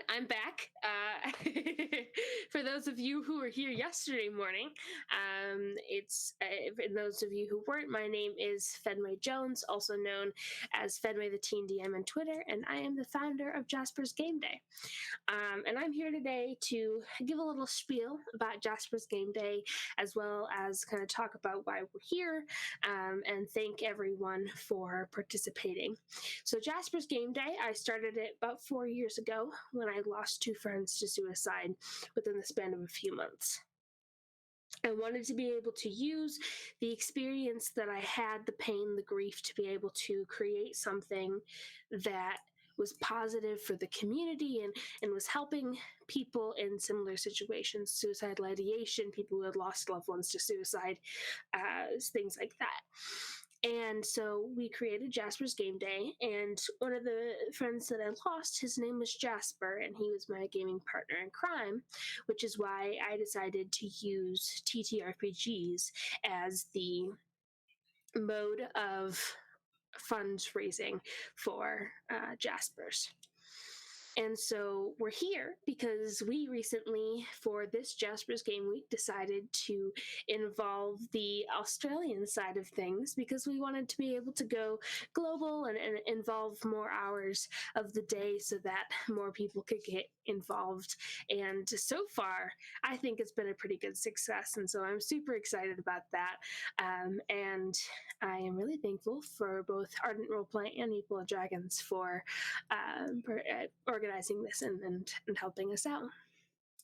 I'm back. For those of you who were here yesterday morning, and those of you who weren't, my name is Fenway Jones, also known as Fenway the Teen DM on Twitter, and I am the founder of Jasper's Game Day. And I'm here today to give a little spiel about Jasper's Game Day, as well as kind of talk about why we're here, and thank everyone for participating. So Jasper's Game Day, I started it about 4 years ago when I lost 2 friends to suicide within the span of a few months. I wanted to be able to use the experience that I had, the pain, the grief, to be able to create something that was positive for the community and was helping people in similar situations, suicidal ideation, people who had lost loved ones to suicide, things like that. And so we created Jasper's Game Day, and one of the friends that I lost, his name was Jasper, and he was my gaming partner in crime, which is why I decided to use TTRPGs as the mode of fundraising for Jasper's. And so we're here because we recently, for this Jasper's Game Week, decided to involve the Australian side of things because we wanted to be able to go global and involve more hours of the day so that more people could get involved. And so far, I think it's been a pretty good success. And so I'm super excited about that. And I am really thankful for both Ardent Roleplay and Meeples and Dragons for organizing this and helping us out.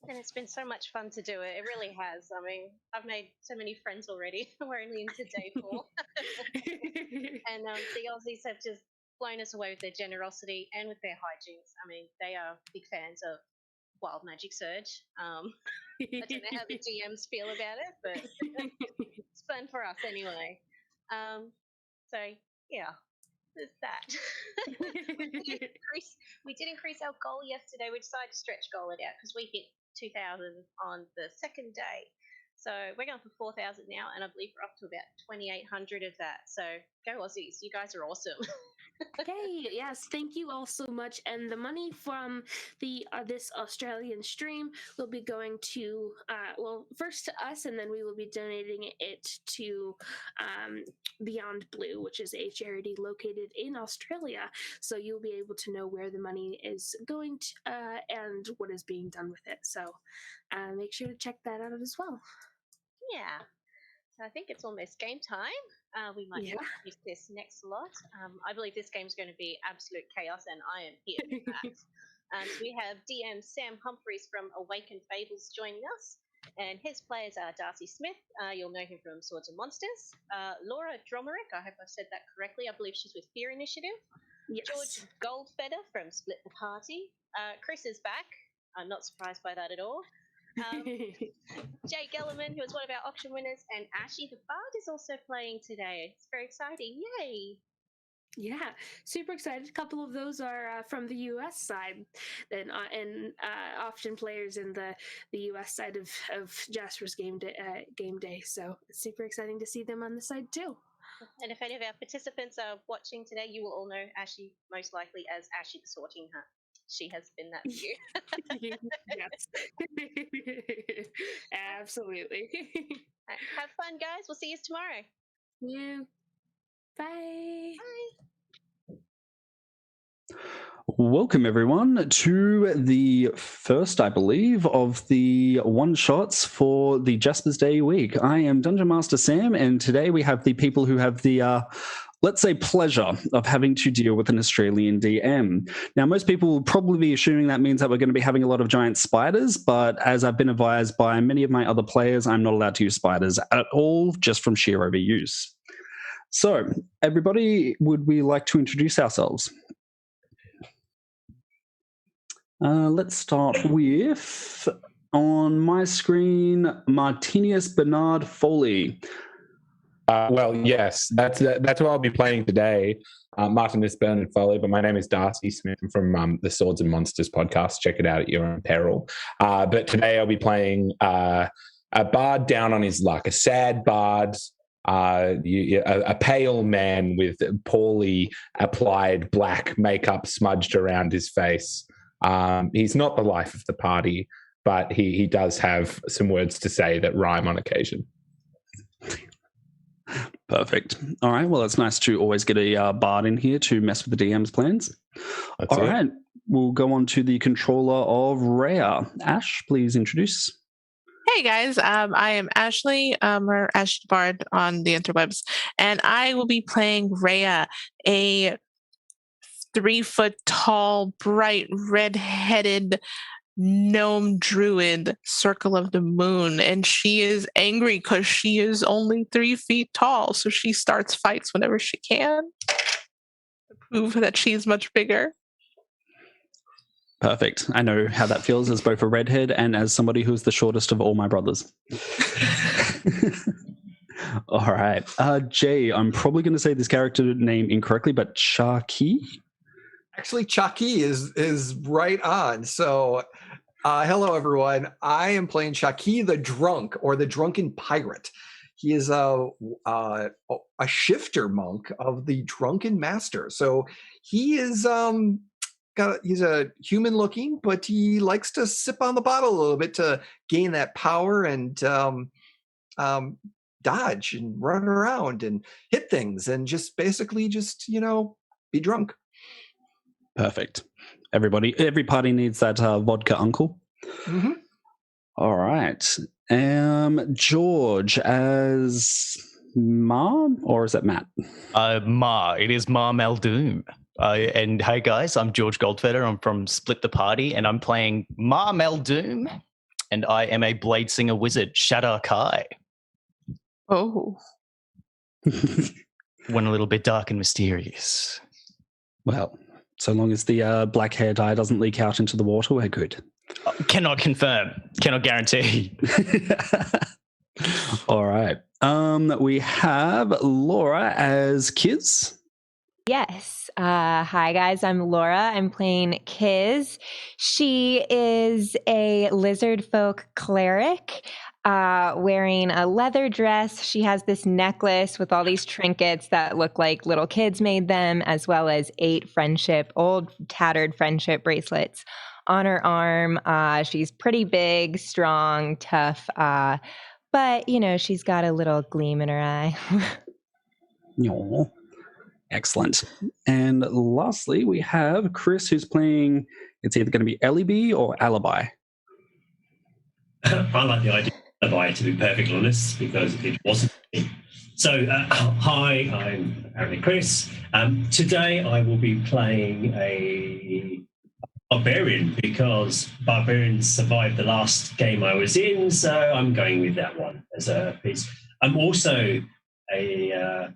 And it's been so much fun to do it. It really has. I mean, I've made so many friends already. We're only into day 4. And the Aussies have just blown us away with their generosity and with their hijinks. I mean, they are big fans of Wild Magic Surge. I don't know how the DMs feel about it, but it's fun for us anyway. So, yeah. There's that. we did increase our goal yesterday. We decided to stretch goal it out because we hit 2,000 on the second day. So we're going for 4,000 now, and I believe we're up to about 2,800 of that. So go Aussies. You guys are awesome. Hey, yes, thank you all so much. And the money from the this Australian stream will be going to, first to us, and then we will be donating it to Beyond Blue, which is a charity located in Australia. So you'll be able to know where the money is going to and what is being done with it. So make sure to check that out as well. Yeah. So I think it's almost game time. We might use this next lot. I believe this game's going to be absolute chaos, and I am here for that. So we have DM Sam Humphries from Awakened Fables joining us, and his players are Darcy Smith. You'll know him from Swords and Monsters. Laura Dromerick, I hope I said that correctly. I believe she's with Fear Initiative. Yes. George Goldfeather from Split the Party. Chris is back. I'm not surprised by that at all. Jay Gellerman, who is one of our auction winners, and Ashley the Bard is also playing today. It's very exciting. Yay! Yeah, super excited. A couple of those are from the U.S. side, and often players in the U.S. side of Jasper's Game Day. So it's super exciting to see them on the side too. And if any of our participants are watching today, you will all know Ashley most likely as Ashley the Sorting Hat. She has been that for you. Yes. Absolutely. Right, have fun, guys. We'll see you tomorrow. Yeah. Bye. Bye. Welcome, everyone, to the first, I believe, of the one-shots for the Jasper's Day week. I am Dungeon Master Sam, and today we have the people who have the let's say, pleasure of having to deal with an Australian DM. Now, most people will probably be assuming that means that we're going to be having a lot of giant spiders, but as I've been advised by many of my other players, I'm not allowed to use spiders at all, just from sheer overuse. So, everybody, would we like to introduce ourselves? Let's start with, on my screen, Martinius Bernard Foley. Well, yes, that's what I'll be playing today. Martinus Bernard Foley, but my name is Darcy Smith. I'm from the Swords and Monsters podcast. Check it out at your own peril. But today I'll be playing a bard down on his luck, a sad bard, a pale man with poorly applied black makeup smudged around his face. He's not the life of the party, but he does have some words to say that rhyme on occasion. Perfect. All right. Well, it's nice to always get a bard in here to mess with the DM's plans. That's All it. right. We'll go on to the controller of Rhea. Ash, please introduce. Hey guys, I am Ashley, or Ash Bard on the interwebs, and I will be playing Rhea, a 3-foot tall, bright, red-headed gnome druid, Circle of the Moon, and she is angry because she is only 3 feet tall, so she starts fights whenever she can to prove that she's much bigger. Perfect. I know how that feels as both a redhead and as somebody who's the shortest of all my brothers. All right. Jay, I'm probably going to say this character name incorrectly, but Chaki? Actually, Chaki is right on. So, hello, everyone. I am playing Chaki the Drunk, or the Drunken Pirate. He is a shifter monk of the Drunken Master. So he is... he's a human looking, but he likes to sip on the bottle a little bit to gain that power and dodge and run around and hit things and just basically be drunk. Perfect. Every party needs that vodka uncle. Mm-hmm. All right. George as Ma, or is that Matt? Ma. It is Ma Meldoom. And hey guys, I'm George Goldfeder. I'm from Split the Party, and I'm playing Ma Meldoom, and I am a blade singer wizard, Shadar Kai. Oh. One a little bit dark and mysterious. Well, so long as the black hair dye doesn't leak out into the water, we're good. Cannot confirm. Cannot guarantee. All right. We have Laura as Kiz. Yes. Hi, guys. I'm Laura. I'm playing Kiz. She is a lizard folk cleric wearing a leather dress. She has this necklace with all these trinkets that look like little kids made them, as well as 8 old tattered friendship bracelets on her arm. She's pretty big, strong, tough, but, she's got a little gleam in her eye. Aww. Excellent. And lastly, we have Chris, who's playing, it's either going to be Alibi or Alibi. I like the idea of Alibi, to be perfectly honest, because it wasn't me. So, hi, I'm apparently Chris. Today I will be playing a barbarian, because barbarians survived the last game I was in, so I'm going with that one as a piece. I'm also a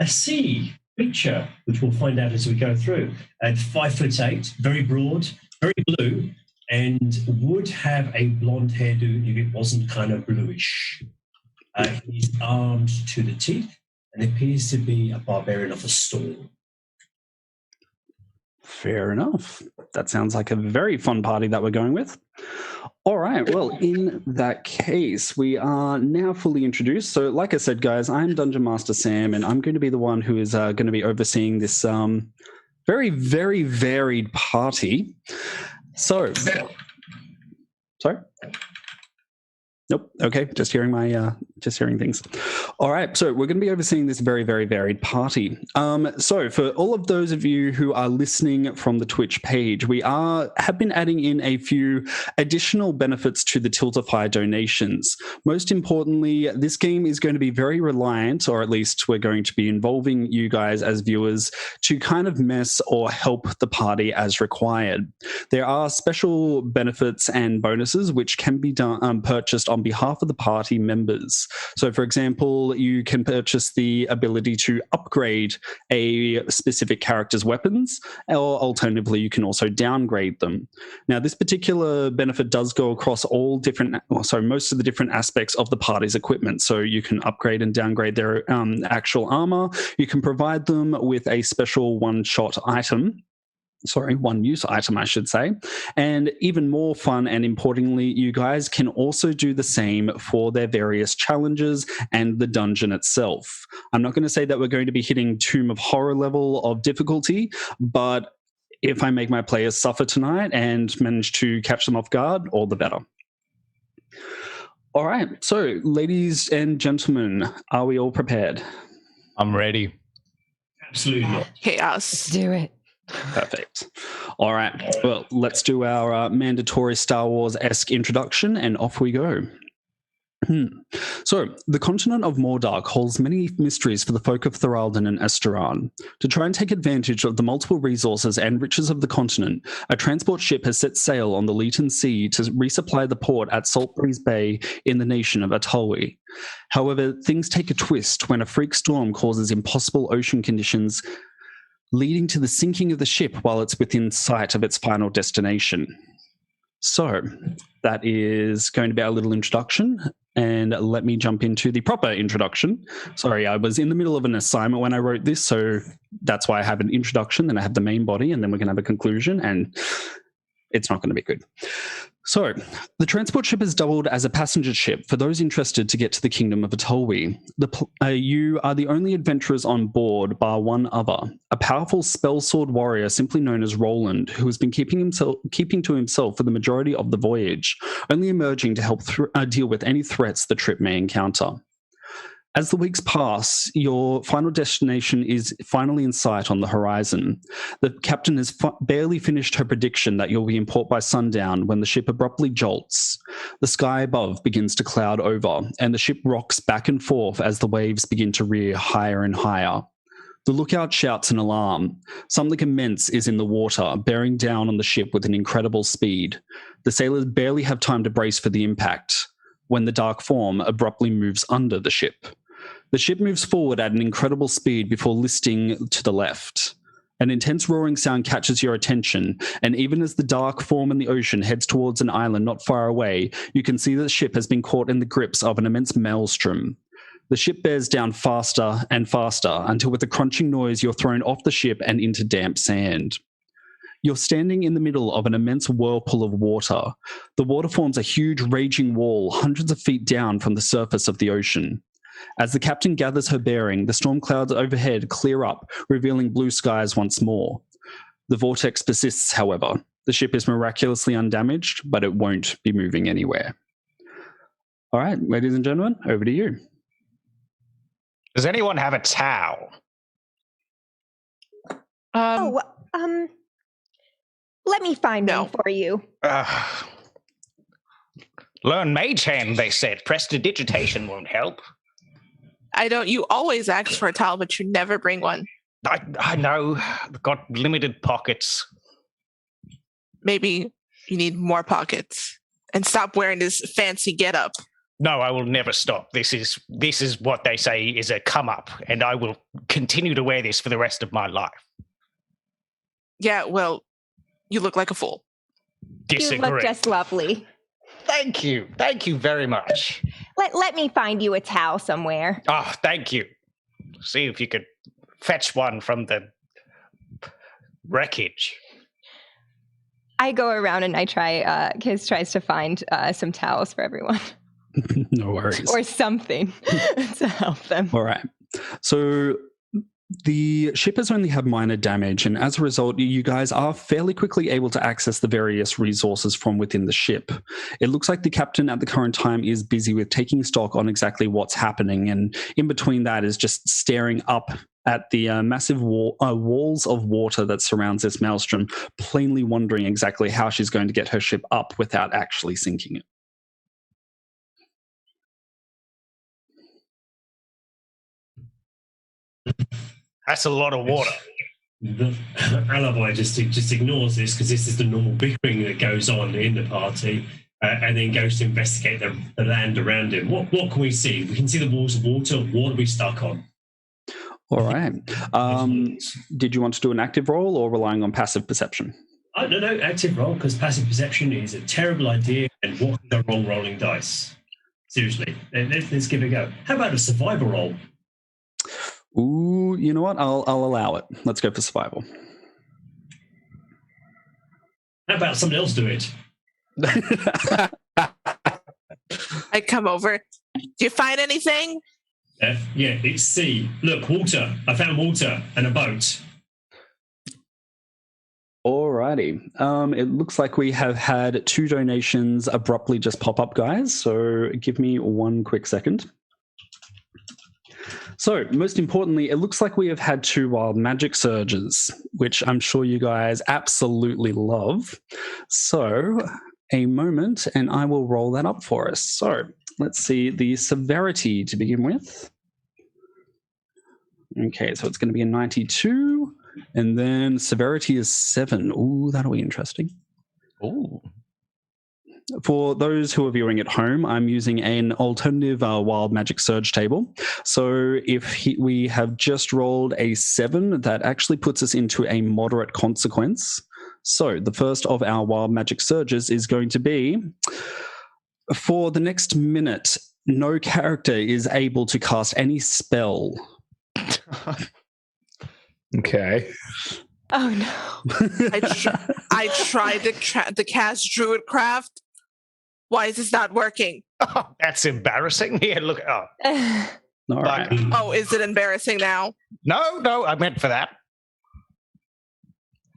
sea creature, which we'll find out as we go through. At 5'8", very broad, very blue, and would have a blonde hairdo if it wasn't kind of bluish. He's armed to the teeth and appears to be a barbarian of the storm. Fair enough. That sounds like a very fun party that we're going with. All right. Well, in that case, we are now fully introduced. So like I said, guys, I'm Dungeon Master Sam, and I'm going to be the one who is going to be overseeing this very, very varied party. So, sorry? Nope. Okay. Just hearing things. All right. So we're going to be overseeing this very, very varied party. So for all of those of you who are listening from the Twitch page, we have been adding in a few additional benefits to the Tiltify donations. Most importantly, this game is going to be very reliant, or at least we're going to be involving you guys as viewers to kind of mess or help the party as required. There are special benefits and bonuses which can be purchased on behalf of the party members. So, for example, you can purchase the ability to upgrade a specific character's weapons, or alternatively, you can also downgrade them. Now, this particular benefit does go across most of the different aspects of the party's equipment. So you can upgrade and downgrade their actual armor. You can provide them with a special one-use item, I should say. And even more fun and importantly, you guys can also do the same for their various challenges and the dungeon itself. I'm not going to say that we're going to be hitting Tomb of Horror level of difficulty, but If I make my players suffer tonight and manage to catch them off guard, all the better. All right. So, ladies and gentlemen, are we all prepared? I'm ready. Absolutely. Chaos. Do it. Perfect. All right. Well, let's do our mandatory Star Wars-esque introduction, and off we go. So, the continent of Mordark holds many mysteries for the folk of Thoralden and Esteran. To try and take advantage of the multiple resources and riches of the continent, a transport ship has set sail on the Leeton Sea to resupply the port at Saltbreeze Bay in the nation of Atulwi. However, things take a twist when a freak storm causes impossible ocean conditions, leading to the sinking of the ship while it's within sight of its final destination. So, that is going to be our little introduction, and let me jump into the proper introduction. Sorry, I was in the middle of an assignment when I wrote this, so that's why I have an introduction, then I have the main body, and then we're going to have a conclusion, and it's not going to be good. So, the transport ship is doubled as a passenger ship for those interested to get to the kingdom of Atulwi. You are the only adventurers on board, bar one other, a powerful spell sword warrior simply known as Roland, who has been keeping to himself for the majority of the voyage, only emerging to help deal with any threats the trip may encounter. As the weeks pass, your final destination is finally in sight on the horizon. The captain has barely finished her prediction that you'll be in port by sundown when the ship abruptly jolts. The sky above begins to cloud over, and the ship rocks back and forth as the waves begin to rear higher and higher. The lookout shouts an alarm. Something immense is in the water, bearing down on the ship with an incredible speed. The sailors barely have time to brace for the impact when the dark form abruptly moves under the ship. The ship moves forward at an incredible speed before listing to the left. An intense roaring sound catches your attention, and even as the dark form in the ocean heads towards an island not far away, you can see that the ship has been caught in the grips of an immense maelstrom. The ship bears down faster and faster until with a crunching noise you're thrown off the ship and into damp sand. You're standing in the middle of an immense whirlpool of water. The water forms a huge raging wall hundreds of feet down from the surface of the ocean. As the captain gathers her bearing, the storm clouds overhead clear up, revealing blue skies once more. The vortex persists, however. The ship is miraculously undamaged, but it won't be moving anywhere. All right, ladies and gentlemen, over to you. Does anyone have a towel? Let me find one for you. Learn Mage Hand, they said. Prestidigitation won't help. You always ask for a towel, but you never bring one. I know. I've got limited pockets. Maybe you need more pockets. And stop wearing this fancy getup. No, I will never stop. This is what they say is a come up, and I will continue to wear this for the rest of my life. Yeah, well, you look like a fool. Disagree. You look just lovely. Thank you. Thank you very much. Let me find you a towel somewhere. Oh, thank you. See if you could fetch one from the wreckage. I go around and I try, Kiz tries to find some towels for everyone. No worries. Or something to help them. All right. So the ship has only had minor damage, and as a result, you guys are fairly quickly able to access the various resources from within the ship. It looks like the captain at the current time is busy with taking stock on exactly what's happening, and in between that is just staring up at the massive walls of water that surrounds this maelstrom, plainly wondering exactly how she's going to get her ship up without actually sinking it. That's a lot of water. The Alibi just ignores this because this is the normal bickering that goes on in the party, and then goes to investigate the land around him. What can we see? We can see the walls of water. What are we stuck on? All right. Did you want to do an active roll or relying on passive perception? No, active roll, because passive perception is a terrible idea, and what can go wrong rolling dice? Seriously, let's give it a go. How about a survival roll? Ooh, you know what? I'll allow it. Let's go for survival. How about someone else do it? I come over. Do you find anything? Yeah, it's C. Look, water. I found water and a boat. All Alrighty. It looks like we have had 2 donations abruptly just pop up, guys. So give me 1 quick second. So, most importantly, it looks like we have had 2 wild magic surges, which I'm sure you guys absolutely love. So, a moment, and I will roll that up for us. So, let's see the severity to begin with. Okay, so it's going to be a 92, and then severity is 7. Ooh, that'll be interesting. Ooh. For those who are viewing at home, I'm using an alternative wild magic surge table. So if we have just rolled a 7, that actually puts us into a moderate consequence. So the first of our wild magic surges is going to be, for the next minute, no character is able to cast any spell. Okay. Oh no. I tried to cast Druidcraft. Why is this not working? Oh, that's embarrassing. Here, look. Oh, All right. Oh, is it embarrassing now? no, I meant for that.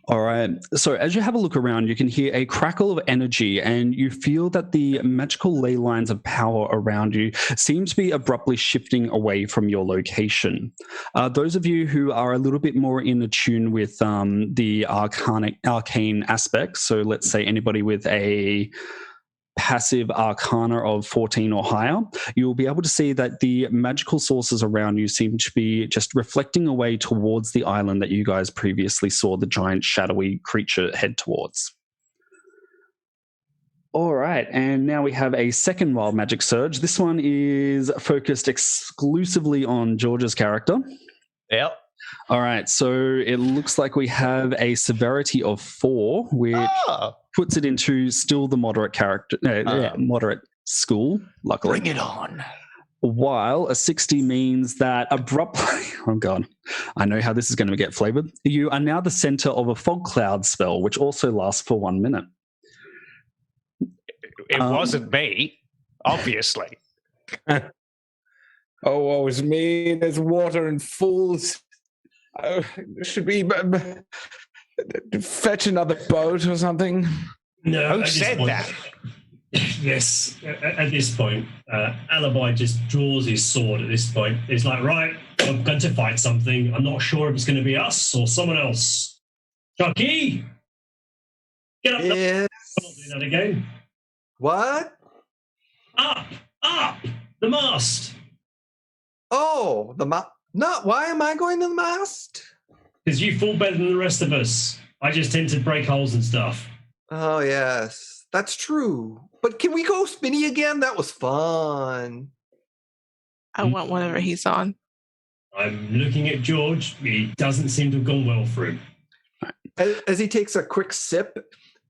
All right. So as you have a look around, you can hear a crackle of energy, and you feel that the magical ley lines of power around you seem to be abruptly shifting away from your location. Those of you who are a little bit more in tune with the arcane aspects, so let's say anybody with a passive arcana of 14 or higher, you will be able to see that the magical sources around you seem to be just reflecting away towards the island that you guys previously saw the giant shadowy creature head towards. All right, and now we have a second wild magic surge. This one is focused exclusively on George's character. Yep. All right, so it looks like we have a severity of 4, which puts it into still the moderate character, moderate school, luckily. Bring it on. While a 60 means that abruptly, oh God, I know how this is going to get flavored. You are now the center of a fog cloud spell, which also lasts for 1 minute. It wasn't me, obviously. Oh, woe is me. There's water and fools. Should we fetch another boat or something? No. Who said that? Yes. At this point, Alibi just draws his sword at this point. It's like, right, I'm going to fight something. I'm not sure if it's going to be us or someone else. Chucky! Get up. Yes. I'm not doing that again. What? Up! The mast! Oh, the mast. No, why am I going to the mast? Because you fall better than the rest of us. I just tend to break holes and stuff. Oh, yes. That's true. But can we go spinny again? That was fun. I want whatever he's on. I'm looking at George. He doesn't seem to have gone well for him. As he takes a quick sip,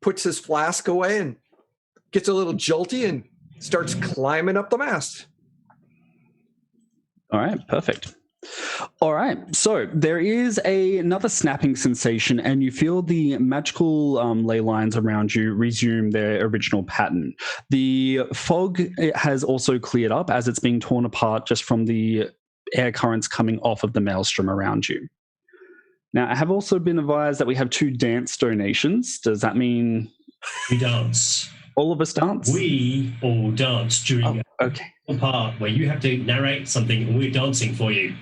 puts his flask away and gets a little jolty and starts climbing up the mast. All right, perfect. All right, so there is another snapping sensation, and you feel the magical ley lines around you resume their original pattern. The fog has also cleared up as it's being torn apart just from the air currents coming off of the maelstrom around you. Now, I have also been advised that we have 2 dance donations. Does that mean We dance. all of us dance? We all dance during Okay. a part where you have to narrate something and we're dancing for you.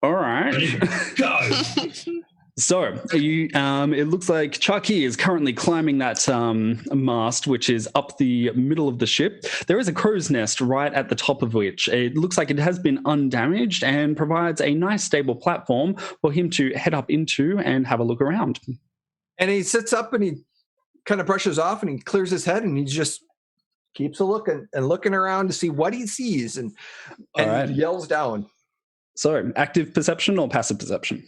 All right. Ready? Go! So you, it looks like Chucky is currently climbing that mast, which is up the middle of the ship. There is a crow's nest right at the top of which it looks like it has been undamaged and provides a nice stable platform for him to head up into and have a look around. And he sits up and he kind of brushes off and he clears his head and he just keeps a looking and looking around to see what he sees and right. yells down. So active perception or passive perception?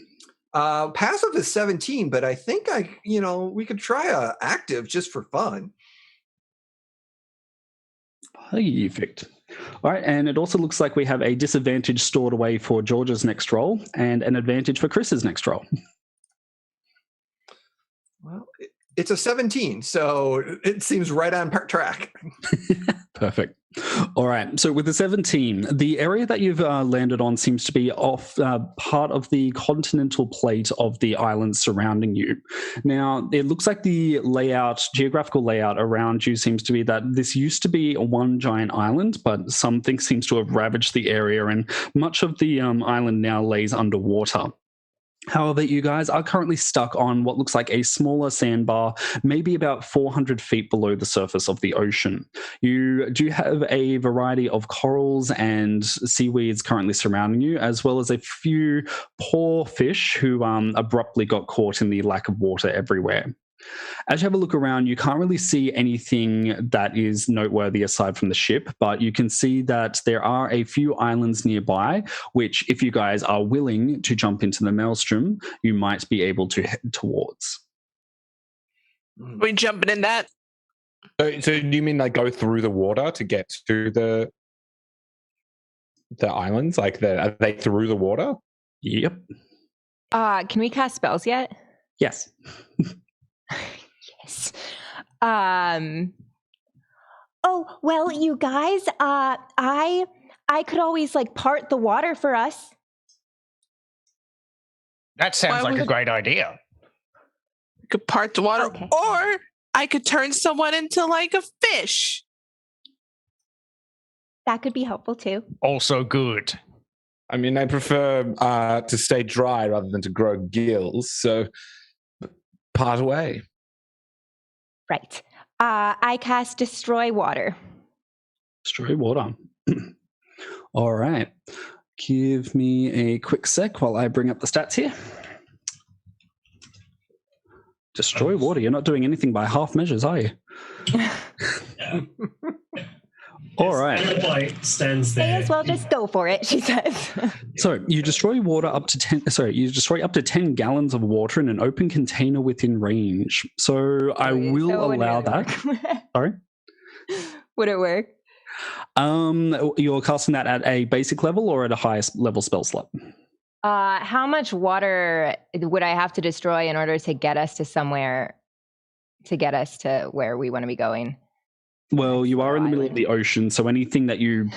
Passive is 17, but I think we could try a active just for fun. Perfect. All right, and it also looks like we have a disadvantage stored away for George's next roll and an advantage for Chris's next roll. Well, it's a 17, so it seems right on track. Perfect. All right. So with the 17, the area that you've landed on seems to be off part of the continental plate of the islands surrounding you. Now, it looks like the geographical layout around you seems to be that this used to be one giant island, but something seems to have ravaged the area, and much of the island now lays underwater. However, you guys are currently stuck on what looks like a smaller sandbar, maybe about 400 feet below the surface of the ocean. You do have a variety of corals and seaweeds currently surrounding you, as well as a few poor fish who abruptly got caught in the lack of water everywhere. As you have a look around, you can't really see anything that is noteworthy aside from the ship, but you can see that there are a few islands nearby, which, if you guys are willing to jump into the maelstrom, you might be able to head towards. We jumping in that? So do you mean like go through the water to get to the islands? Like, are they through the water? Yep. Can we cast spells yet? Yes. Yes. Oh, well, you guys, I could always like part the water for us. That sounds like a great idea. I could part the water, Okay. or I could turn someone into like a fish. That could be helpful too. Also good. I mean, I prefer to stay dry rather than to grow gills, so part away. Right. I cast Destroy Water. Destroy water. All right. Give me a quick sec while I bring up the stats here. Destroy water. You're not doing anything by half measures, are you? Yeah. All right. Alibi stands there. May as well just go for it, she says. So you destroy water up to 10. Sorry, you destroy up to 10 gallons of water in an open container within range. So I will allow that. Sorry. Would it work? You're casting that at a basic level or at a highest level spell slot? How much water would I have to destroy in order to get us to somewhere, to get us to where we want to be going? Well, you are in the middle of the ocean, so anything that you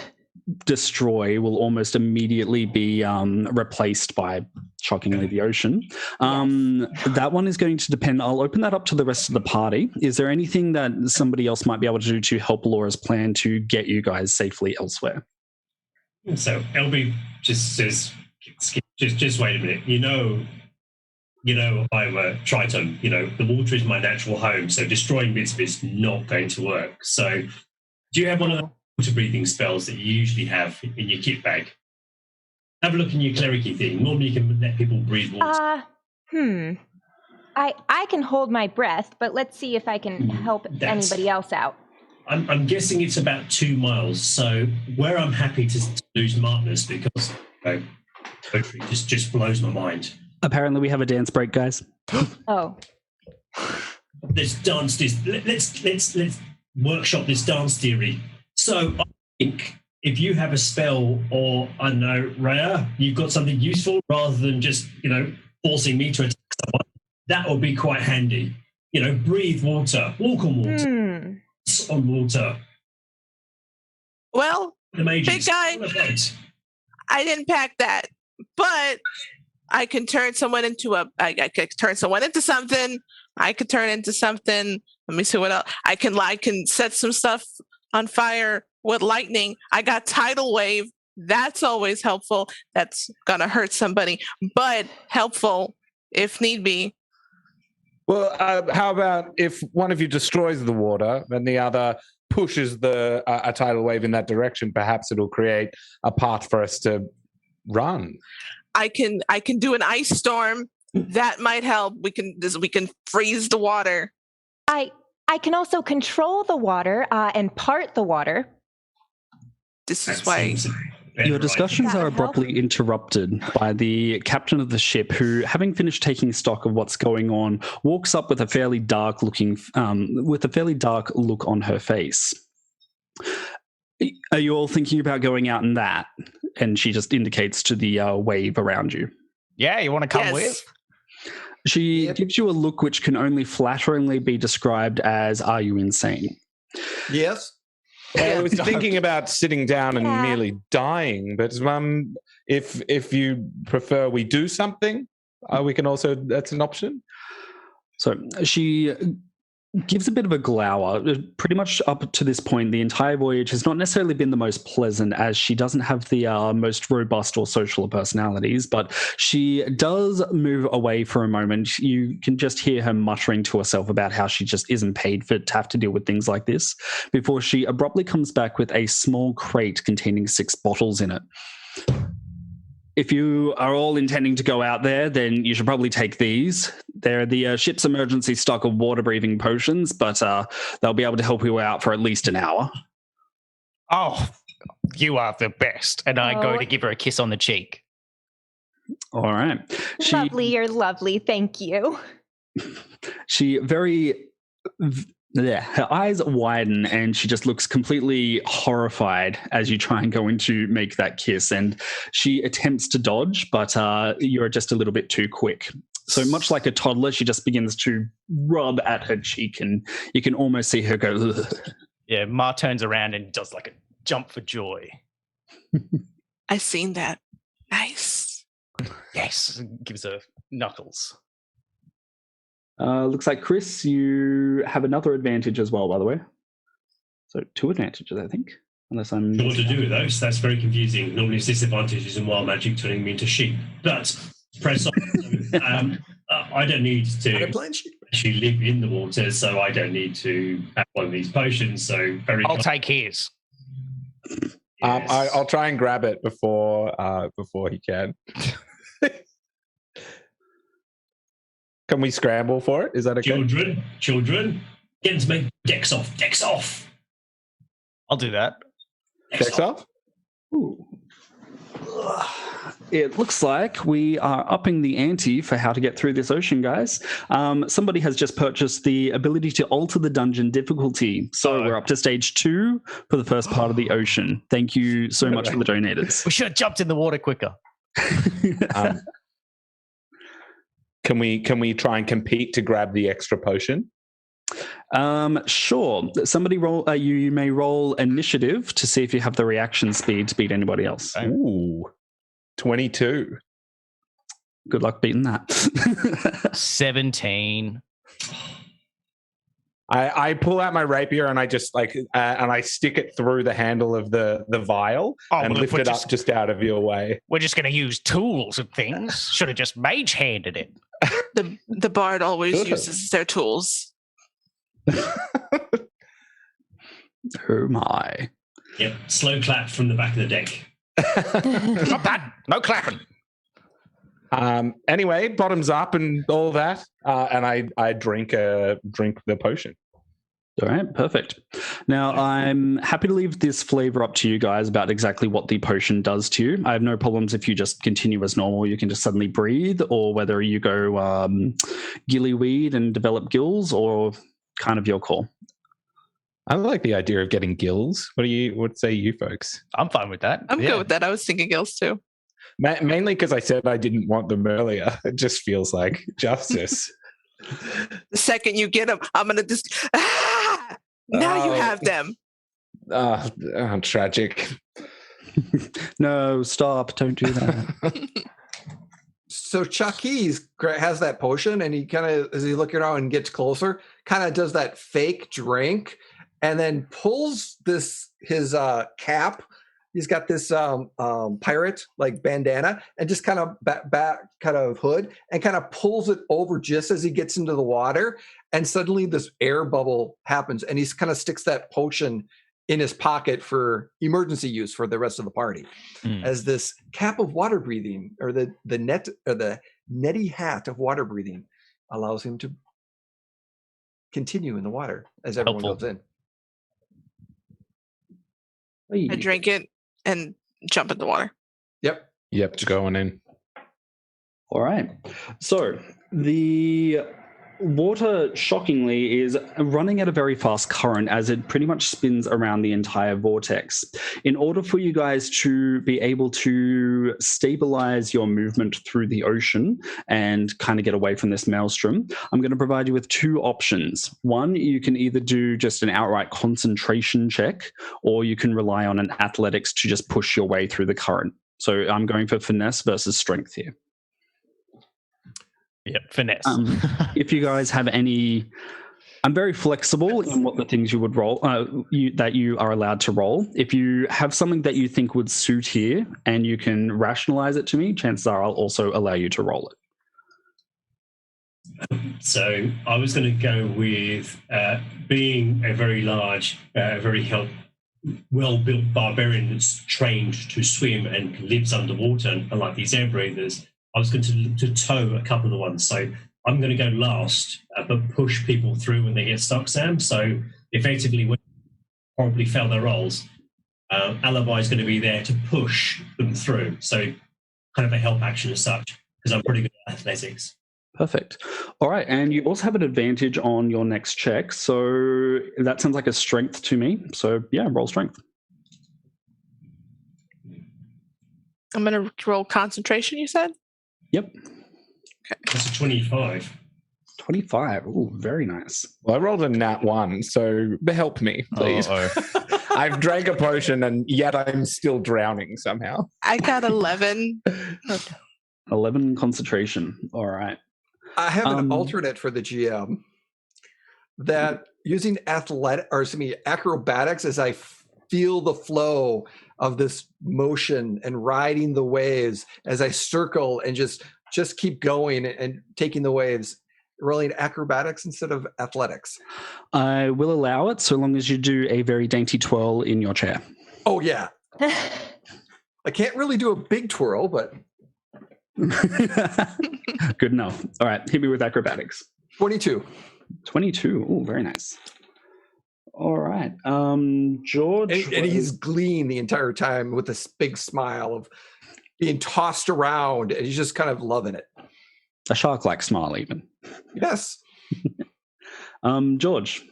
destroy will almost immediately be replaced by, shockingly, the ocean. That one is going to depend. I'll open that up to the rest of the party. Is there anything that somebody else might be able to do to help Laura's plan to get you guys safely elsewhere? So LB just says, just wait a minute. You know, I'm a Triton. You know, the water is my natural home, so destroying bits of it's not going to work. So, do you have one of the water breathing spells that you usually have in your kit bag? Have a look in your clericy thing. Normally, you can let people breathe water. I can hold my breath, but let's see if I can help anybody else out. I'm guessing it's about 2 miles. So, where I'm happy to lose Martinus because poetry just blows my mind. Apparently, we have a dance break, guys. Oh. Let's dance this. Let's workshop this dance theory. So I think if you have a spell, or I don't know, Rhea, you've got something useful rather than just forcing me to attack someone, that would be quite handy. Breathe water, walk on water, on water. Well, big guy, I didn't pack that, but I can turn someone into I could turn someone into something. I could turn into something. Let me see what else. I can set some stuff on fire with lightning. I got tidal wave. That's always helpful. That's gonna hurt somebody, but helpful if need be. Well, how about if one of you destroys the water, then the other pushes a tidal wave in that direction? Perhaps it'll create a path for us to run. I can do an ice storm. That might help. We can freeze the water. I can also control the water and part the water. This is why your discussions are abruptly interrupted by the captain of the ship, who, having finished taking stock of what's going on, walks up with a fairly dark look on her face. Are you all thinking about going out in that? And she just indicates to the wave around you. Yeah, you want to come with? She gives you a look which can only flatteringly be described as, "Are you insane?" Yes. I was thinking about sitting down and Yeah. nearly dying, but if you prefer we do something, we can also, that's an option. So she gives a bit of a glower. Pretty much up to this point, the entire voyage has not necessarily been the most pleasant, as she doesn't have the most robust or social personalities, but she does move away for a moment. You can just hear her muttering to herself about how she just isn't paid to have to deal with things like this, before she abruptly comes back with a small crate containing 6 bottles in it. If you are all intending to go out there, then you should probably take these. They're the ship's emergency stock of water-breathing potions, but they'll be able to help you out for at least an hour. Oh, you are the best. And I go Oh. to give her a kiss on the cheek. All right. Lovely, you're lovely. Thank you. She her eyes widen and she just looks completely horrified as you try and go in to make that kiss. And she attempts to dodge, but you're just a little bit too quick. So much like a toddler, she just begins to rub at her cheek and you can almost see her go, ugh. Yeah, Ma turns around and does like a jump for joy. I seen that. Nice. Yes, gives her knuckles. Looks like, Chris, you have another advantage as well, by the way. So 2 advantages, I think. Unless I'm... What to do with those? That's very confusing. Normally it's disadvantages in wild magic turning me into sheep. But press on. I don't need to actually live in the water, so I don't need to have one of these potions. So I'll take his. Yes. I'll try and grab it before he can. Can we scramble for it? Is that okay? Children, get them to make decks off. I'll do that. Decks off? Ooh. It looks like we are upping the ante for how to get through this ocean, guys. Somebody has just purchased the ability to alter the dungeon difficulty. So we're up to stage 2 for the first part of the ocean. Thank you so much for the donators. We should have jumped in the water quicker. Can we try and compete to grab the extra potion? Sure. Somebody roll. You may roll initiative to see if you have the reaction speed to beat anybody else. Ooh, 22. Good luck beating that. 17. I pull out my rapier and I just and I stick it through the handle of the vial and lift it up just out of your way. We're just going to use tools and things. Should have just mage handed it. The bard always uses their tools. Oh my. Yep, slow clap from the back of the deck. Not that. No clapping. Anyway, bottoms up and all that, and I drink the potion. All right, perfect. Now, I'm happy to leave this flavor up to you guys about exactly what the potion does to you. I have no problems if you just continue as normal. You can just suddenly breathe, or whether you go gillyweed and develop gills, or kind of your call. I like the idea of getting gills. What say you folks? I'm fine with that. I'm good with that. I was thinking gills too. Mainly because I said I didn't want them earlier. It just feels like justice. The second you get them, I'm going to just... Now you have them. Tragic. No, stop. Don't do that. So Chucky has that potion, and he kind of, as he looking around and gets closer, kind of does that fake drink, and then pulls his cap. He's got this pirate like bandana, and just kind of back kind of hood, and kind of pulls it over just as he gets into the water, and suddenly this air bubble happens, and he kind of sticks that potion in his pocket for emergency use for the rest of the party, as this cap of water breathing, or the netty hat of water breathing, allows him to continue in the water as everyone goes in. I drink it and jump in the water. Yep, just going in. All right. So the water, shockingly, is running at a very fast current as it pretty much spins around the entire vortex. In order for you guys to be able to stabilize your movement through the ocean and kind of get away from this maelstrom, I'm going to provide you with two options. One, you can either do just an outright concentration check, or you can rely on an athletics to just push your way through the current. So I'm going for finesse versus strength here. Yep, finesse. If you guys have any, I'm very flexible in what the things you would roll, that you are allowed to roll. If you have something that you think would suit here and you can rationalize it to me, chances are I'll also allow you to roll it. So I was going to go with being a very large, very well-built barbarian that's trained to swim and lives underwater, unlike these air breathers. I was going to tow a couple of the ones. So I'm going to go last, but push people through when they get stuck, Sam. So effectively, when they probably fail their rolls, Alibi is going to be there to push them through. So kind of a help action as such, because I'm pretty good at athletics. Perfect. All right. And you also have an advantage on your next check. So that sounds like a strength to me. So yeah, roll strength. I'm going to roll concentration, you said? Yep. Okay. That's a 25. 25. Oh, very nice. Well, I rolled a nat 1, so help me, please. I've drank a potion and yet I'm still drowning somehow. I got 11. 11 concentration. All right. I have an alternate for the GM that using acrobatics as I feel the flow of this motion and riding the waves as I circle and just keep going and taking the waves, rolling acrobatics instead of athletics. I will allow it so long as you do a very dainty twirl in your chair. Oh, yeah. I can't really do a big twirl, but... Good enough. All right, hit me with acrobatics. 22. 22. Oh, very nice. All right. George. And he's gleeing the entire time with this big smile of being tossed around, and he's just kind of loving it. A shark-like smile, even. Yes. George.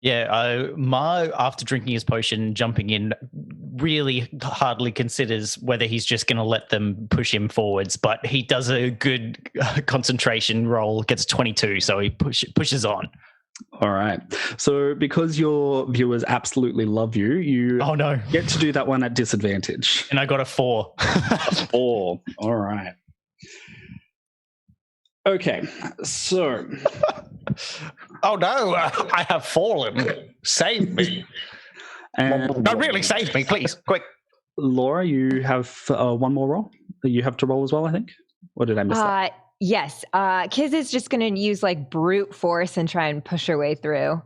Yeah, Ma, after drinking his potion, jumping in, really hardly considers whether he's just going to let them push him forwards, but he does a good concentration roll, gets 22, so he pushes on. All right. So because your viewers absolutely love you, you get to do that one at disadvantage. And I got a 4. 4. All right. Okay. So... Oh no, I have fallen. Save me. And no, really, save me, please, quick. Laura, you have one more roll that you have to roll as well, I think? Or did I miss that? Yes. Kiz is just going to use like brute force and try and push her way through.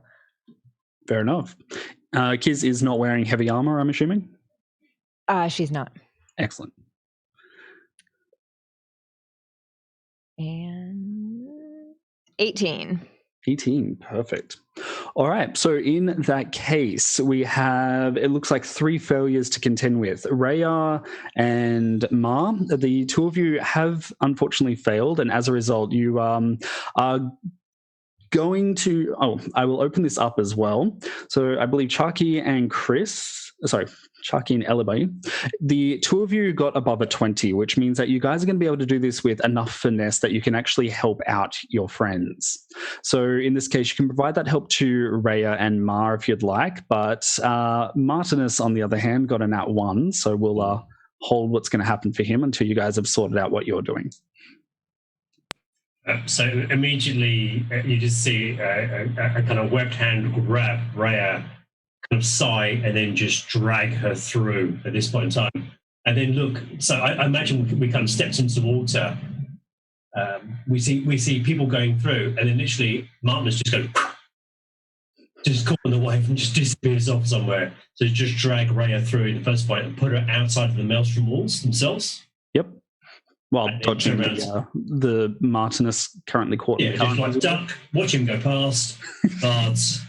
Fair enough. Kiz is not wearing heavy armor, I'm assuming? She's not. Excellent. And 18. 18, perfect. All right, so in that case, we have, it looks like 3 failures to contend with. Rhea and Ma, the two of you have unfortunately failed, and as a result, you are going to, I will open this up as well. So I believe Chucky and Chucky and Eliby, the two of you got above a 20, which means that you guys are going to be able to do this with enough finesse that you can actually help out your friends. So in this case, you can provide that help to Rhea and Ma if you'd like, but Martinus, on the other hand, got a nat 1, so we'll hold what's going to happen for him until you guys have sorted out what you're doing. So immediately you just see a kind of webbed hand grab Rhea, kind of sigh, and then just drag her through at this point in time. And then look, so I imagine we kind of stepped into the water. We see people going through, and then literally Martinus just goes, just caught in the wave and just disappears off somewhere. So just drag Rhea through in the first point and put her outside of the maelstrom walls themselves. Yep. While dodging the Martinus currently caught in the just like duck, watch him go past, guards.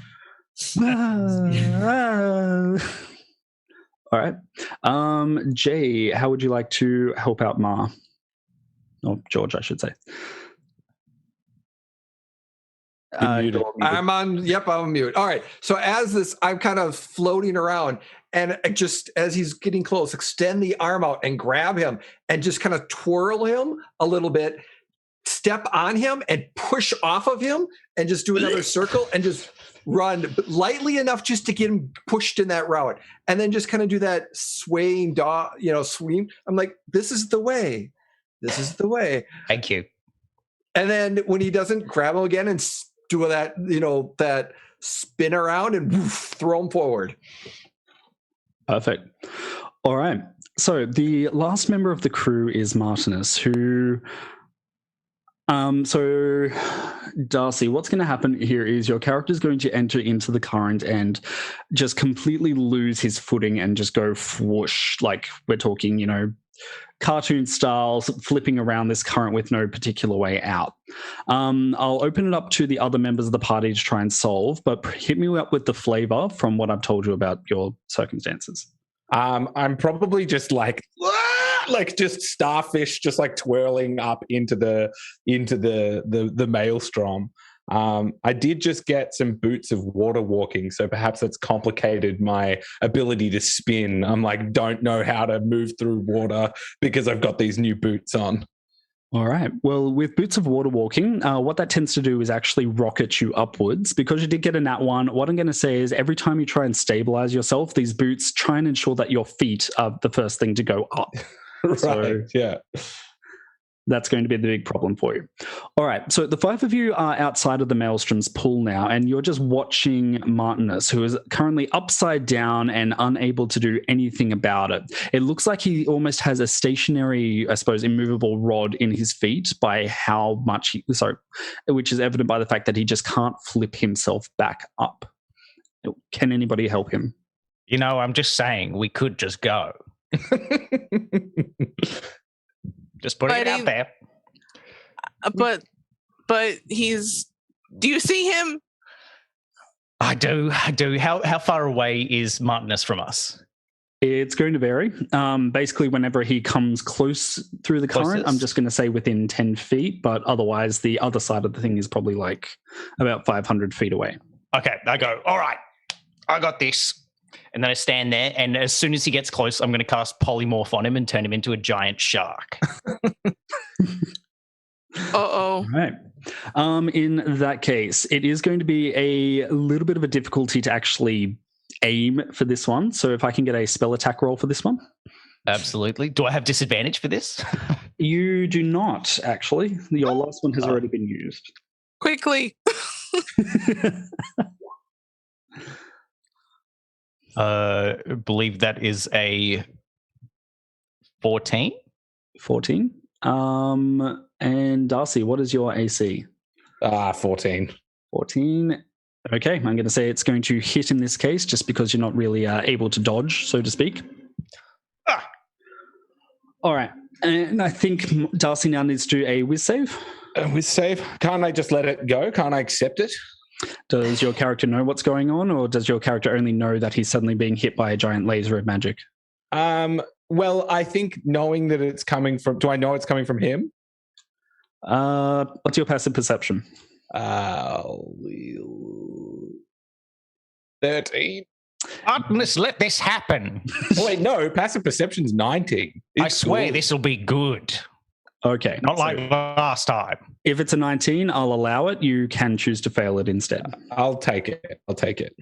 All right. Jay, how would you like to help out Ma? Or George, I should say. I'm on. Yep, I'm on mute. All right. So as this, I'm kind of floating around, and just as he's getting close, extend the arm out and grab him, and just kind of twirl him a little bit. Step on him and push off of him, and just do another circle, and just run lightly enough just to get him pushed in that route, and then just kind of do that swaying swing. I'm like, this is the way. This is the way. Thank you. And then when he doesn't, grab him again and do that, that spin around and throw him forward. Perfect. All right. So the last member of the crew is Martinus, who... So Darcy, what's going to happen here is your character is going to enter into the current and just completely lose his footing and just go whoosh, like we're talking, cartoon styles, flipping around this current with no particular way out. I'll open it up to the other members of the party to try and solve, but hit me up with the flavor from what I've told you about your circumstances. I'm probably just like just starfish, just like twirling up into the maelstrom. I did just get some boots of water walking, so perhaps that's complicated my ability to spin. I'm like, don't know how to move through water because I've got these new boots on. All right. Well, with boots of water walking, what that tends to do is actually rocket you upwards. Because you did get a nat 1, what I'm going to say is every time you try and stabilize yourself, these boots try and ensure that your feet are the first thing to go up. Right, so, yeah. That's going to be the big problem for you. All right, so the 5 of you are outside of the Maelstrom's pool now, and you're just watching Martinus, who is currently upside down and unable to do anything about it. It looks like he almost has a stationary, I suppose, immovable rod in his feet by how much which is evident by the fact that he just can't flip himself back up. Can anybody help him? I'm just saying we could just go. Just putting it out there. But he's... Do you see him? I do. How far away is Martinus from us? It's going to vary. Basically, whenever he comes close through the current, I'm just going to say within 10 feet, but otherwise the other side of the thing is probably like about 500 feet away. Okay, I go, all right, I got this. And then I stand there, and as soon as he gets close, I'm going to cast Polymorph on him and turn him into a giant shark. Uh-oh. All right. In that case, it is going to be a little bit of a difficulty to actually aim for this one. So if I can get a spell attack roll for this one. Absolutely. Do I have disadvantage for this? You do not, actually. Your last one has already been used. Quickly. Believe that is a 14. 14. And Darcy, what is your AC? 14. 14. Okay, I'm going to say it's going to hit in this case just because you're not really able to dodge, so to speak. All right. And I think Darcy now needs to do a whiz save. A whiz save? Can't I just let it go? Can't I accept it? Does your character know what's going on, or does your character only know that he's suddenly being hit by a giant laser of magic? Well, I think knowing that it's coming from... Do I know it's coming from him? What's your passive perception? 13. Let's let this happen. Oh, wait, no. Passive perception's 19. I swear this will be good. Okay. Not like last time. If it's a 19, I'll allow it. You can choose to fail it instead. I'll take it.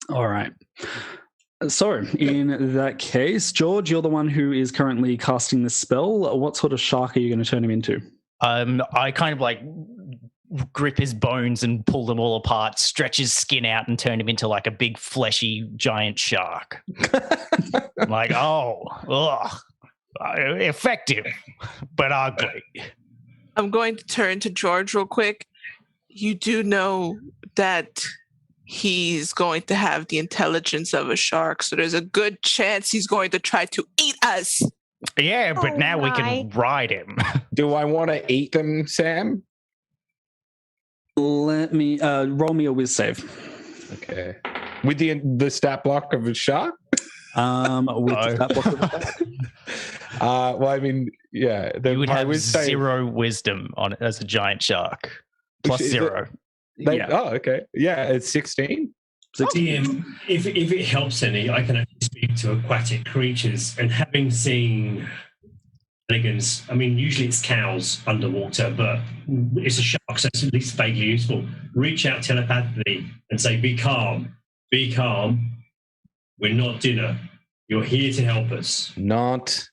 All right. So, in that case, George, you're the one who is currently casting this spell. What sort of shark are you going to turn him into? I kind of like grip his bones and pull them all apart, stretch his skin out and turn him into like a big fleshy giant shark. I'm like, effective, but ugly. I'm going to turn to George real quick. You do know that he's going to have the intelligence of a shark, so there's a good chance he's going to try to eat us. Yeah, but now we can ride him. Do I want to eat them, Sam? Let me roll me a whiz save. Okay. With the stat block of a shark? The stat block of a shark? Well, I mean, yeah. You would have zero wisdom on it as a giant shark. Plus 0. Yeah. Oh, okay. Yeah, it's 16. DM, if it helps any, I can actually speak to aquatic creatures, and having seen elegance, I mean, usually it's cows underwater, but it's a shark, so it's at least vaguely useful. Reach out telepathically and say, be calm, we're not dinner, you're here to help us. Not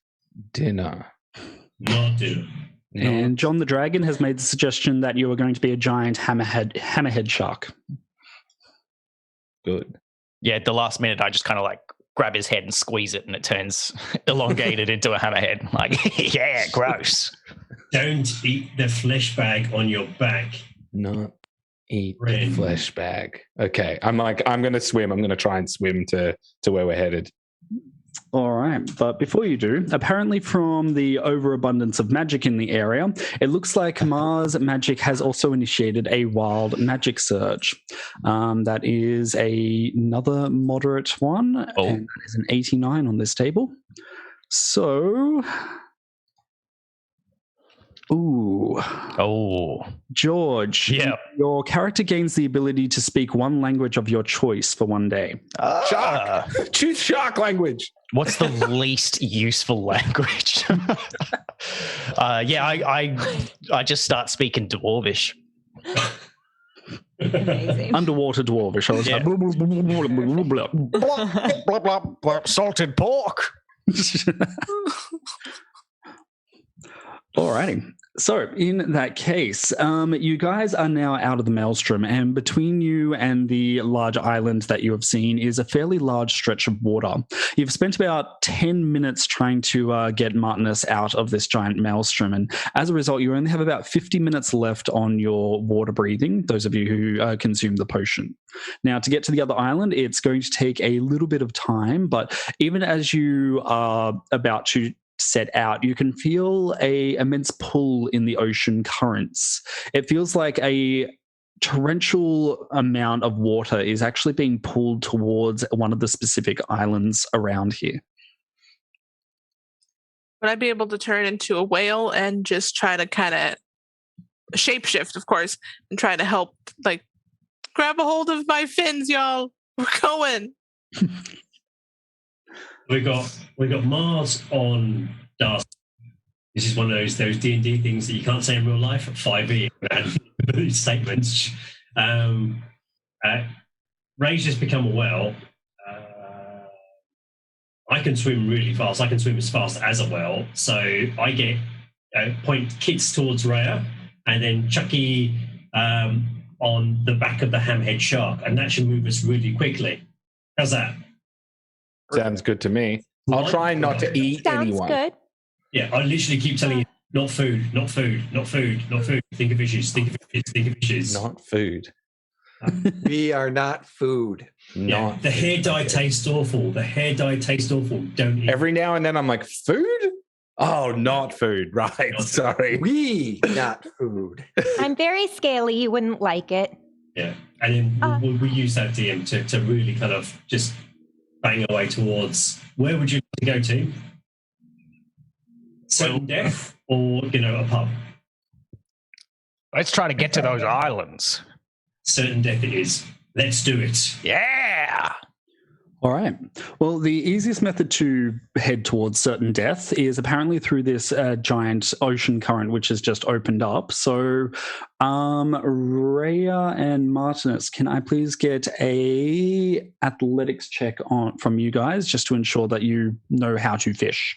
dinner. Not dinner. And John the Dragon has made the suggestion that you are going to be a giant hammerhead shark. Good. Yeah, at the last minute, I just kind of like grab his head and squeeze it, and it turns elongated into a hammerhead. Like, yeah, gross. Don't eat the flesh bag on your back. Not eat the flesh bag. Okay, I'm going to swim. I'm going to try and swim to where we're headed. All right, but before you do, apparently from the overabundance of magic in the area, it looks like Mars Magic has also initiated a wild magic surge. That is another moderate one, and that is an 89 on this table. So, George, your character gains the ability to speak one language of your choice for one day. Shark! Choose shark language! What's the least useful language? I just start speaking Dwarvish. Amazing. Underwater Dwarvish. I was like, blah, blah, blah, salted pork. Alrighty. So in that case, you guys are now out of the maelstrom, and between you and the large island that you have seen is a fairly large stretch of water. You've spent about 10 minutes trying to get Martinus out of this giant maelstrom, and as a result, you only have about 50 minutes left on your water breathing, those of you who consume the potion. Now, to get to the other island, it's going to take a little bit of time, but even as you are about to set out, you can feel a immense pull in the ocean currents. It feels like a torrential amount of water is actually being pulled towards one of the specific islands around here. Would I be able to turn into a whale and just try to kind of shapeshift, of course, and try to help, like, grab a hold of my fins, y'all. We're going. We got Mars on Darcy. This is one of those D&D things that you can't say in real life at 5e and statements. Ray's just become a whale. I can swim really fast. I can swim as fast as a whale. So I get point kids towards Raya and then Chucky on the back of the hammerhead shark, and that should move us really quickly. How's that? Sounds good to me. I'll try not to eat anyone. Sounds good. Yeah, I literally keep telling you, not food, not food, not food, not food. Think of issues, think of issues, think of issues. Not food. We are not food. Yeah, the hair dye tastes awful. The hair dye tastes awful. Don't eat. Every now and then I'm like, food? Oh, not food. Right, Not sorry. We not food. I'm very scaly. You wouldn't like it. Yeah, and then we use that DM to really kind of just bang away towards, where would you like to go to? Certain death or, a pub? Let's try to get to those islands. Certain death it is. Let's do it. Yeah. All right. Well, the easiest method to head towards certain death is apparently through this giant ocean current, which has just opened up. So, Rhea and Martinus, can I please get a athletics check from you guys just to ensure that you know how to fish?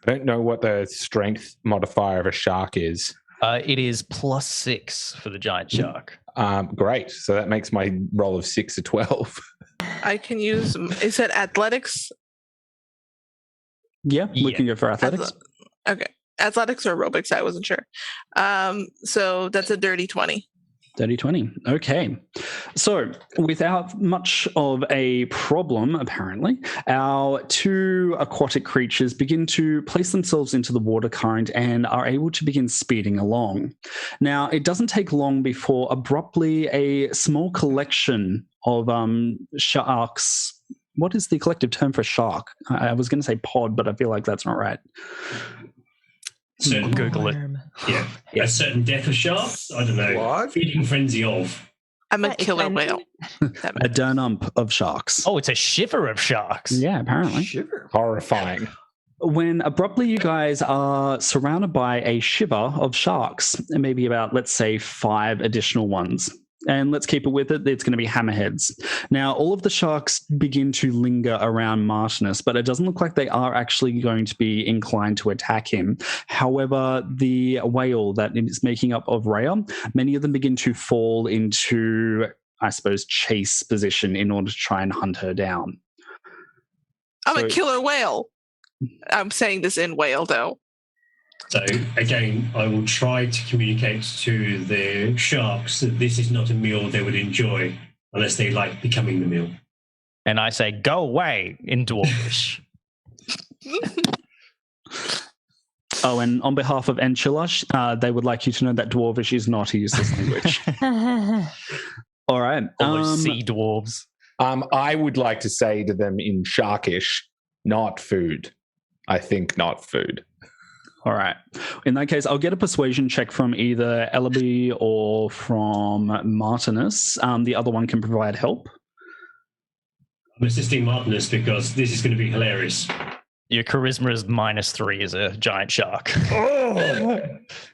I don't know what the strength modifier of a shark is. It is +6 for the giant shark. Great. So that makes my roll of 6 a 12. I can use, is it athletics? Yeah, we can go for athletics. Okay. Athletics or aerobics, I wasn't sure. So that's a dirty 20. Dirty 20. Okay. So without much of a problem, apparently, our two aquatic creatures begin to place themselves into the water current and are able to begin speeding along. Now, it doesn't take long before abruptly a small collection of sharks. What is the collective term for shark? I was going to say pod, but I feel like that's not right. Certain Google it. A certain death of sharks. I don't know. What? Feeding frenzy of. I'm a What, killer frenzy? whale. A durnump of sharks. Oh, it's a shiver of sharks. Yeah, apparently. Shiver. Horrifying. When abruptly you guys are surrounded by a shiver of sharks, and maybe about, let's say, 5 additional ones. And let's keep it with it. It's going to be hammerheads. Now, all of the sharks begin to linger around Martinus, but it doesn't look like they are actually going to be inclined to attack him. However, the whale that is making up of Rhea, many of them begin to fall into, I suppose, chase position in order to try and hunt her down. I'm So- a killer whale. I'm saying this in whale, though. So again, I will try to communicate to the sharks that this is not a meal they would enjoy unless they like becoming the meal. And I say, go away in Dwarvish. Oh, and on behalf of Enchilash, they would like you to know that Dwarvish is not a useless language. All right. All those sea dwarves. I would like to say to them in Sharkish, not food. I think not food. All right. In that case, I'll get a persuasion check from either Ellaby or from Martinus. The other one can provide help. I'm assisting Martinus because this is going to be hilarious. Your charisma is -3 as a giant shark. Oh,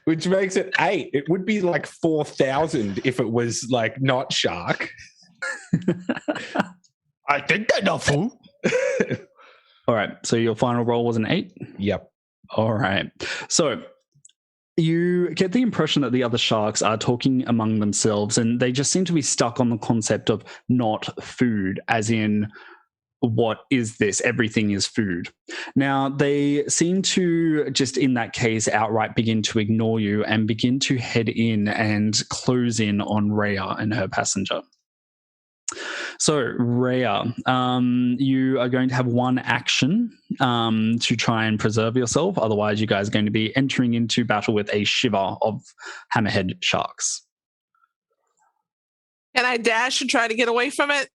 which makes it 8. It would be like 4,000 if it was like not shark. I think they're not food. All right. So your final roll was an 8? Yep. All right. So you get the impression that the other sharks are talking among themselves, and they just seem to be stuck on the concept of not food, as in, what is this? Everything is food. Now, they seem to just, in that case, outright begin to ignore you and begin to head in and close in on Rhea and her passenger. So, Rhea, you are going to have one action to try and preserve yourself. Otherwise, you guys are going to be entering into battle with a shiver of hammerhead sharks. Can I dash and try to get away from it?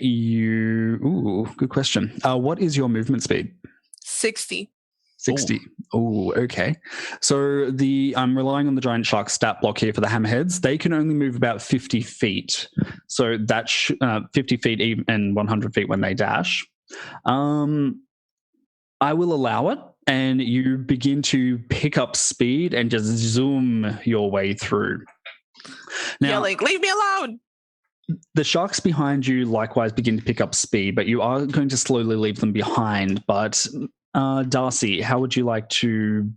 Ooh, good question. What is your movement speed? 60. 60. Oh, okay. So I'm relying on the giant shark stat block here for the hammerheads. They can only move about 50 feet. So that's 50 feet and 100 feet when they dash. I will allow it, and you begin to pick up speed and just zoom your way through. Now, Yelling, leave me alone! the sharks behind you likewise begin to pick up speed, but you are going to slowly leave them behind. But Darcy, how would you like to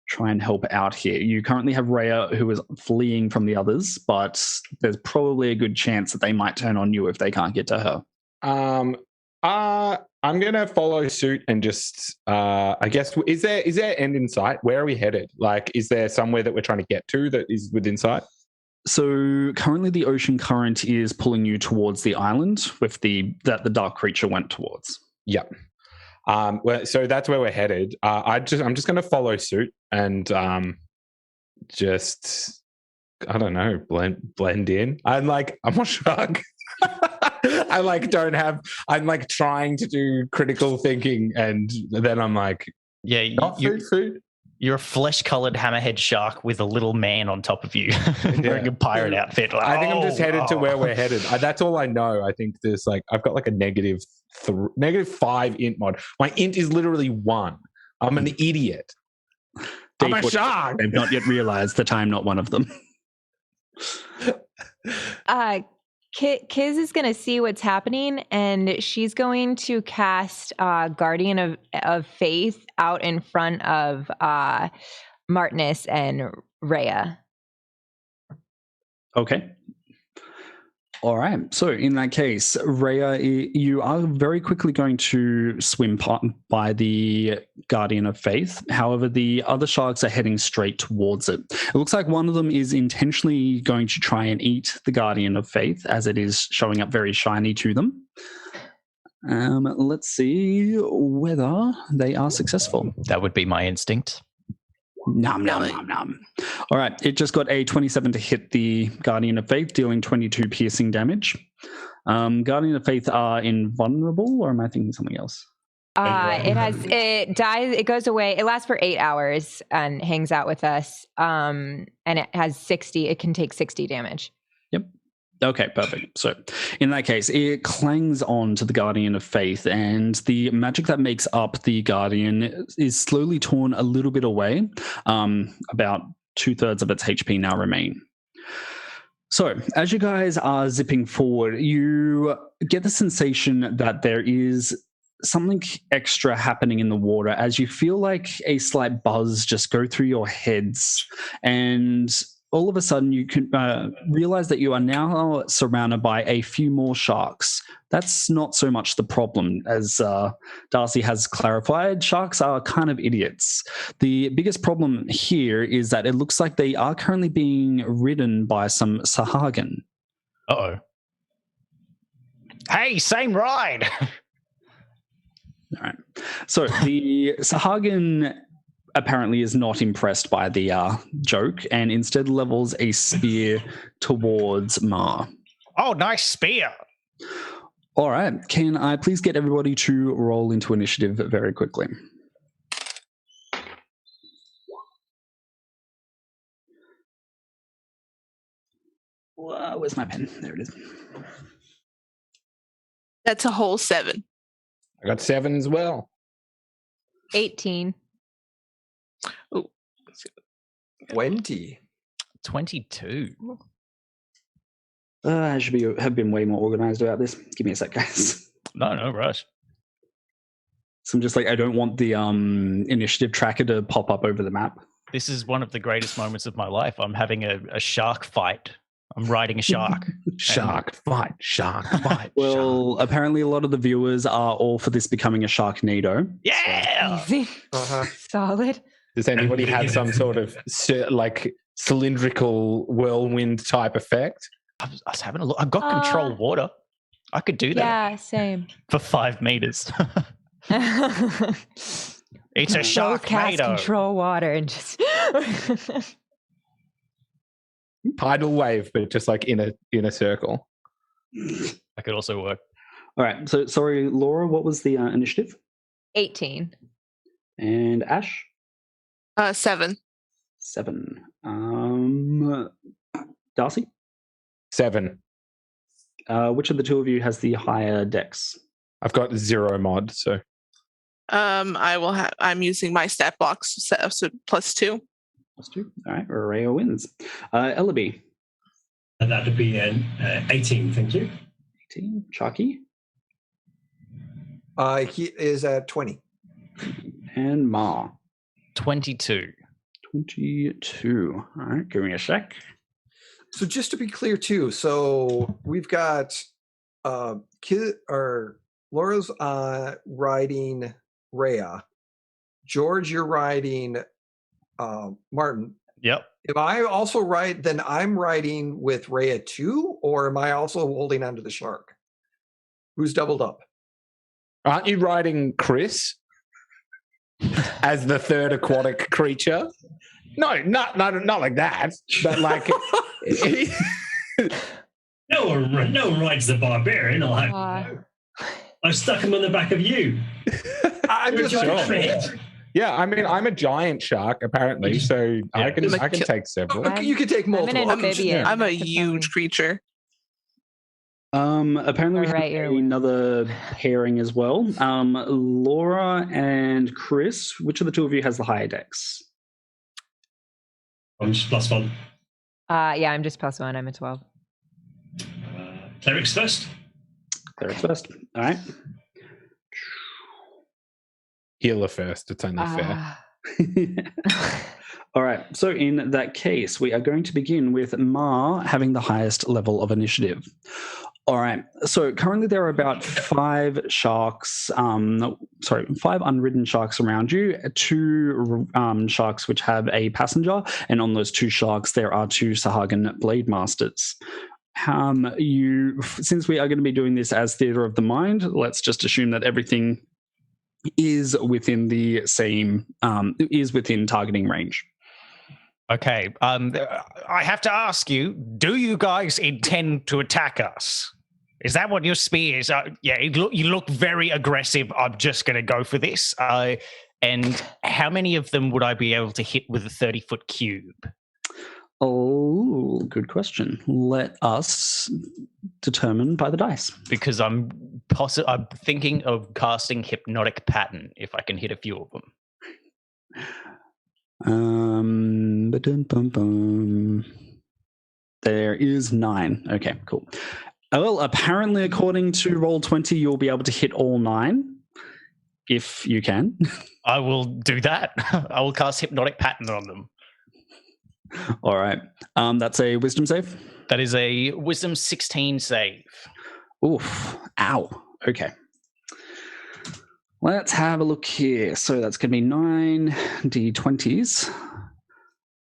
try and help out here? You currently have Rhea, who is fleeing from the others, but there's probably a good chance that they might turn on you if they can't get to her. I'm gonna follow suit and just I guess is there end in sight? Where are we headed? Like, is there somewhere that we're trying to get to that is within sight? So currently the ocean current is pulling you towards the island that the dark creature went towards. Yep. So that's where we're headed. I'm just going to follow suit and just, I don't know, blend in. I'm a shark. I'm like trying to do critical thinking, and then I'm like, Yeah, not food. You're a flesh-colored hammerhead shark with a little man on top of you wearing a pirate outfit. Like, I think I'm just headed to where we're headed. That's all I know. I think there's I've got like a -5 int mod. My int is literally 1. I'm an idiot. I'm a shark. They've not yet realized that I'm not one of them. Kiz is going to see what's happening, and she's going to cast Guardian of Faith out in front of Martinus and Rhea. Okay. All right. So in that case, Rhea, you are very quickly going to swim by the Guardian of Faith. However, the other sharks are heading straight towards it. It looks like one of them is intentionally going to try and eat the Guardian of Faith, as it is showing up very shiny to them. Let's see whether they are successful. That would be my instinct. Nom, nom, nom, nom. All right, it just got a 27 to hit the Guardian of Faith, dealing 22 piercing damage. Guardian of Faith are invulnerable, or am I thinking something else? It goes away. It lasts for 8 hours and hangs out with us. And it has 60. It can take 60 damage. Yep. Okay, perfect. So in that case, it clangs on to the Guardian of Faith, and the magic that makes up the Guardian is slowly torn a little bit away. About 2/3 of its HP now remain. So as you guys are zipping forward, you get the sensation that there is something extra happening in the water as you feel like a slight buzz just go through your heads, and all of a sudden you can realize that you are now surrounded by a few more sharks. That's not so much the problem. As Darcy has clarified, sharks are kind of idiots. The biggest problem here is that it looks like they are currently being ridden by some Sahagin. Uh-oh. Hey, same ride! All right. So the Sahagin apparently is not impressed by the joke and instead levels a spear towards Ma. Oh, nice spear. All right. Can I please get everybody to roll into initiative very quickly? Where's my pen? There it is. That's a whole 7. I got 7 as well. 18. Oh, 20. 22. I should have been way more organized about this. Give me a sec, guys. No rush. So I'm just like, I don't want the initiative tracker to pop up over the map. This is one of the greatest moments of my life. I'm having a shark fight. I'm riding a shark. Shark fight. Well, apparently a lot of the viewers are all for this becoming a Sharknado. Yeah! Easy. Solid. Does anybody have some sort of like cylindrical whirlwind type effect? I was having a look. I've got control water. I could do that. Yeah, same. For 5 meters. It's a Both cast Sharknado. control water and just Tidal wave, but just like in a circle. That could also work. All right. So, sorry, Laura, what was the initiative? 18. And Ash? 7. 7. Darcy? 7. Which of the two of you has the higher dex? I've got 0 mod, so. I'm using my stat blocks, so +2. +2. All right. Rhea wins. Ellaby? That would be an 18, thank you. 18. Chalky? He is at 20. And Ma? 22. 22. All right. Give me a sec. So just to be clear too, so we've got Laura's riding Rhea. George, you're riding Martin. Yep. If I also ride, then I'm riding with Rhea too, or am I also holding onto the shark? Who's doubled up? Aren't you riding Chris as the third aquatic creature? No, not like that. But like, No one rides the barbarian. I stuck him on the back of you. I'm just sure. Yeah, I mean, I'm a giant shark apparently, so Yeah. I can take several. You can take multiple. I'm an amphibian. I'm a huge creature. Apparently we Right, have you're- another pairing as well. Laura and Chris, which of the two of you has the higher dex? I'm just +1. Yeah, I'm just +1. I'm a 12. Clerics first. Clerics first. All right. Healer first. It's only fair. All right. So in that case, we are going to begin with Ma having the highest level of initiative. All right. So currently there are about 5 sharks, 5 unridden sharks around you, 2 sharks which have a passenger, and on those 2 sharks there are 2 Sahagin Blade Masters. Since we are going to be doing this as theater of the mind, let's just assume that everything is within the same, is within targeting range. Okay. I have to ask you, do you guys intend to attack us? Is that what your spear is? Yeah, you look very aggressive. I'm just going to go for this. And how many of them would I be able to hit with a 30-foot cube? Oh, good question. Let us determine by the dice. Because I'm thinking of casting hypnotic pattern if I can hit a few of them. There is 9. Okay, cool. Well, apparently, according to Roll20, you'll be able to hit all 9 if you can. I will do that. I will cast hypnotic pattern on them. All right. That's a wisdom save? That is a wisdom 16 save. Oof. Ow. Okay. Let's have a look here. So that's going to be 9 d20s.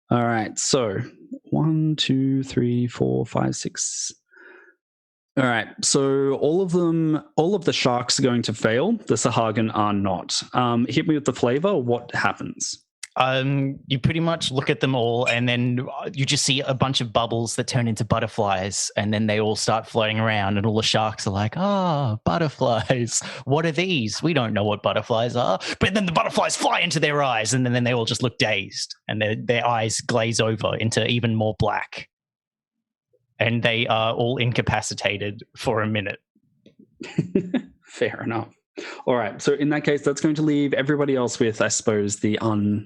All right. So 1, 2, 3, 4, 5, 6. All right. So all of the sharks are going to fail. The Sahagin are not. Hit me with the flavor. What happens? You pretty much look at them all, and then you just see a bunch of bubbles that turn into butterflies, and then they all start floating around, and all the sharks are like, butterflies. What are these? We don't know what butterflies are. But then the butterflies fly into their eyes, and then they all just look dazed, and their eyes glaze over into even more black. And they are all incapacitated for a minute. Fair enough. All right. So in that case, that's going to leave everybody else with, I suppose, the 2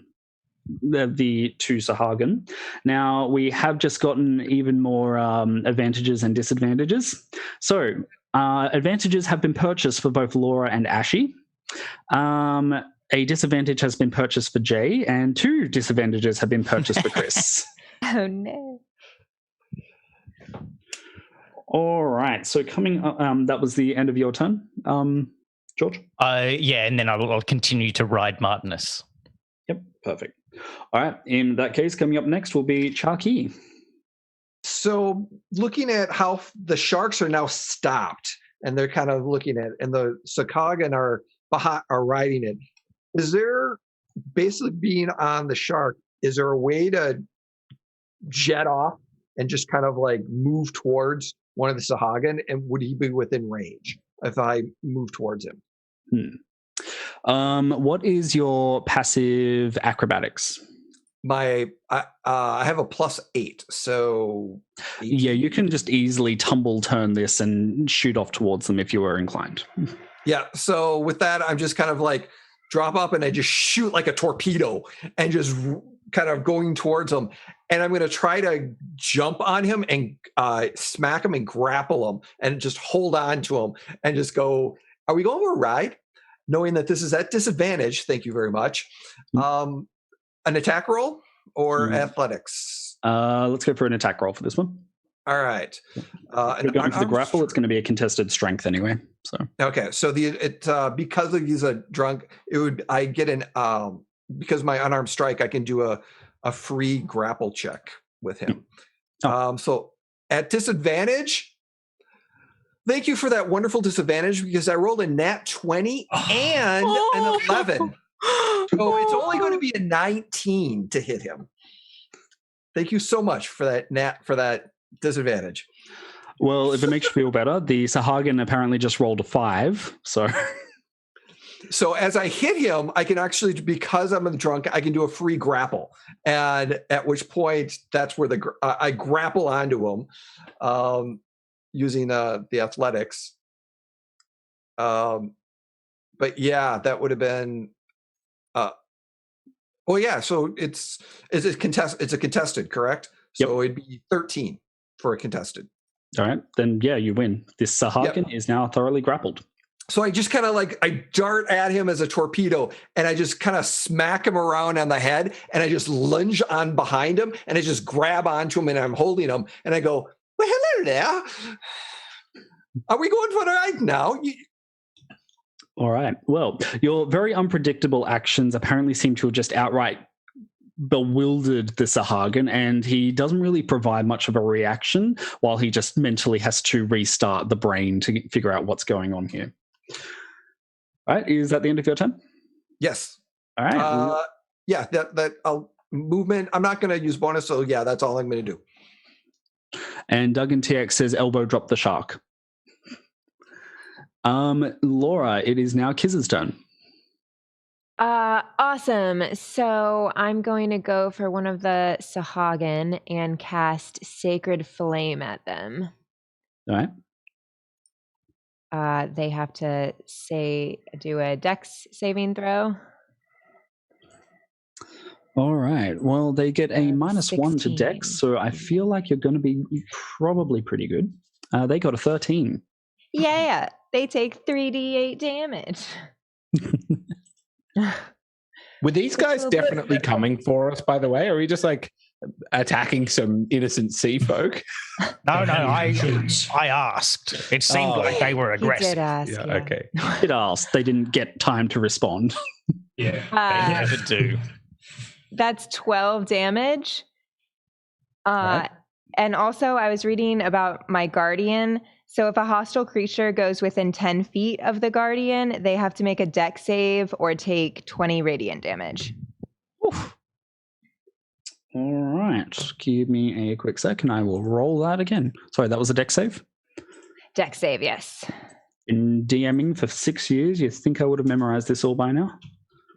Sahagin. Now, we have just gotten even more advantages and disadvantages. So advantages have been purchased for both Laura and Ashy. A disadvantage has been purchased for Jay, and 2 disadvantages have been purchased for Chris. Oh, no. All right. So coming up, that was the end of your turn, George? Yeah, and then I'll continue to ride Martinus. Yep, perfect. All right. In that case, coming up next will be Charky. So looking at how the sharks are now stopped, and they're kind of looking at it, and the Sahagin are riding it. Is there, basically being on the shark, is there a way to jet off and just kind of like move towards one of the Sahagin, and would he be within range if I move towards him? What is your passive acrobatics? I have a +8, so 18. Yeah, you can just easily turn this and shoot off towards them if you were inclined. Yeah, so with that, I'm just kind of like drop up and I just shoot like a torpedo and just kind of going towards him. And I'm going to try to jump on him and smack him and grapple him and just hold on to him and just go, are we going for a ride? Knowing that this is at disadvantage, thank you very much. An attack roll or athletics? Let's go for an attack roll for this one. All right. Going for the grapple, it's going to be a contested strength anyway. So okay, so because he's a drunk, I get an because my unarmed strike, I can do a free grapple check with him. So at disadvantage, thank you for that wonderful disadvantage, because I rolled a nat 20 and an 11. So it's only going to be a 19 to hit him. Thank you so much for that disadvantage. Well, if it makes you feel better, the Sahagin apparently just rolled a 5. So as I hit him, I can actually, because I'm drunk, I can do a free grapple, and at which point that's where I grapple onto him using the athletics. But yeah, that would have been. Well, yeah. So it's a contested, correct? So it'd be 13 for a contested. All right, then yeah, you win. This Sahagin is now thoroughly grappled. So I just kind of I dart at him as a torpedo, and I just kind of smack him around on the head, and I just lunge on behind him, and I just grab onto him, and I'm holding him, and I go, well, hello there. Are we going for a ride now? All right. Well, your very unpredictable actions apparently seem to have just outright bewildered the Sahagin, and he doesn't really provide much of a reaction while he just mentally has to restart the brain to figure out what's going on here. All right, is that the end of your turn? Yes. All right. Yeah, that movement. I'm not going to use bonus, so yeah, that's all I'm going to do. And Doug and TX says elbow drop the shark. Laura, it is now Kiz's turn. Awesome. So I'm going to go for one of the Sahagin and cast Sacred Flame at them. All right. They have to do a Dex saving throw. All right. Well, they get a -1 to Dex, 16. so I feel like you're going to be probably pretty good. They got a 13. Yeah, they take 3d8 damage. Were these guys definitely coming for us, by the way? Or are we just like attacking some innocent sea folk? No, I asked. It seemed like they were He aggressive. did ask, Yeah, okay. It asked. They didn't get time to respond. Yeah. They never do. That's 12 damage. Right. And also, I was reading about my guardian. So if a hostile creature goes within 10 feet of the guardian, they have to make a dex save or take 20 radiant damage. Oof. All right. Give me a quick second. I will roll that again. Sorry, that was a dex save? Dex save, yes. Been DMing for 6 years. You think I would have memorized this all by now?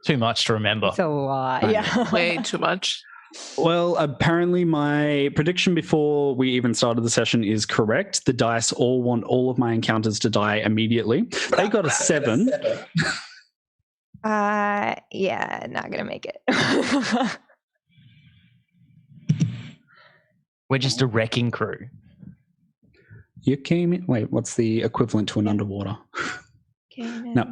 Too much to remember. It's a lot. I know. Yeah. Way too much. Well, apparently my prediction before we even started the session is correct. The dice all want all of my encounters to die immediately. They got a 7. Yeah, not gonna make it. We're just a wrecking crew. You came in. Wait, what's the equivalent to an underwater? No.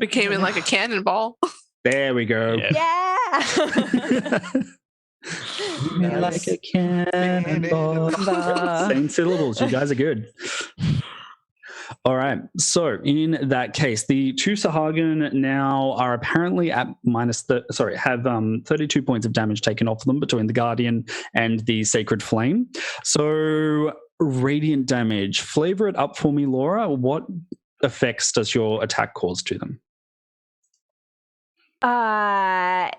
We came in like a cannonball. There we go. Yeah. Like a cannonball. Same syllables. You guys are good. All right. So in that case, the two Sahagin now are apparently at have 32 points of damage taken off them between the Guardian and the Sacred Flame. So radiant damage. Flavor it up for me, Laura. What effects does your attack cause to them?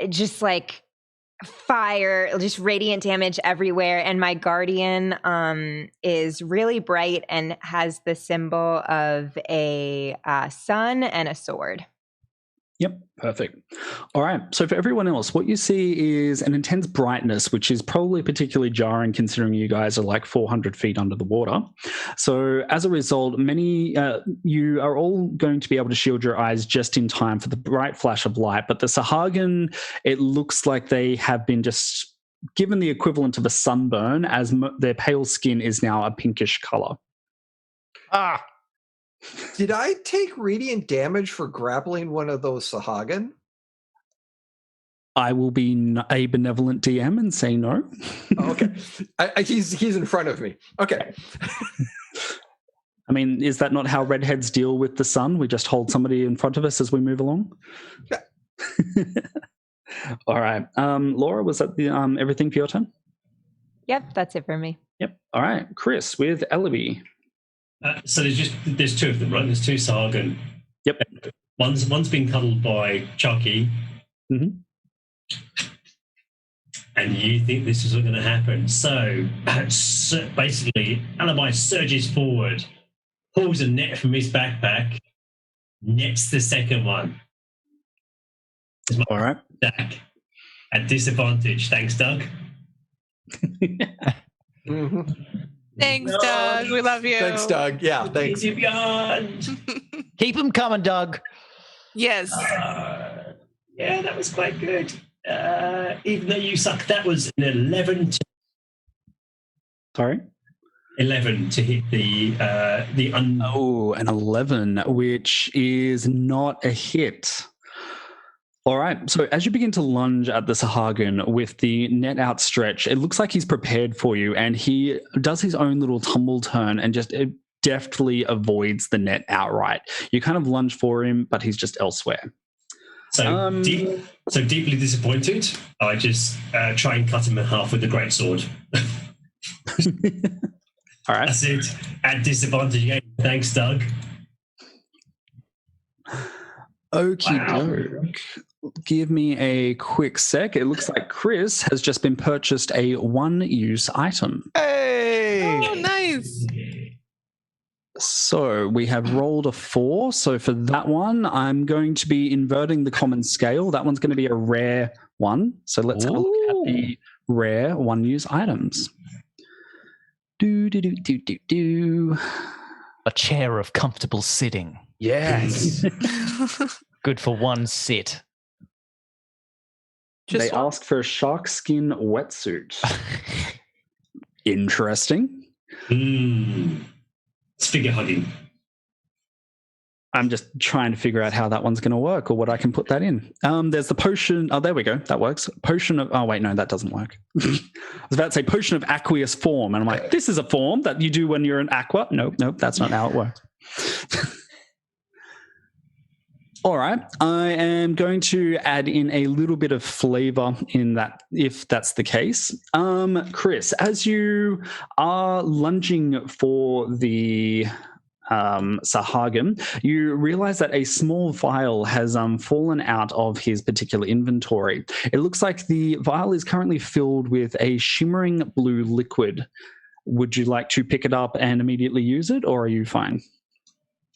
Just like fire, just radiant damage everywhere, and my guardian is really bright and has the symbol of a sun and a sword. Yep, perfect. All right, so for everyone else, what you see is an intense brightness, which is probably particularly jarring considering you guys are like 400 feet under the water. So as a result, you are all going to be able to shield your eyes just in time for the bright flash of light, but the Sahagin, it looks like they have been just given the equivalent of a sunburn, as their pale skin is now a pinkish color. Ah! Did I take radiant damage for grappling one of those Sahagin? I will be a benevolent DM and say no. Oh, okay. He's in front of me. Okay. I mean, is that not how redheads deal with the sun? We just hold somebody in front of us as we move along? Yeah. All right. Laura, was that the everything for your turn? Yep, that's it for me. Yep. All right. Chris with Ellaby. So there's two of them, right? There's two Sahagin. Yep. One's been cuddled by Chucky. Mm-hmm. And you think this is going to happen. So basically, Alibi surges forward, pulls a net from his backpack, nets the second one. All right. Stack at disadvantage. Thanks, Doug. Mm-hmm. Thanks, Doug. We love you. Thanks, Doug. Yeah, thanks. Keep them coming, Doug. Yes. Yeah, that was quite good. Even though you suck, that was an 11 to... Sorry? 11 to hit Oh, an 11, which is not a hit. All right, so as you begin to lunge at the Sahagin with the net outstretched, it looks like he's prepared for you, and he does his own little tumble turn and just deftly avoids the net outright. You kind of lunge for him, but he's just elsewhere. So, deeply disappointed, I just try and cut him in half with the greatsword. All right. That's it. At disadvantage again. Thanks, Doug. Okie doke. Give me a quick sec. It looks like Chris has just been purchased a one-use item. Hey! Oh, nice. So we have rolled a 4. So for that one, I'm going to be inverting the common scale. That one's going to be a rare one. So let's have a look at the rare one-use items. Do. A chair of comfortable sitting. Yes. Good for one sit. They ask for a shark skin wetsuit. Interesting. It's figure hugging. I'm just trying to figure out how that one's going to work or what I can put that in. There's the potion. Oh, there we go. That works. Potion of... Oh, wait, no, that doesn't work. I was about to say potion of aqueous form. And I'm like, this is a form that you do when you're an aqua. Nope, that's not how it works. All right. I am going to add in a little bit of flavor in that, if that's the case. Chris, as you are lunging for the Sahagin, you realize that a small vial has fallen out of his particular inventory. It looks like the vial is currently filled with a shimmering blue liquid. Would you like to pick it up and immediately use it, or are you fine?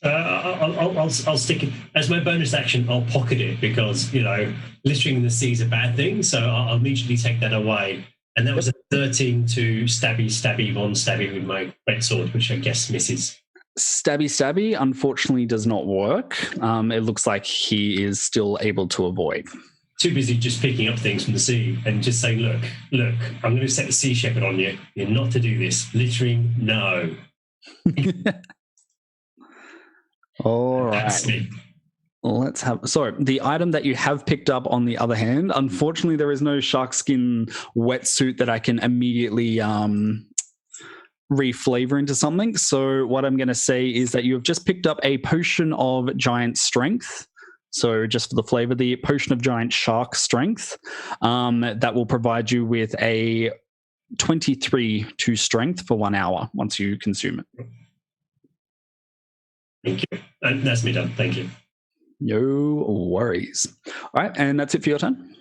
I'll stick it as my bonus action. I'll pocket it because littering in the sea is a bad thing. So I'll immediately take that away. And that was a 13 to stabby von stabby with my red sword, which I guess misses. Stabby unfortunately does not work. It looks like he is still able to avoid. Too busy just picking up things from the sea and just saying, look, I'm going to set the sea shepherd on you. You're not to do this. Littering, no. All right. That's me. Let's have... So the item that you have picked up, on the other hand, unfortunately there is no shark skin wetsuit that I can immediately reflavor into something. So what I'm going to say is that you have just picked up a potion of giant strength. So just for the flavor, the potion of giant shark strength, that will provide you with a 23 to strength for 1 hour once you consume it. Thank you. That's me done. Thank you. No worries. All right, and that's it for your turn?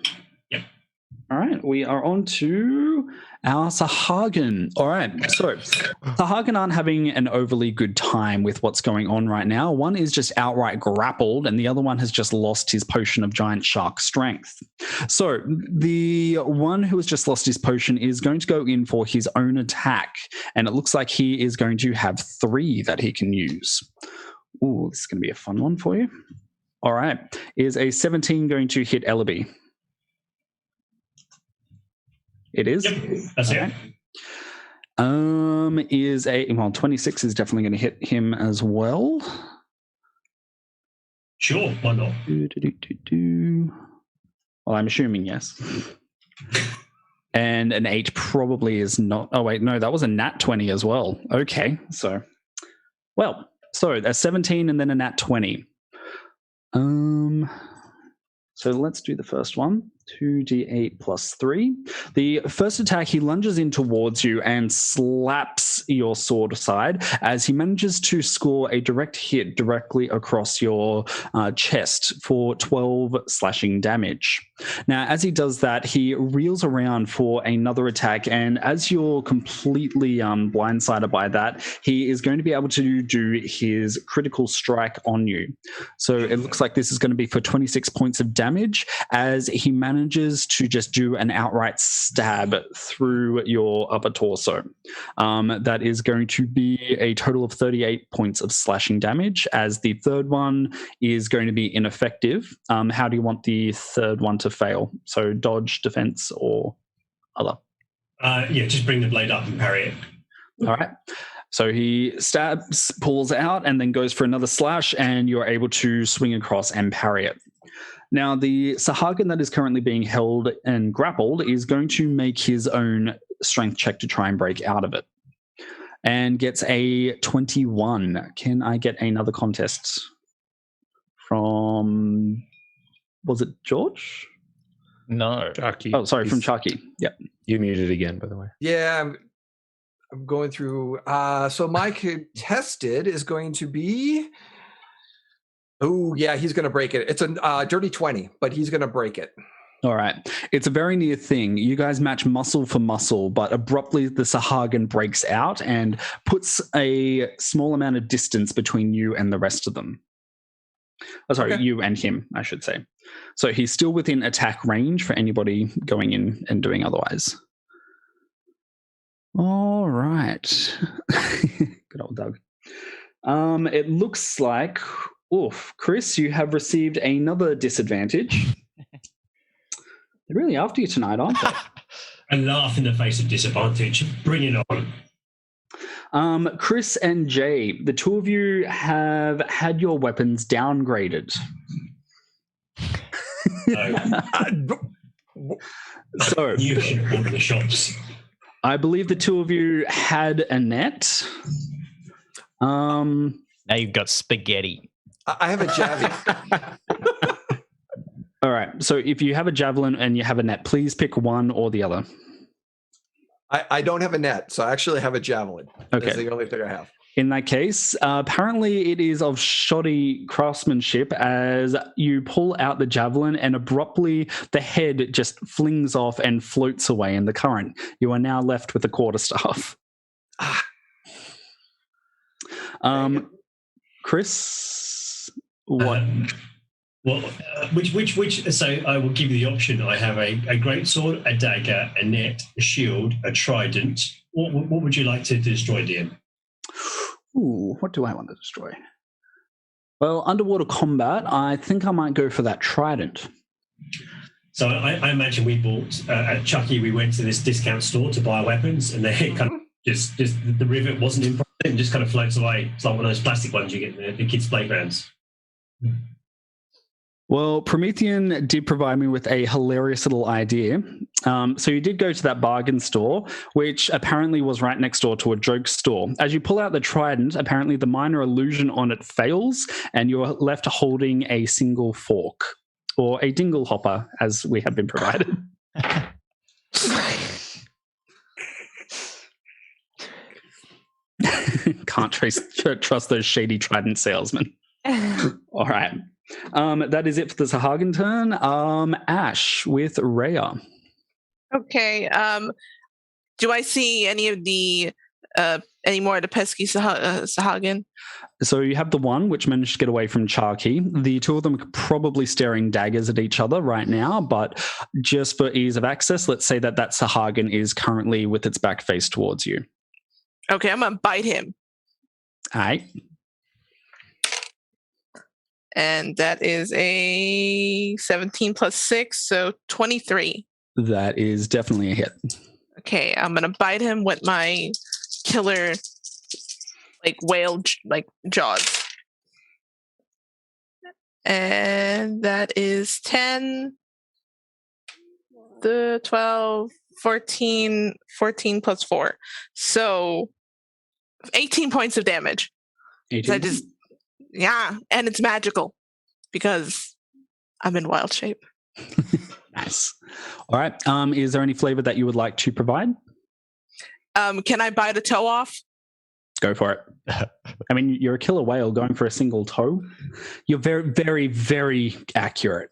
Yep. All right, we are on to our Sahagin. All right, so Sahagin aren't having an overly good time with what's going on right now. One is just outright grappled, and the other one has just lost his potion of giant shark strength. So the one who has just lost his potion is going to go in for his own attack, and it looks like he is going to have 3 that he can use. Ooh, this is going to be a fun one for you. All right, is a 17 going to hit Ellaby? It is. Yep, that's it. Is a 26 is definitely going to hit him as well. Sure, why not? Well, I'm assuming yes. And an 8 probably is not. Oh wait, no, that was a nat 20 as well. Okay, so a 17 and then a nat 20. So let's do the first one. 2d8 plus 3. The first attack, he lunges in towards you and slaps your sword aside as he manages to score a direct hit directly across your chest for 12 slashing damage. Now, as he does that, he reels around for another attack, and as you're completely blindsided by that, he is going to be able to do his critical strike on you. So it looks like this is going to be for 26 points of damage as he manages to just do an outright stab through your upper torso. That is going to be a total of 38 points of slashing damage, as the third one is going to be ineffective. How do you want the third one to fail? So dodge, defense, or other? Just bring the blade up and parry it. All right. So he stabs, pulls out, and then goes for another slash, and you're able to swing across and parry it. Now, the Sahagin that is currently being held and grappled is going to make his own strength check to try and break out of it, and gets a 21. Can I get another contest from, was it George? No. Chucky. Oh, sorry, from Chucky. Yep. You muted again, by the way. Yeah, I'm going through. So my contested is going to be... Oh, yeah, he's going to break it. It's a dirty 20, but he's going to break it. All right. It's a very near thing. You guys match muscle for muscle, but abruptly the Sahagin breaks out and puts a small amount of distance between you and the rest of them. Oh, sorry, Okay. you and him, I should say. So he's still within attack range for anybody going in and doing otherwise. All right. Good old Doug. It looks like, Chris, you have received another disadvantage. They're really after you tonight, aren't they? A laugh in the face of disadvantage. Bring it on. Chris and Jay, the two of you have had your weapons downgraded. So You should have bought the shops. I believe the two of you had a net. Now you've got spaghetti. I have a javelin. All right. So if you have a javelin and you have a net, please pick one or the other. I don't have a net, so I actually have a javelin. Okay. That's the only thing I have. In that case, apparently it is of shoddy craftsmanship as you pull out the javelin and abruptly the head just flings off and floats away in the current. You are now left with a quarterstaff. Chris, what? Which? So I will give you the option. I have a great sword, a dagger, a net, a shield, a trident. What would you like to destroy, DM? Ooh, what do I want to destroy? Well, underwater combat, I think I might go for that trident. So I imagine we bought at Chucky. We went to this discount store to buy weapons, and they kind of just the rivet wasn't in it and just kind of floats away. It's like one of those plastic ones you get in the kids' playgrounds. Well, Promethean did provide me with a hilarious little idea. So you did go to that bargain store, which apparently was right next door to a joke store. As you pull out the trident, apparently the minor illusion on it fails, and you're left holding a single fork, or a dingle hopper, as we have been provided. Can't trust those shady trident salesmen. All right. That is it for the Sahagin turn. Ash with Rhea. Okay. Do I see any of the any more of the pesky Sahagin? So you have the one which managed to get away from Charky. The two of them are probably staring daggers at each other right now, but just for ease of access, let's say that Sahagin is currently with its back face towards you. Okay, I'm gonna bite him. All right. And that is a 17 plus 6, so 23. That is definitely a hit. Okay, I'm going to bite him with my killer, whale, jaws. And that is 10, 12, 14 plus 4. So 18 points of damage. 18? Yeah, and it's magical because I'm in wild shape. Nice. All right. Is there any flavor that you would like to provide? Can I bite a toe off? Go for it. I mean, you're a killer whale going for a single toe. You're very, very, very accurate.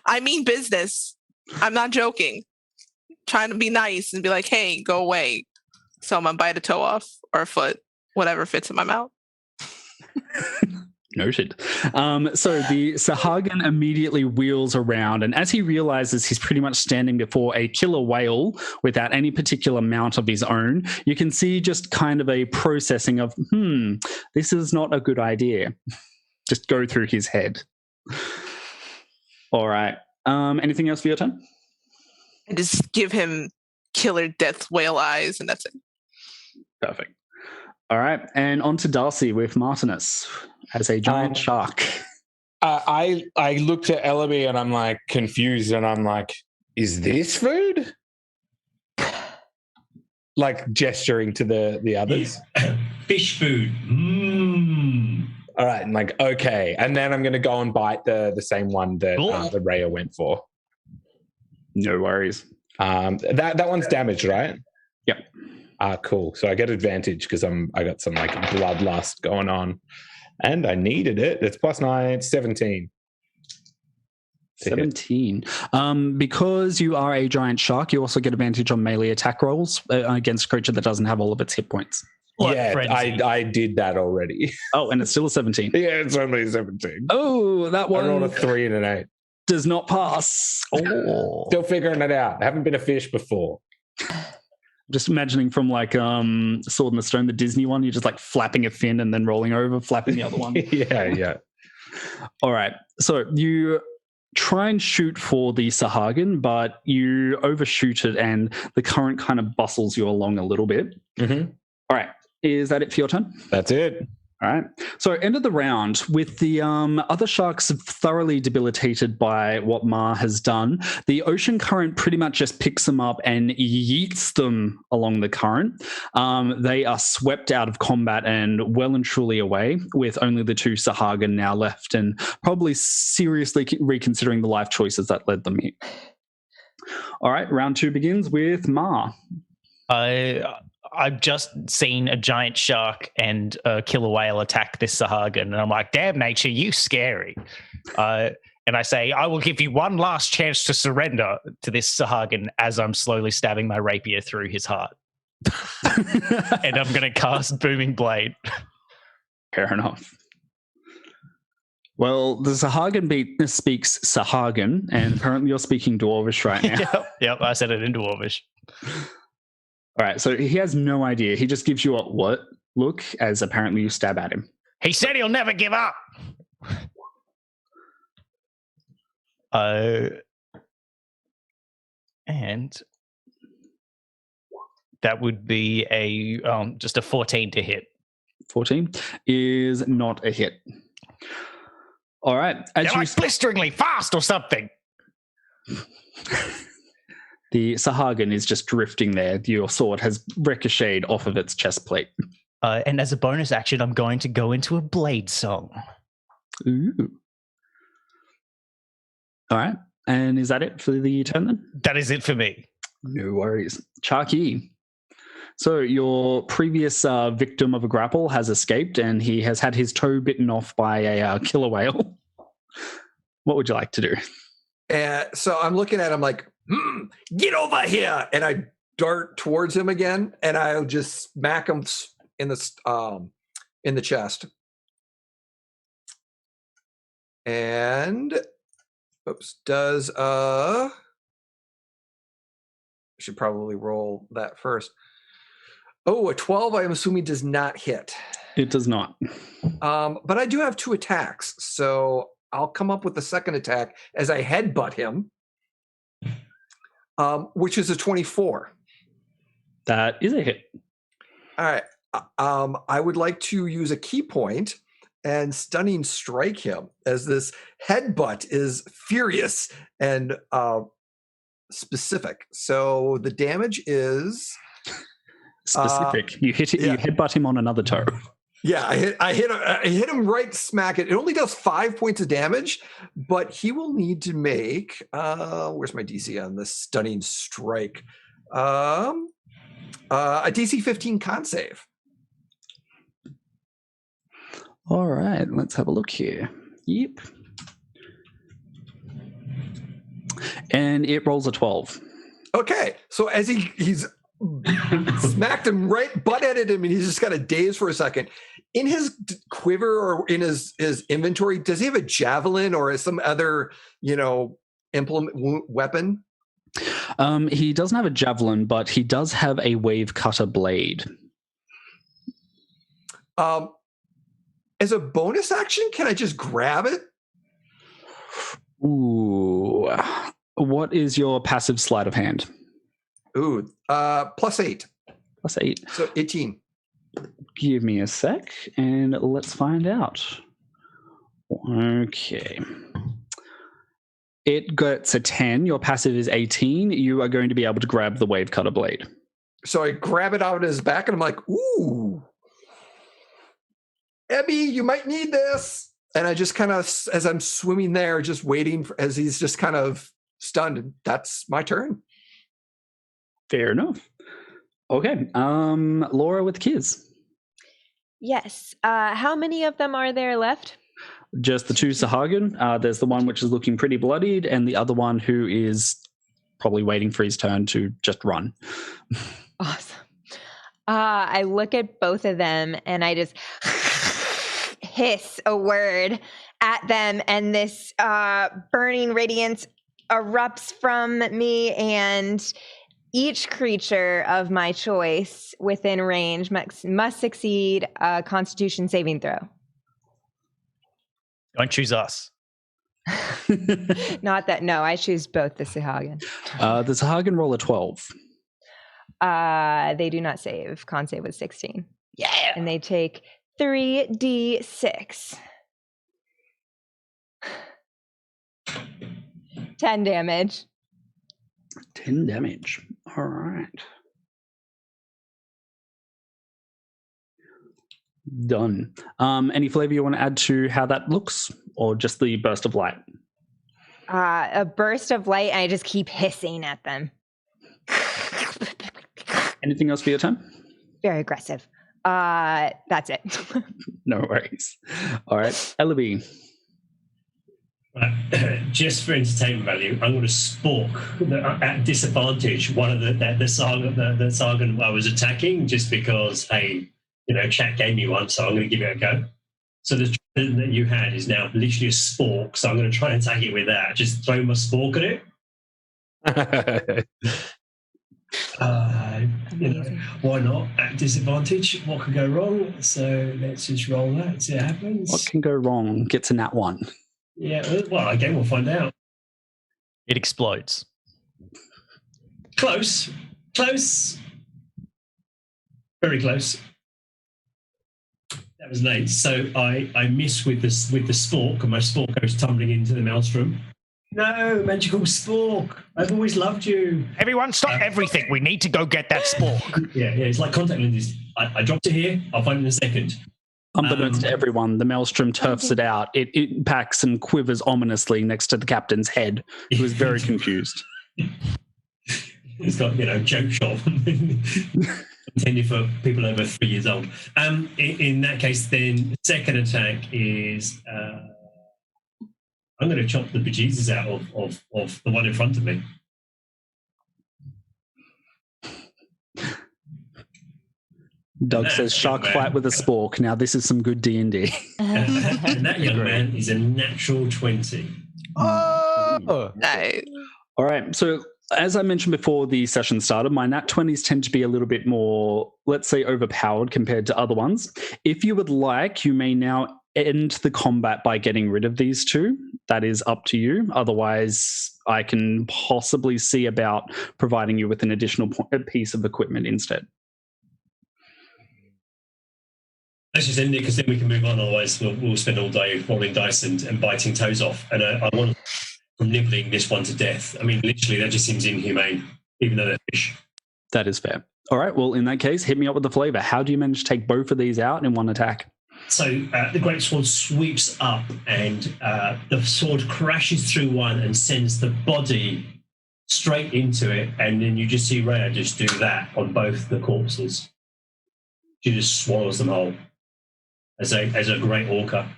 I mean business. I'm not joking. Trying to be nice and be like, hey, go away. So I'm going to bite a toe off or a foot. Whatever fits in my mouth. Noted. So the Sahagin immediately wheels around, and as he realizes he's pretty much standing before a killer whale without any particular mount of his own, you can see just kind of a processing of, this is not a good idea. Just go through his head. All right. Anything else for your turn? I just give him killer death whale eyes, and that's it. Perfect. All right, and on to Darcy with Martinus as a giant shark. I looked at Ellaby and I'm like confused, and I'm like, is this food? Like gesturing to the others. Fish food. All right, and like, okay. And then I'm going to go and bite the same one that the Rhea went for. No worries. That one's damaged, right? Yep. Cool. So I get advantage because I got some like bloodlust going on, and I needed it. It's +9, it's 17. to hit. 17. Because you are a giant shark, you also get advantage on melee attack rolls against a creature that doesn't have all of its hit points. What Yeah, frenzy? I did that already. Oh, and it's still a 17. Yeah, it's only 17. Oh, that I rolled a one 3 and an 8. does not pass. Oh. Still figuring it out. Haven't been a fish before. Just imagining from like Sword in the Stone, the Disney one, you're just like flapping a fin and then rolling over, flapping the other one. Yeah. All right. So you try and shoot for the Sahagin, but you overshoot it and the current kind of bustles you along a little bit. Mm-hmm. All right. Is that it for your turn? That's it. All right. So end of the round with the other sharks thoroughly debilitated by what Ma has done. The ocean current pretty much just picks them up and yeets them along the current. They are swept out of combat and well and truly away, with only the two Sahagin now left and probably seriously reconsidering the life choices that led them here. All right. Round 2 begins with Ma. I've just seen a giant shark and a killer whale attack this Sahagin, and I'm like, damn nature, you scary. And I say, I will give you one last chance to surrender to this Sahagin as I'm slowly stabbing my rapier through his heart. And I'm going to cast Booming Blade. Fair enough. Well, the Sahagin speaks Sahagin, and apparently you're speaking Dwarvish right now. Yep, I said it in Dwarvish. All right, so he has no idea. He just gives you a what look as apparently you stab at him. He said he'll never give up. And that would be a just a 14 to hit. 14 is not a hit. All right. You're like blisteringly fast or something. The Sahagin is just drifting there. Your sword has ricocheted off of its chest plate. And as a bonus action, I'm going to go into a blade song. Ooh. All right. And is that it for the turn then? That is it for me. No worries. Charky. So your previous victim of a grapple has escaped and he has had his toe bitten off by a killer whale. What would you like to do? So I'm looking at him like, get over here. And I dart towards him again and I'll just smack him in the chest. And does I should probably roll that first. Oh, a 12 I'm assuming does not hit. It does not. But I do have 2 attacks, so I'll come up with the second attack as I headbutt him, which is a 24. That is a hit. All right. I would like to use a key point and stunning strike him as this headbutt is furious and specific. So the damage is specific. You hit it. Yeah. You headbutt him on another toe. Yeah, I hit him right smack it. It only does 5 points of damage, but he will need to make where's my DC on this stunning strike? A DC 15 con save. All right, let's have a look here. Yep. And it rolls a 12. Okay, so as he's smacked him right, butt-headed him, and he's just got a daze for a second. In his quiver or in his inventory, does he have a javelin or some other, implement weapon? He doesn't have a javelin, but he does have a wave cutter blade. As a bonus action, can I just grab it? Ooh. What is your passive sleight of hand? Ooh, +8. +8. So 18. Give me a sec and let's find out. Okay. It gets a 10. Your passive is 18. You are going to be able to grab the wave cutter blade. So I grab it out of his back and I'm like, ooh, Ebby, you might need this. And I just kind of, as I'm swimming there, just waiting as he's just kind of stunned. That's my turn. Fair enough. Okay. Laura with Kiz. Yes. How many of them are there left? Just the two Sahagin. There's the one which is looking pretty bloodied, and the other one who is probably waiting for his turn to just run. Awesome. I look at both of them and I just hiss a word at them, and this burning radiance erupts from me, and each creature of my choice within range must succeed a Constitution saving throw. Don't choose us. Not that, no, I choose both the Sahagin. The Sahagin roll a 12. They do not save. Con save was 16. Yeah. And they take 3d6. 10 damage. 10 damage. All right. Done. Any flavor you want to add to how that looks, or just the burst of light? A burst of light, and I just keep hissing at them. Anything else for your turn? Very aggressive. That's it. No worries. All right, Ellaby. Just for entertainment value, I'm going to spork at disadvantage one of the Sargon I was attacking, just because, hey, chat gave me one, so I'm going to give it a go. So the that you had is now literally a spork, so I'm going to try and attack it with that. Just throw my spork at it. Why not? At disadvantage, what could go wrong? So let's just roll that, see what happens. What can go wrong? Gets a nat 1. Yeah, well, again, we'll find out. It explodes. Close. Very close. That was an 8. So I miss with the spork, and my spork goes tumbling into the maelstrom. No, magical spork. I've always loved you. Everyone, stop everything. We need to go get that spork. Yeah, it's like contact lenses. I dropped it here. I'll find it in a second. Unbeknownst to everyone, the maelstrom turfs it out. It impacts and quivers ominously next to the captain's head, who is very confused. It's got, joke shop intended for people over 3 years old. In that case, then second attack is I'm going to chop the bejesus out of the one in front of me. Doug says shark fight with a spork. Now this is some good D&D. And that young man is a natural 20. Oh, nice. All right. So as I mentioned before the session started, my nat 20s tend to be a little bit more, let's say, overpowered compared to other ones. If you would like, you may now end the combat by getting rid of these two. That is up to you. Otherwise, I can possibly see about providing you with an additional piece of equipment instead. Let's just end it, because then we can move on. Otherwise, we'll spend all day rolling dice and biting toes off. And I want from nibbling this one to death. I mean, literally, that just seems inhumane, even though they're fish. That is fair. All right. Well, in that case, hit me up with the flavor. How do you manage to take both of these out in one attack? So the great sword sweeps up, and the sword crashes through one and sends the body straight into it. And then you just see Rhea just do that on both the corpses. She just swallows them whole as a great orca.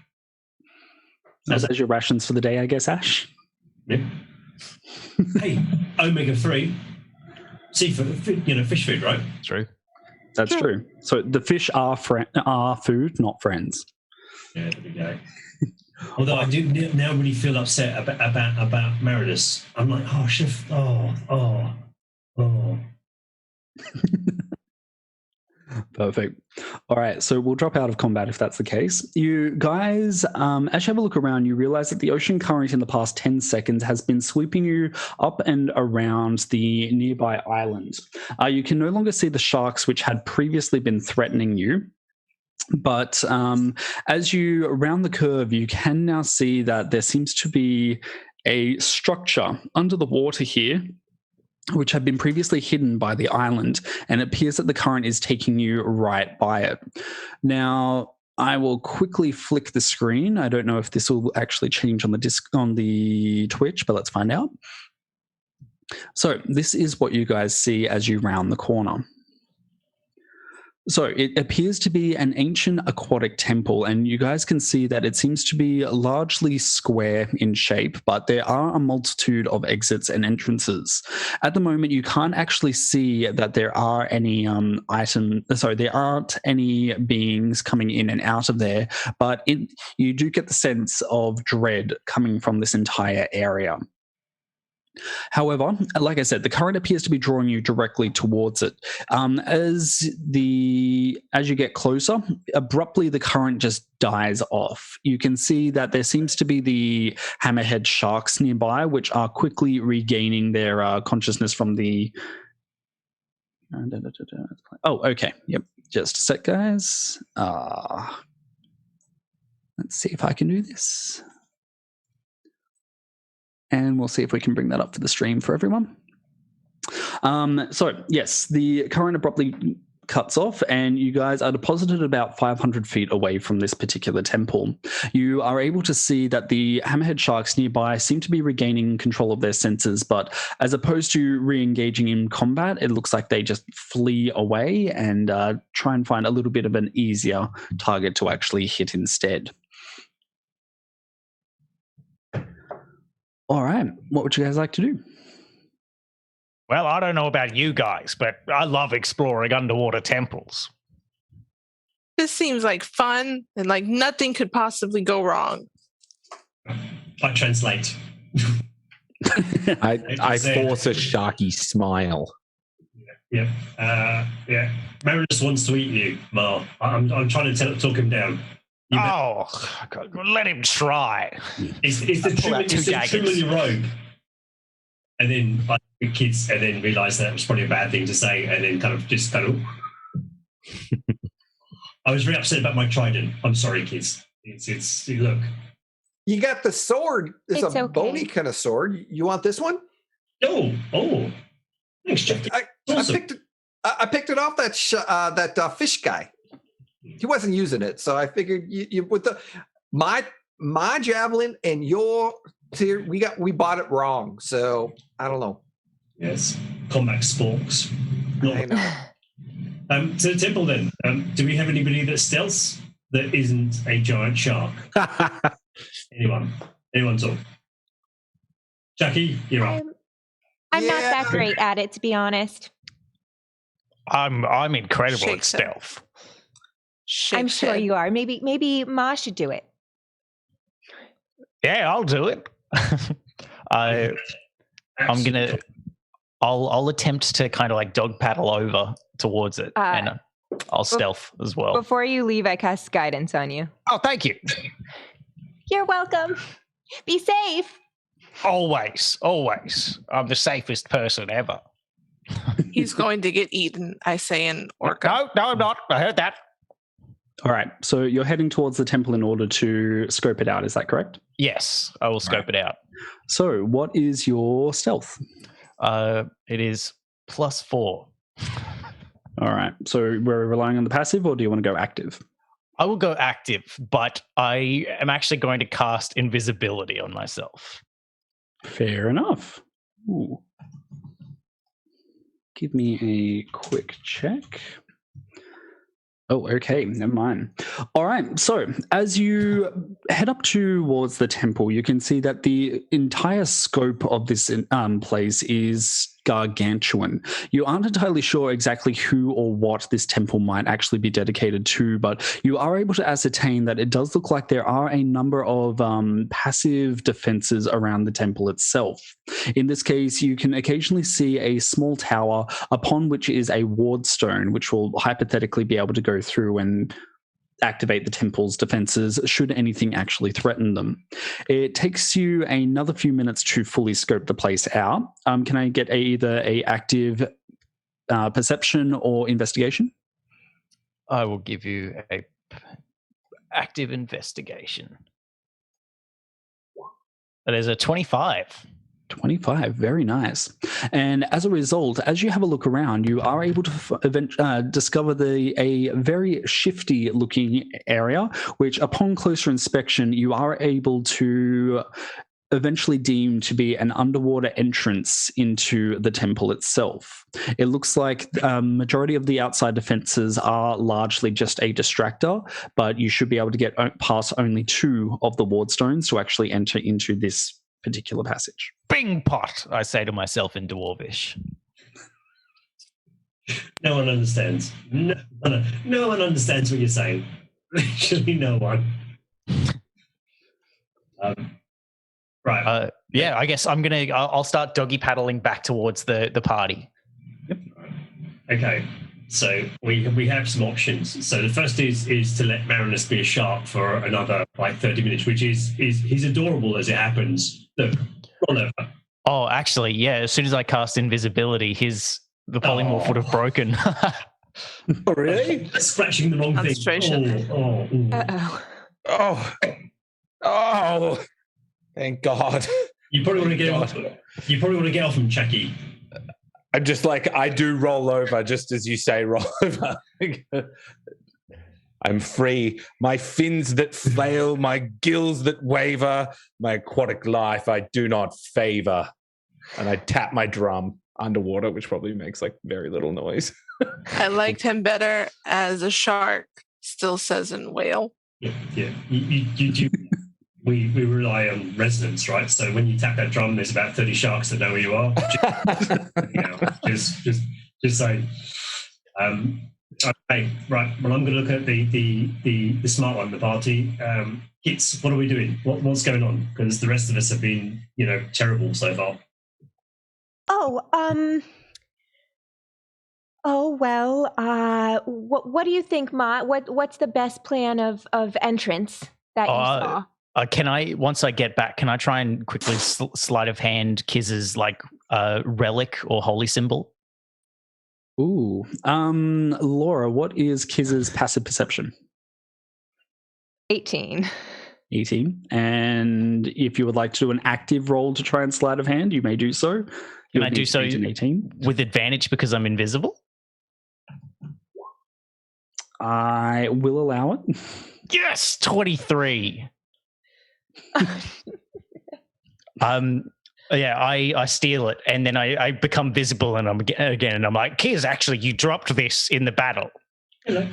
As your rations for the day, I guess, Ash. Yeah. Hey, omega-3 seafood, fish food, right? True. That's true. So the fish are food, not friends. Yeah, there we go. Although I do now really feel upset about Marinus. I'm like, oh. Perfect. All right, so we'll drop out of combat if that's the case. You guys, as you have a look around, you realize that the ocean current in the past 10 seconds has been sweeping you up and around the nearby island. You can no longer see the sharks which had previously been threatening you. But as you round the curve, you can now see that there seems to be a structure under the water here, which had been previously hidden by the island, and it appears that the current is taking you right by it. Now, I will quickly flick the screen. I don't know if this will actually change on the Twitch, but let's find out. So this is what you guys see as you round the corner. So it appears to be an ancient aquatic temple, and you guys can see that it seems to be largely square in shape, but there are a multitude of exits and entrances. At the moment, you can't actually see that there are any there aren't any beings coming in and out of there, but you do get the sense of dread coming from this entire area. However, like I said, the current appears to be drawing you directly towards it. As you get closer, abruptly the current just dies off. You can see that there seems to be the hammerhead sharks nearby, which are quickly regaining their consciousness from the... Oh, okay. Yep. Just a sec, guys. Let's see if I can do this. And we'll see if we can bring that up for the stream for everyone. So, yes, the current abruptly cuts off, and you guys are deposited about 500 feet away from this particular temple. You are able to see that the hammerhead sharks nearby seem to be regaining control of their senses, but as opposed to re-engaging in combat, it looks like they just flee away and try and find a little bit of an easier target to actually hit instead. All right. What would you guys like to do? Well, I don't know about you guys, but I love exploring underwater temples. This seems like fun and like nothing could possibly go wrong. I translate. I force a sharky smile. Yeah. Yeah. Marinus wants to eat you, Ma. I'm trying to talk him down. Oh, let him try. It's the trim in your robe. And then the kids realise that it was probably a bad thing to say, and then kind of. I was very upset about my trident. I'm sorry, kids. It's look. You got the sword. It's a okay. bony kind of sword. You want this one? Oh. Thanks, Jack. Awesome. I picked it off that fish guy. He wasn't using it, so I figured you with my javelin and your we bought it wrong. So I don't know. Yes, combat sporks. I know. To the temple then. Do we have anybody that stealths that isn't a giant shark? Anyone talk? Jackie, you're up. I'm not that great at it, to be honest. I'm incredible at stealth. I'm sure you are. Maybe Ma should do it. Yeah, I'll do it. I'll attempt to kind of like dog paddle over towards it, and I'll stealth as well. Before you leave, I cast guidance on you. Oh, thank you. You're welcome. Be safe. Always. I'm the safest person ever. He's going to get eaten, I say in Orca. No, I'm not. I heard that. All right, so you're heading towards the temple in order to scope it out, is that correct? Yes, I will scope it out. So what is your stealth? It is +4. All right, so we're relying on the passive, or do you want to go active? I will go active, but I am actually going to cast invisibility on myself. Fair enough. Ooh. Give me a quick check. Oh, okay, never mind. All right, so as you head up towards the temple, you can see that the entire scope of this place is gargantuan. You aren't entirely sure exactly who or what this temple might actually be dedicated to, but you are able to ascertain that it does look like there are a number of passive defenses around the temple itself. In this case, you can occasionally see a small tower upon which is a ward stone, which will hypothetically be able to go through and activate the temple's defenses should anything actually threaten them. It takes you another few minutes to fully scope the place out. Can I get either a active perception or investigation? I will give you a active investigation. That is a 25. 25, very nice. And as a result, as you have a look around, you are able to discover a very shifty looking area, which upon closer inspection, you are able to eventually deemed to be an underwater entrance into the temple itself. It looks like majority of the outside defenses are largely just a distractor, but you should be able to get past only 2 of the ward stones to actually enter into this particular passage. Bing pot, I say to myself in Dwarvish. No one understands. No one understands what you're saying. Literally no one. Right. Yeah, I guess I'll start doggy paddling back towards the party. Yep. Okay. So we have some options. So the first is to let Marinus be a shark for another 30 minutes, which is he's adorable as it happens. Look, roll over. Oh, actually, yeah. As soon as I cast invisibility, the polymorph would have broken. Oh, really? Scratching the wrong thing. Oh, thank God. You probably want to get off. You probably want to get off him, Chucky. I'm just like, I do roll over just as you say roll over. I'm free. My fins that flail, my gills that waver, my aquatic life I do not favor. And I tap my drum underwater, which probably makes very little noise. I liked him better as a shark, still says in whale. Yeah. You do. We rely on resonance, right? So when you tap that drum, there's about 30 sharks that know where you are. Just saying. Okay, right. Well, I'm going to look at the smart one, the party. Kits, what are we doing? What's going on? Because the rest of us have been, terrible so far. What do you think, Ma? What's the best plan of entrance that you saw? Can I, once I get back, can I try and quickly sleight of hand Kiz's relic or holy symbol? Ooh. Laura, what is Kiz's passive perception? 18. 18. And if you would like to do an active roll to try and sleight of hand, you may do so. Can I do so 18? With advantage because I'm invisible? I will allow it. Yes, 23. I steal it and then I become visible and I'm like, Kiz, actually you dropped this in the battle. Hello.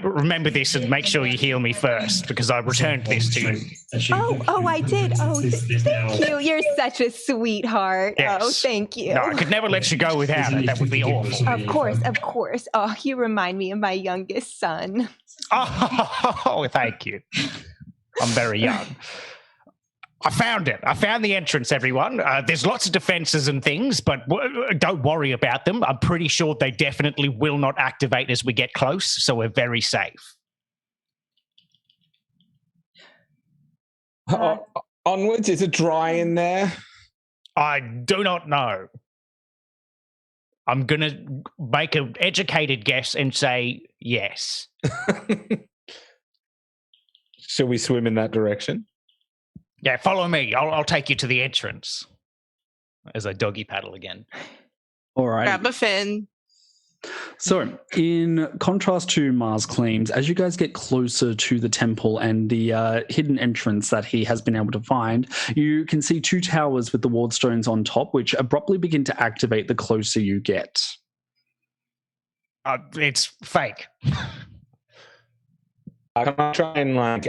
Remember this and make sure you heal me first because I returned this to you. I did. Thank you. You're such a sweetheart. Yes. Oh, thank you. No, I could never let you go without it. That would be awful. Of course. Oh, you remind me of my youngest son. Oh, thank you. I'm very young. I found it. I found the entrance, everyone. There's lots of defenses and things, but don't worry about them. I'm pretty sure they definitely will not activate as we get close, so we're very safe. Onwards, is it dry in there? I do not know. I'm going to make an educated guess and say yes. Shall we swim in that direction? Yeah, follow me. I'll take you to the entrance. As I doggy paddle again. All right. Grab a fin. So, in contrast to Mars' claims, as you guys get closer to the temple and the hidden entrance that he has been able to find, you can see 2 towers with the ward stones on top, which abruptly begin to activate the closer you get. It's fake. Can I try and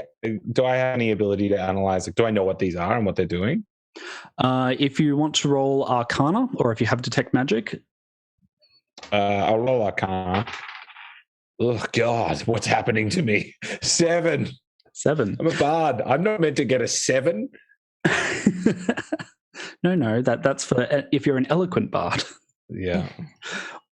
do I have any ability to analyze? Do I know what these are and what they're doing? If you want to roll Arcana, or if you have Detect Magic. I'll roll Arcana. Oh, God, what's happening to me? 7. 7. I'm a bard. I'm not meant to get a 7. No, that's for if you're an eloquent bard. Yeah.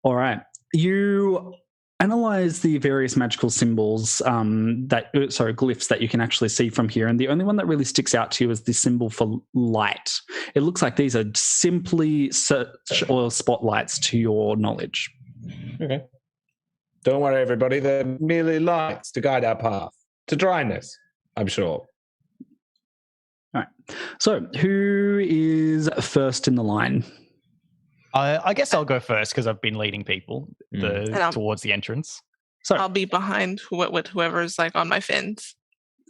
All right. You analyze the various magical symbols glyphs that you can actually see from here, and the only one that really sticks out to you is the symbol for light. It looks like these are simply search or spotlights to your knowledge. Okay. Don't worry, everybody. They're merely lights to guide our path to dryness, I'm sure. All right. So, who is first in the line? I guess I'll go first because I've been leading people towards the entrance. So I'll be behind with whoever's on my fins.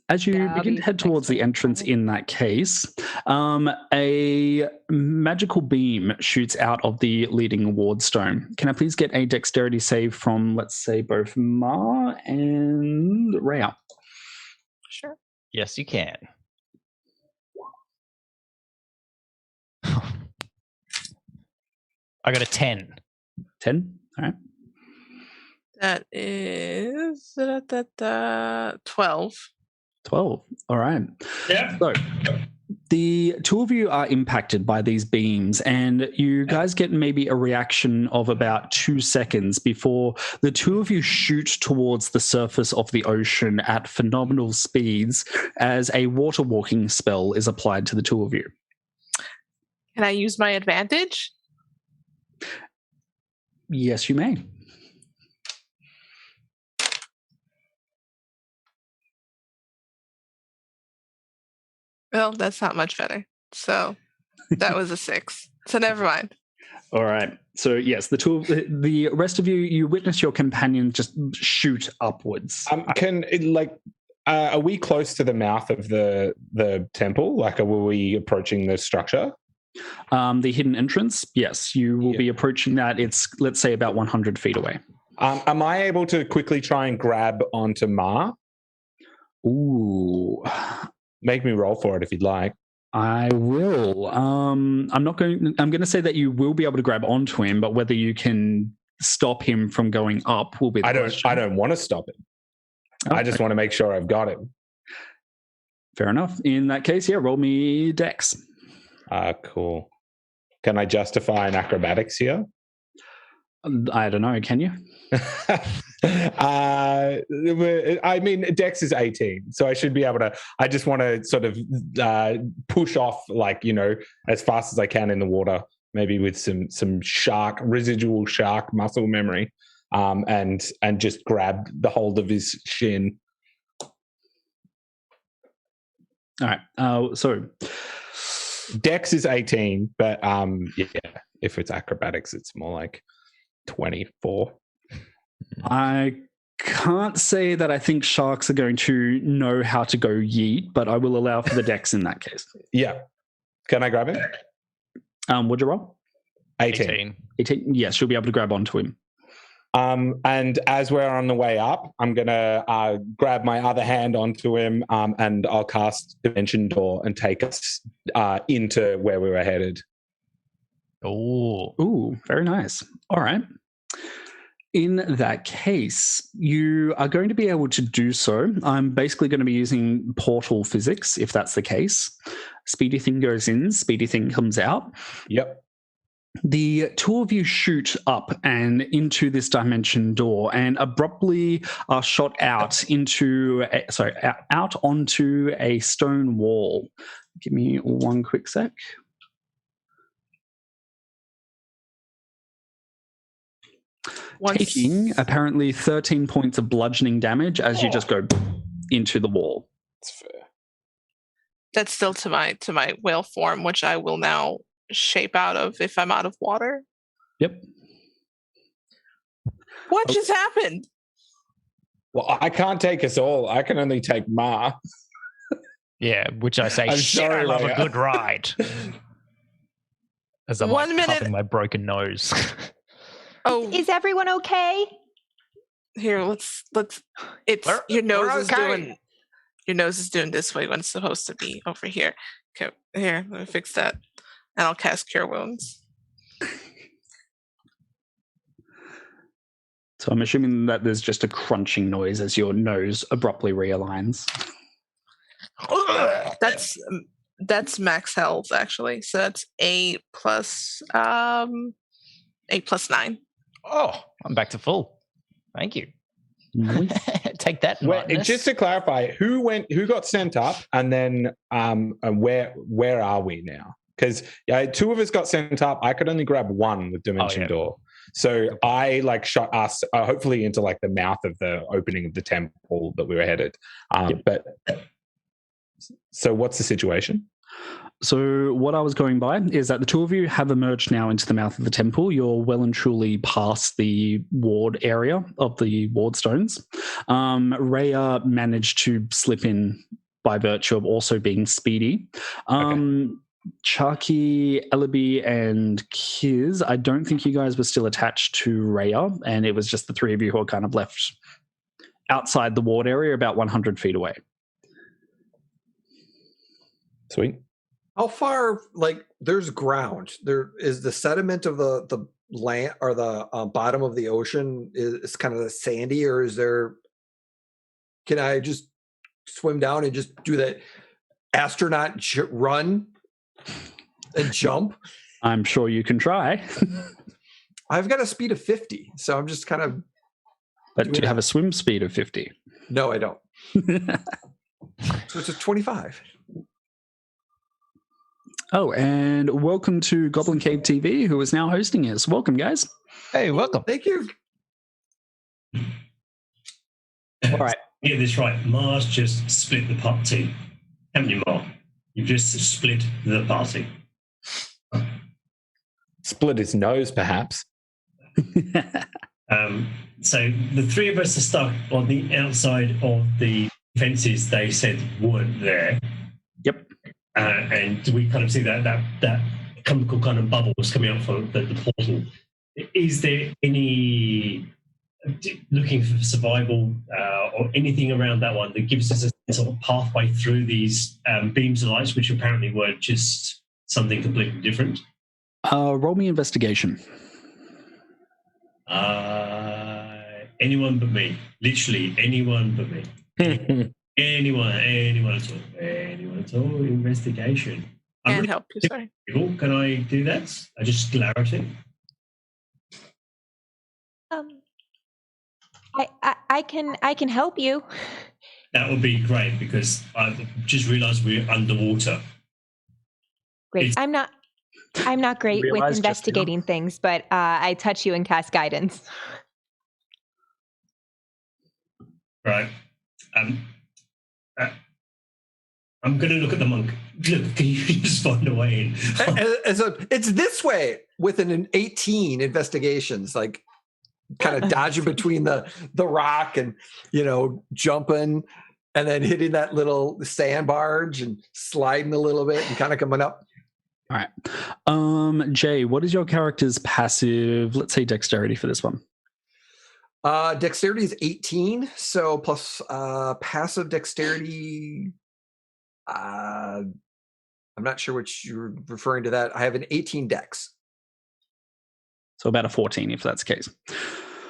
As you Yeah, I'll begin be to head next towards to the it. entrance in that case, a magical beam shoots out of the leading ward stone. Can I please get a dexterity save from, let's say, both Ma and Rhea? Sure. Yes, you can. I got a 10. 10? All right. That is 12. 12. All right. Yeah. So the two of you are impacted by these beams, and you guys get maybe a reaction of about 2 seconds before the two of you shoot towards the surface of the ocean at phenomenal speeds as a water walking spell is applied to the two of you. Can I use my advantage? Yes, you may. Well, that's not much better. So that was a 6. So never mind. All right. So yes, the rest of you, you witness your companion just shoot upwards. Are we close to the mouth of the temple? Like, are we approaching the structure? The hidden entrance, yes, you will be approaching that. It's, let's say, about 100 feet away. Am I able to quickly try and grab onto Ma? Ooh. Make me roll for it if you'd like. I will. I'm going to say that you will be able to grab onto him, but whether you can stop him from going up will be the question. I don't want to stop him. Oh, I just want to make sure I've got him. Fair enough. In that case, yeah, roll me dex. Cool. Can I justify an acrobatics here? I don't know. Can you? I mean, Dex is 18, so I should be able to. I just want to sort of push off, as fast as I can in the water, maybe with some residual shark muscle memory, and just grab the hold of his shin. All right. So Dex is 18, but if it's acrobatics, it's more like 24. I can't say that I think sharks are going to know how to go yeet, but I will allow for the dex in that case. Yeah. Can I grab him? Would you roll? 18. 18. Yes, you'll be able to grab onto him. And as we're on the way up, I'm going to grab my other hand onto him, and I'll cast Dimension Door and take us into where we were headed. Ooh, very nice. All right. In that case, you are going to be able to do so. I'm basically going to be using portal physics, if that's the case. Speedy thing goes in, speedy thing comes out. Yep. The two of you shoot up and into this dimension door and abruptly are shot out out onto a stone wall. Give me one quick sec. Taking apparently 13 points of bludgeoning damage as you just go into the wall. That's fair. That's still to my whale form, which I will now shape out of if I'm out of water. Yep. What just happened? Well, I can't take us all. I can only take Ma. Yeah, which I say, I love a good ride. As I'm 1 minute. Puffing my broken nose. Oh, Is everyone okay? here, let's. It's your nose is doing this way when it's supposed to be over here. Okay, here, let me fix that, and I'll cast Cure Wounds. So I'm assuming that there's just a crunching noise as your nose abruptly realigns. That's max health actually. So that's 8 plus 9. Oh, I'm back to full. Thank you. Nice. Take that. Just to clarify, who got sent up, and then and where are we now? Because two of us got sent up. I could only grab one with Dimension Door. So I shot us hopefully into the mouth of the opening of the temple that we were headed. But so what's the situation? So what I was going by is that the two of you have emerged now into the mouth of the temple. You're well and truly past the ward area of the ward stones. Rhea managed to slip in by virtue of also being speedy. Chucky, Ellaby, and Kiz, I don't think you guys were still attached to Rhea, and it was just the three of you who are kind of left outside the ward area about 100 feet away. Sweet. How far, like, there's ground. There is the sediment of the land or the bottom of the ocean is kind of sandy, or is there, can I just swim down and just do that astronaut run and jump? I'm sure you can try. I've got a speed of 50, so I'm just kind of. But do you have a swim speed of 50? No, I don't. So it's a 25. Oh, and welcome to Goblin Cave TV, who is now hosting us. Welcome, guys. Hey, welcome. Thank you. All right. Get this right. Mars just split the party. Haven't you, Mar? You've just split the party. Split his nose, perhaps. So the three of us are stuck on the outside of the fences they said weren't there. Yep. And we kind of see that chemical kind of bubbles coming out from the portal. Is there any looking for survival or anything around that one that gives us a sort of pathway through these beams of lights, which apparently were just something completely different? Roll me investigation. Anyone but me. Literally anyone but me. Anyone at all. Investigation. Can't help you, sorry. Can I do that? Just clarity. I can help you. That would be great because I've just realised we're underwater. Great. I'm not great with investigating things, but I touch you and cast guidance. Right. I'm going to look at the monk. Look, can you just find a way in? It's this way with an 18 investigations, like kind of dodging between the rock and, jumping and then hitting that little sand barge and sliding a little bit and kind of coming up. All right. Jay, what is your character's passive, let's say dexterity for this one? Dexterity is 18, so plus passive dexterity. I'm not sure which you're referring to that. I have an 18 dex. So about a 14 if that's the case.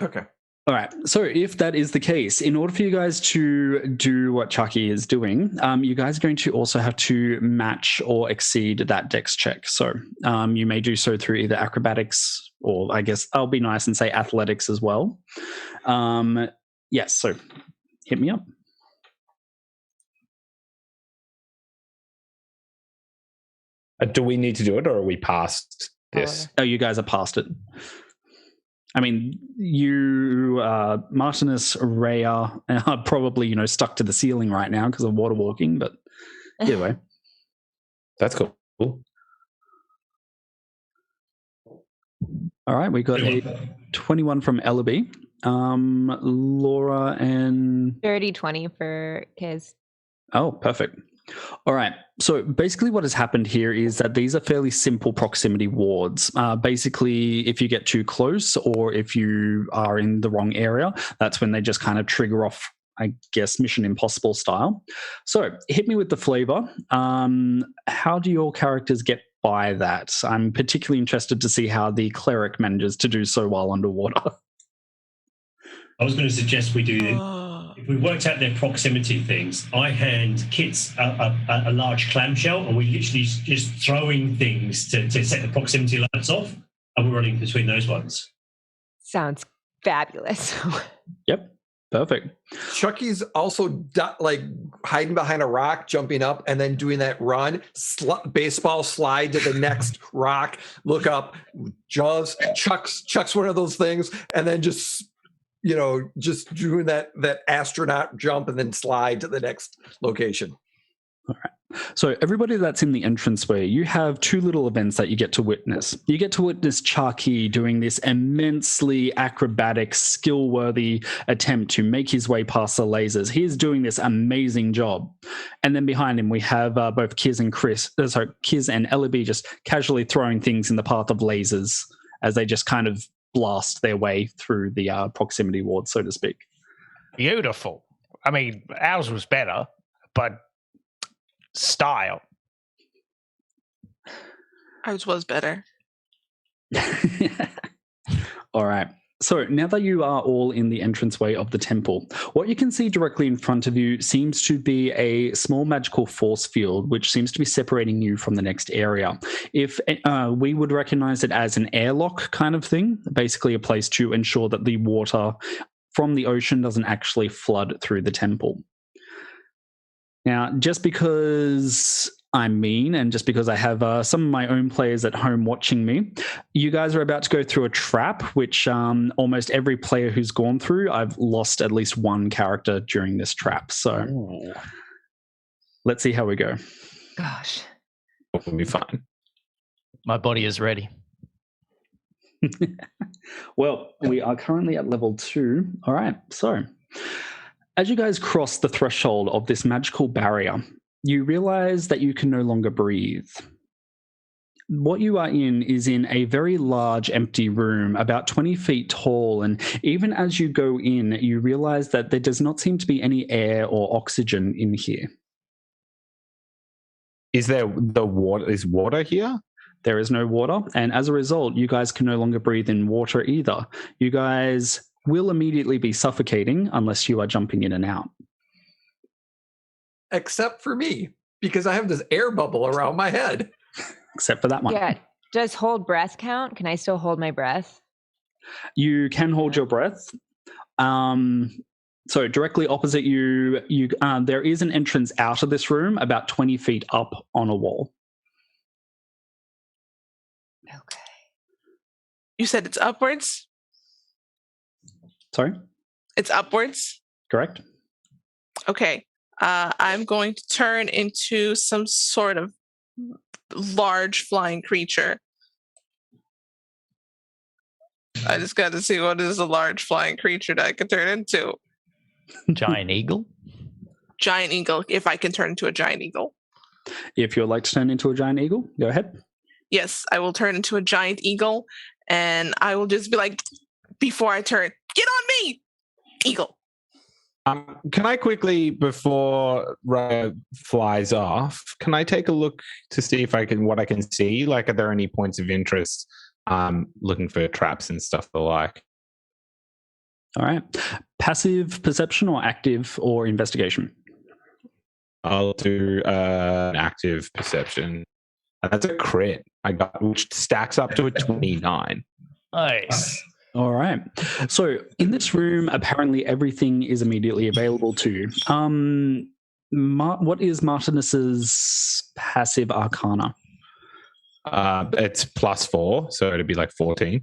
Okay. All right. So if that is the case, in order for you guys to do what Chucky is doing, you guys are going to also have to match or exceed that dex check. So you may do so through either acrobatics or I guess I'll be nice and say athletics as well. Yes. So hit me up. Do we need to do it or are we past this? Oh, you guys are past it. I mean, you, Martinus, Rhea, are probably, stuck to the ceiling right now because of water walking, but either way. That's cool. All right, we got a 21 from Ellaby. Laura and... 30-20 for Kiz. Oh, perfect. All right. So basically what has happened here is that these are fairly simple proximity wards. Basically, if you get too close or if you are in the wrong area, that's when they just kind of trigger off, I guess, Mission Impossible style. So hit me with the flavor. How do your characters get by that? I'm particularly interested to see how the cleric manages to do so while underwater. I was going to suggest we do... If we worked out their proximity things, I hand Kits a large clamshell and we literally just throwing things to set the proximity lights off and we're running between those ones. Sounds fabulous. Yep. Perfect. Chucky's also hiding behind a rock, jumping up, and then doing that run, baseball slide to the next rock, look up, Jaws, chucks one of those things, and then just doing that astronaut jump and then slide to the next location. So everybody that's in the entranceway, you have two little events that you get to witness. You get to witness Charkey doing this immensely acrobatic, skill-worthy attempt to make his way past the lasers. He is doing this amazing job. And then behind him, we have both Kiz and Ellaby just casually throwing things in the path of lasers as they just kind of blast their way through the proximity ward, so to speak. Beautiful. I mean, ours was better, but style. Ours was better. All right. So now that you are all in the entranceway of the temple, what you can see directly in front of you seems to be a small magical force field, which seems to be separating you from the next area. If we would recognize it as an airlock kind of thing, basically a place to ensure that the water from the ocean doesn't actually flood through the temple. Now, just because I'm mean and just because I have some of my own players at home watching me, you guys are about to go through a trap, which almost every player who's gone through, I've lost at least one character during this trap. So let's see how we go. Gosh. We'll be fine. My body is ready. Well, we are currently at level 2. All right, so as you guys cross the threshold of this magical barrier, you realize that you can no longer breathe. What you are in is in a very large empty room, about 20 feet tall, and even as you go in, you realize that there does not seem to be any air or oxygen in here. Is there water here? There is no water, and as a result, you guys can no longer breathe in water either. You guys will immediately be suffocating unless you are jumping in and out. Except for me, because I have this air bubble around my head. Except for that one. Yeah. Does hold breath count? Can I still hold my breath? You can hold your breath. So directly opposite you, there is an entrance out of this room about 20 feet up on a wall. Okay. You said it's upwards? Sorry? It's upwards? Correct. Okay. I'm going to turn into some sort of large flying creature. I just got to see what is a large flying creature that I can turn into. Giant eagle? Giant eagle, if I can turn into a giant eagle. If you'd like to turn into a giant eagle, go ahead. Yes, I will turn into a giant eagle, and I will just be like, before I turn, get on me, eagle. Can I quickly, before Raya flies off, can I take a look to see if what I can see? Like, are there any points of interest? Looking for traps and stuff the like. All right. Passive perception or active or investigation? I'll do an active perception. And that's a crit I got, which stacks up to a 29. Nice. All right. So in this room, apparently everything is immediately available to you. What is Martinus's passive arcana? It's +4, so it'd be like 14.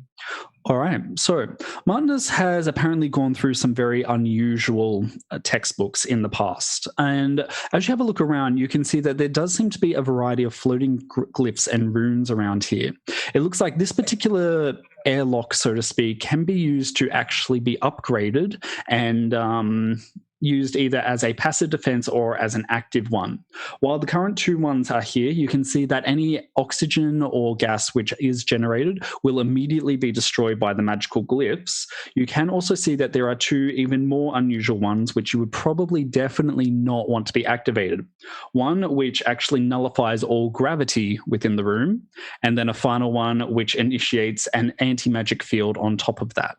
All right. So Martinus has apparently gone through some very unusual textbooks in the past. And as you have a look around, you can see that there does seem to be a variety of floating glyphs and runes around here. It looks like this particular airlock, so to speak, can be used to actually be upgraded and used either as a passive defense or as an active one. While the current 2 ones are here, you can see that any oxygen or gas which is generated will immediately be destroyed by the magical glyphs. You can also see that there are 2 even more unusual ones which you would probably definitely not want to be activated. One which actually nullifies all gravity within the room, and then a final one which initiates an anti-magic field on top of that.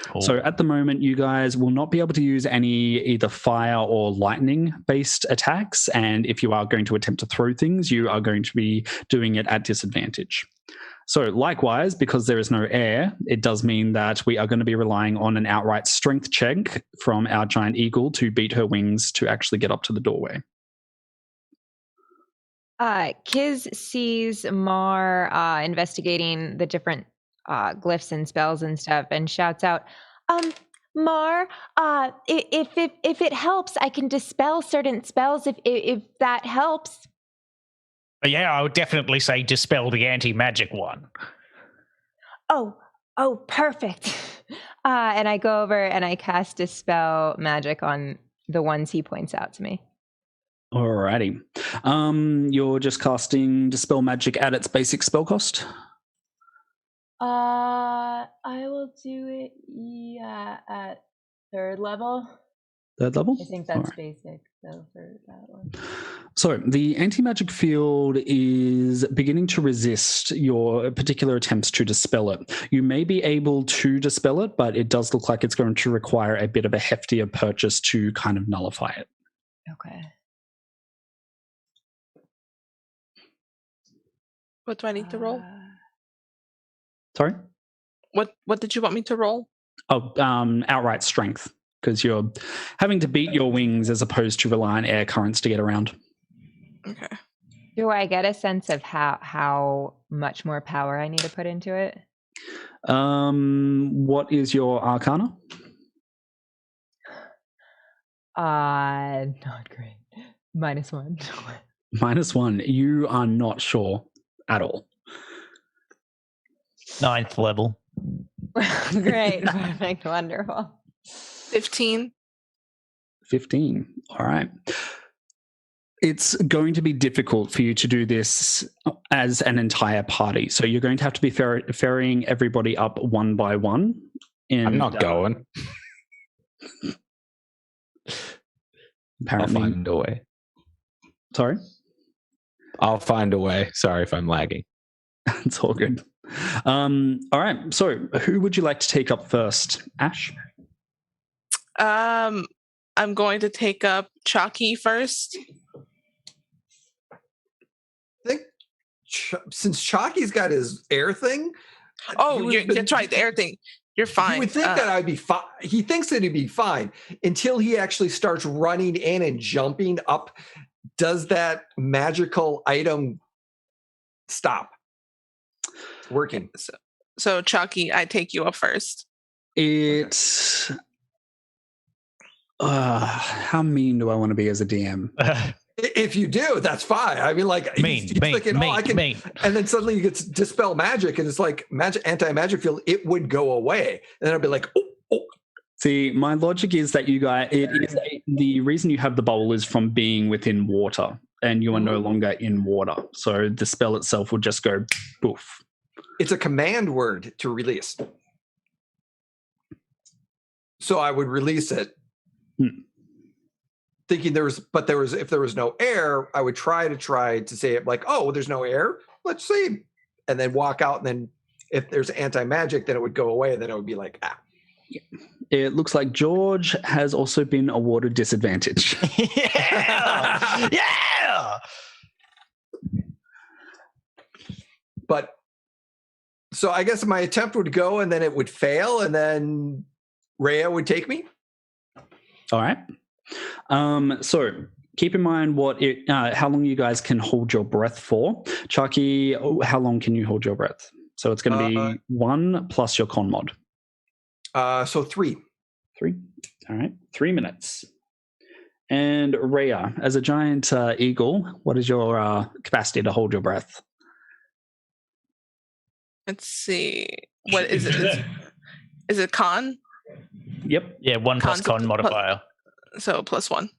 Cool. So at the moment, you guys will not be able to use any either fire or lightning-based attacks, and if you are going to attempt to throw things, you are going to be doing it at disadvantage. So likewise, because there is no air, it does mean that we are going to be relying on an outright strength check from our giant eagle to beat her wings to actually get up to the doorway. Kiz sees Mar investigating the different glyphs and spells and stuff and shouts out, Mar, if it helps, I can dispel certain spells if that helps. Yeah, I would definitely say dispel the anti-magic one. Oh, perfect. And I go over and I cast Dispel Magic on the ones he points out to me. Alrighty. You're just casting Dispel Magic at its basic spell cost? I will do it, at 3rd level. 3rd level? I think that's basic, so for that one. So the anti-magic field is beginning to resist your particular attempts to dispel it. You may be able to dispel it, but it does look like it's going to require a bit of a heftier purchase to kind of nullify it. Okay. What do I need to roll? Sorry? What did you want me to roll? Oh, outright strength, because you're having to beat your wings as opposed to rely on air currents to get around. Okay. Do I get a sense of how much more power I need to put into it? What is your arcana? Not great. -1. -1. You are not sure at all. 9th level. Great. Perfect. Wonderful. 15. 15. All right. It's going to be difficult for you to do this as an entire party. So you're going to have to be ferrying everybody up one by one. I'm not going. Apparently. I'll find a way. Sorry? I'll find a way. Sorry if I'm lagging. It's all good. All right. So who would you like to take up first? Ash? I'm going to take up Chalky first. I think since Chalky's got his air thing. Oh, that's right, the air thing. You're fine. You would think that I'd be fine. He thinks that he'd be fine until he actually starts running in and jumping up. Does that magical item stop? It's working. So Chalky, I take you up first. How mean do I want to be as a DM? If you do, that's fine. I mean, like he's thinking, I can, and then suddenly you get to dispel magic, and it's like anti-magic field. It would go away, and then I'd be like, oh. See, my logic is that you guys, the reason you have the bubble is from being within water, and you are no longer in water. So the spell itself would just go poof. It's a command word to release. So I would release it. Thinking if there was no air, I would try to say it like, oh, well, there's no air. Let's see. And then walk out. And then if there's anti-magic, then it would go away. And then it would be like, It looks like George has also been awarded disadvantage. Yeah. Yeah. But so I guess my attempt would go and then it would fail. And then Rhea would take me. All right. So keep in mind how long you guys can hold your breath for. Chucky, how long can you hold your breath? So it's going to be 1 plus your con mod. So 3. 3. All right. 3 minutes. And Rhea, as a giant eagle, what is your capacity to hold your breath? Let's see. What is it? Is it con? Yep. Yeah, 1 plus con modifier. So +1.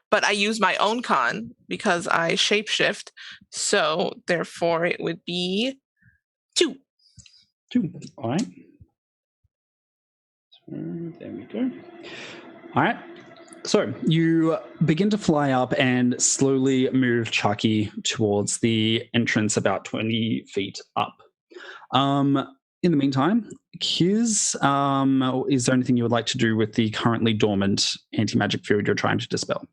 But I use my own con because I shapeshift. So therefore it would be 2. 2. All right. There we go. All right. So you begin to fly up and slowly move Chucky towards the entrance about 20 feet up. In the meantime, Kiz, is there anything you would like to do with the currently dormant anti-magic field you're trying to dispel?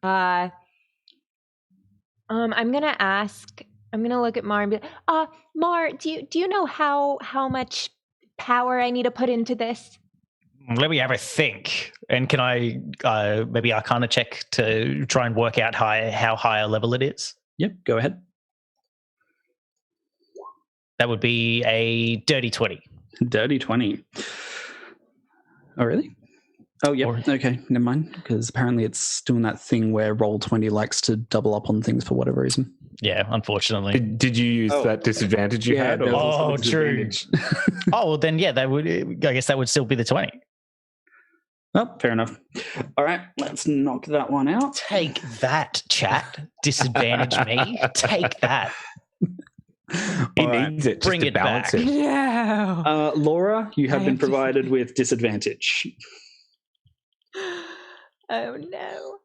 I'm going to look at Mar and be like, Mar, do you know how much power I need to put into this? Let me have a think. And can I maybe Arcana check to try and work out how high a level it is? Yep, go ahead. That would be a dirty 20. Dirty 20. Oh, really? Oh, yeah. Okay, never mind. Because apparently it's doing that thing where Roll20 likes to double up on things for whatever reason. Yeah, unfortunately. Did you use that disadvantage you had? there was Or? also Oh, the true. disadvantage. Oh, well, then, yeah, I guess that would still be the 20. Oh, fair enough. All right, let's knock that one out. Take that, chat. Disadvantage me. Take that. He All right. needs it just Bring to it balance back. it. No. Laura, you have I been have to- provided with disadvantage. Oh no.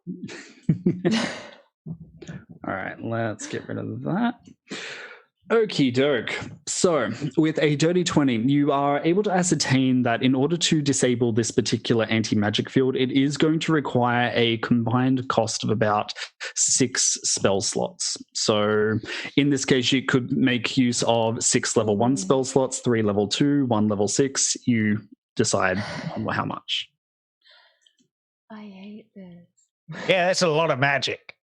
All right, let's get rid of that. Okie doke. So, with a dirty 20, you are able to ascertain that in order to disable this particular anti-magic field, it is going to require a combined cost of about 6 spell slots. So, in this case, you could make use of 6 level 1 spell slots, 3 level 2, 1 level 6. You decide on how much. I hate this. Yeah, that's a lot of magic.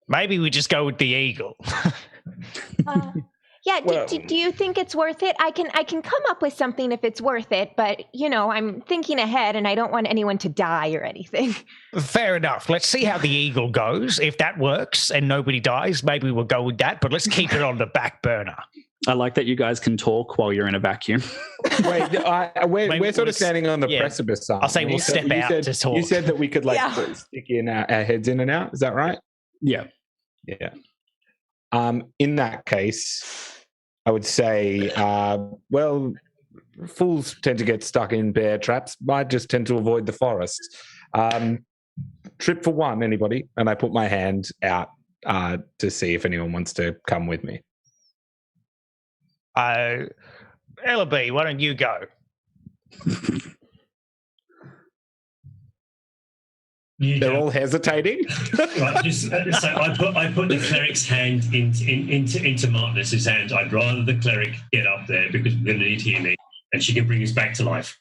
Maybe we just go with the eagle. Yeah, Well- do you think it's worth it? I can come up with something if it's worth it, but I'm thinking ahead and I don't want anyone to die or anything. Fair enough. Let's see how the eagle goes. If that works and nobody dies, maybe we'll go with that, but let's keep it on the back burner. I like that you guys can talk while you're in a vacuum. Wait, Maybe we're sort we'll of standing on the precipice. I'll say we'll step out to talk. You said that we could stick in our heads in and out. Is that right? Yeah. Yeah. In that case, I would say, fools tend to get stuck in bear traps. I just tend to avoid the forest. Trip for one, anybody? And I put my hand out to see if anyone wants to come with me. Ellaby, why don't you go? They're all hesitating. Right, so I put the cleric's hand into Martinus's hand. I'd rather the cleric get up there because we're going to need healing, and she can bring us back to life.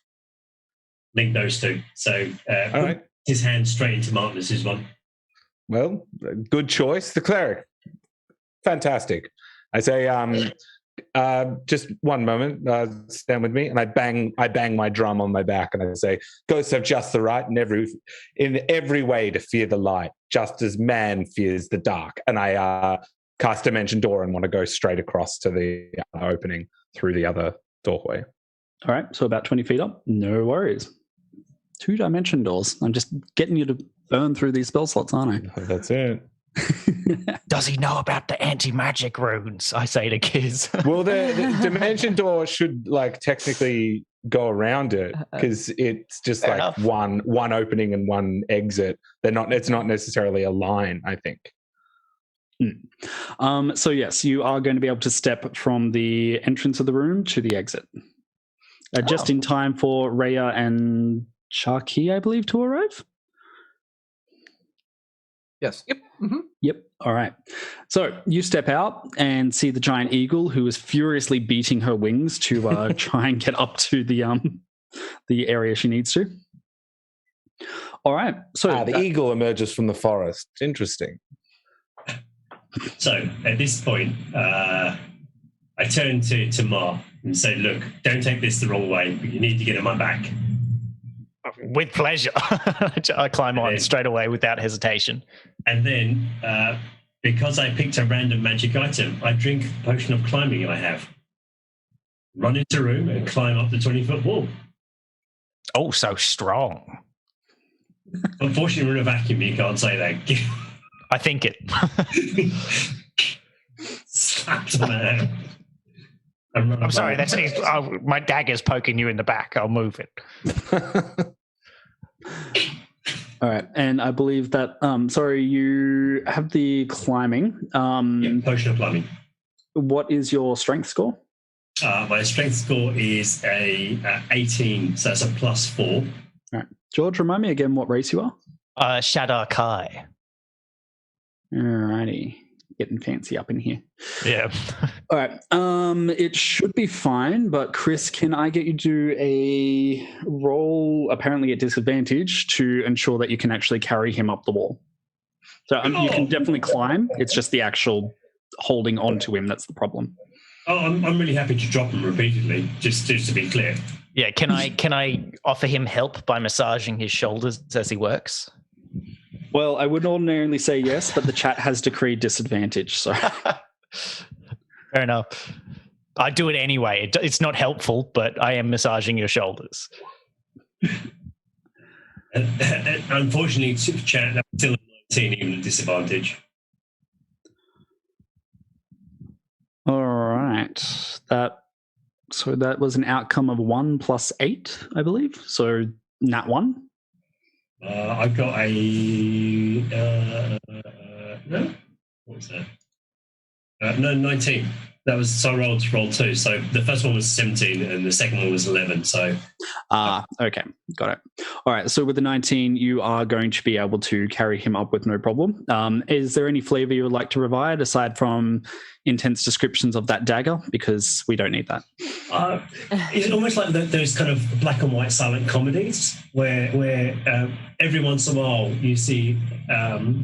Link those two. So All right. his hand straight into Martinus's one. Well, good choice. The cleric. Fantastic. I say, just one moment, stand with me, and I bang my drum on my back, and I say, ghosts have just the right in every way to fear the light, just as man fears the dark. And I cast Dimension Door and want to go straight across to the opening through the other doorway. All right, so about 20 feet up. No worries. 2-dimension doors. I'm just getting you to burn through these spell slots, aren't I? That's it. Does he know about the anti-magic runes? I say to Kiz. Well, the Dimension Door should technically go around it because it's just Fair enough. one opening and one exit. It's not necessarily a line, I think. So yes, you are going to be able to step from the entrance of the room to the exit. Just in time for Rhea and Charky, I believe, to arrive. Yes. Yep. Mm-hmm. Yep. All right. So you step out and see the giant eagle who is furiously beating her wings to try and get up to the area she needs to. All right. So the eagle emerges from the forest. Interesting. So at this point, I turn to Ma and say, "Look, don't take this the wrong way, but you need to get on my back." With pleasure. I climb on straight away without hesitation. And then, because I picked a random magic item, I drink the potion of climbing I have. Run into a room and climb up the 20-foot wall. Oh, so strong. Unfortunately, we're in a vacuum. You can't say that. I think it. Slapped on the hand. I'm sorry, my dagger's poking you in the back. I'll move it. All right, and I believe that. Sorry, you have the climbing. Potion of climbing. What is your strength score? My strength score is a 18, so that's a +4. All right, George, remind me again what race you are. Shadar Kai. All righty. Getting fancy up in here. Yeah. All right. It should be fine, but Chris, can I get you to do a roll, apparently at disadvantage, to ensure that you can actually carry him up the wall? So you can definitely climb. It's just the actual holding on to him that's the problem. Oh, I'm really happy to drop him repeatedly, just to be clear. Yeah, can I offer him help by massaging his shoulders as he works? Well, I would ordinarily say yes, but the chat has decreed disadvantage. So Fair enough. I do it anyway. It's not helpful, but I am massaging your shoulders. Unfortunately, chat, that's still a 19, even a disadvantage. all right, that was an outcome of 1 + 8, I believe. So nat 1. I got a no. What was that? No, 19. That was so I rolled 2. So the first one was 17, and the second one was 11. So Okay, got it. All right, so with the 19, you are going to be able to carry him up with no problem. Is there any flavor you would like to provide aside from intense descriptions of that dagger? Because we don't need that. It's almost like those kind of black and white silent comedies where every once in a while you see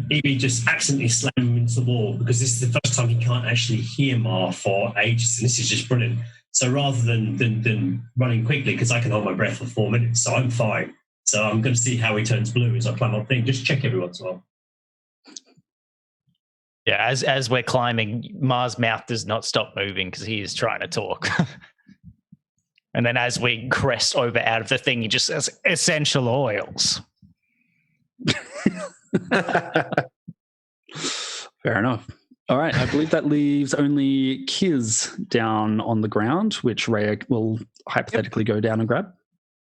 Evie just accidentally slam him into the wall because this is the first time he can't actually hear Ma for ages, and this is just brilliant. So rather than running quickly, because I can hold my breath for 4 minutes, so I'm fine. So I'm going to see how he turns blue as I climb up thing. Just check every once in a while. Yeah, as we're climbing, Ma's mouth does not stop moving because he is trying to talk. And then as we crest over out of the thing, he just says, essential oils. Fair enough. All right, I believe that leaves only Kiz down on the ground, which Rhea will hypothetically go down and grab.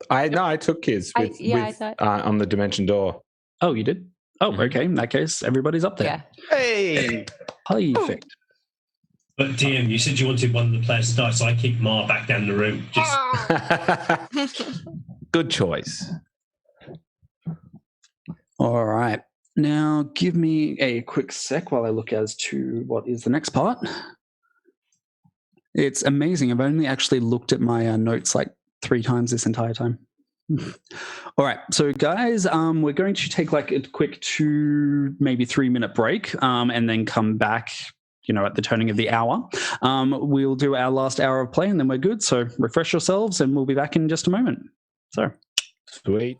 I took Kiz I thought. on the dimension door. Oh, you did? Oh, okay. In that case, everybody's up there. Yeah. Hey! Perfect. But DM, you said you wanted one of the players to die, so I kicked Ma back down the room. Good choice. All right. Now, give me a quick sec while I look as to what is the next part. It's amazing. I've only actually looked at my notes like 3 times this entire time. All right. So, guys, we're going to take like a quick 2, maybe 3-minute break and then come back, at the turning of the hour. We'll do our last hour of play and then we're good. So refresh yourselves and we'll be back in just a moment. So, Sweet.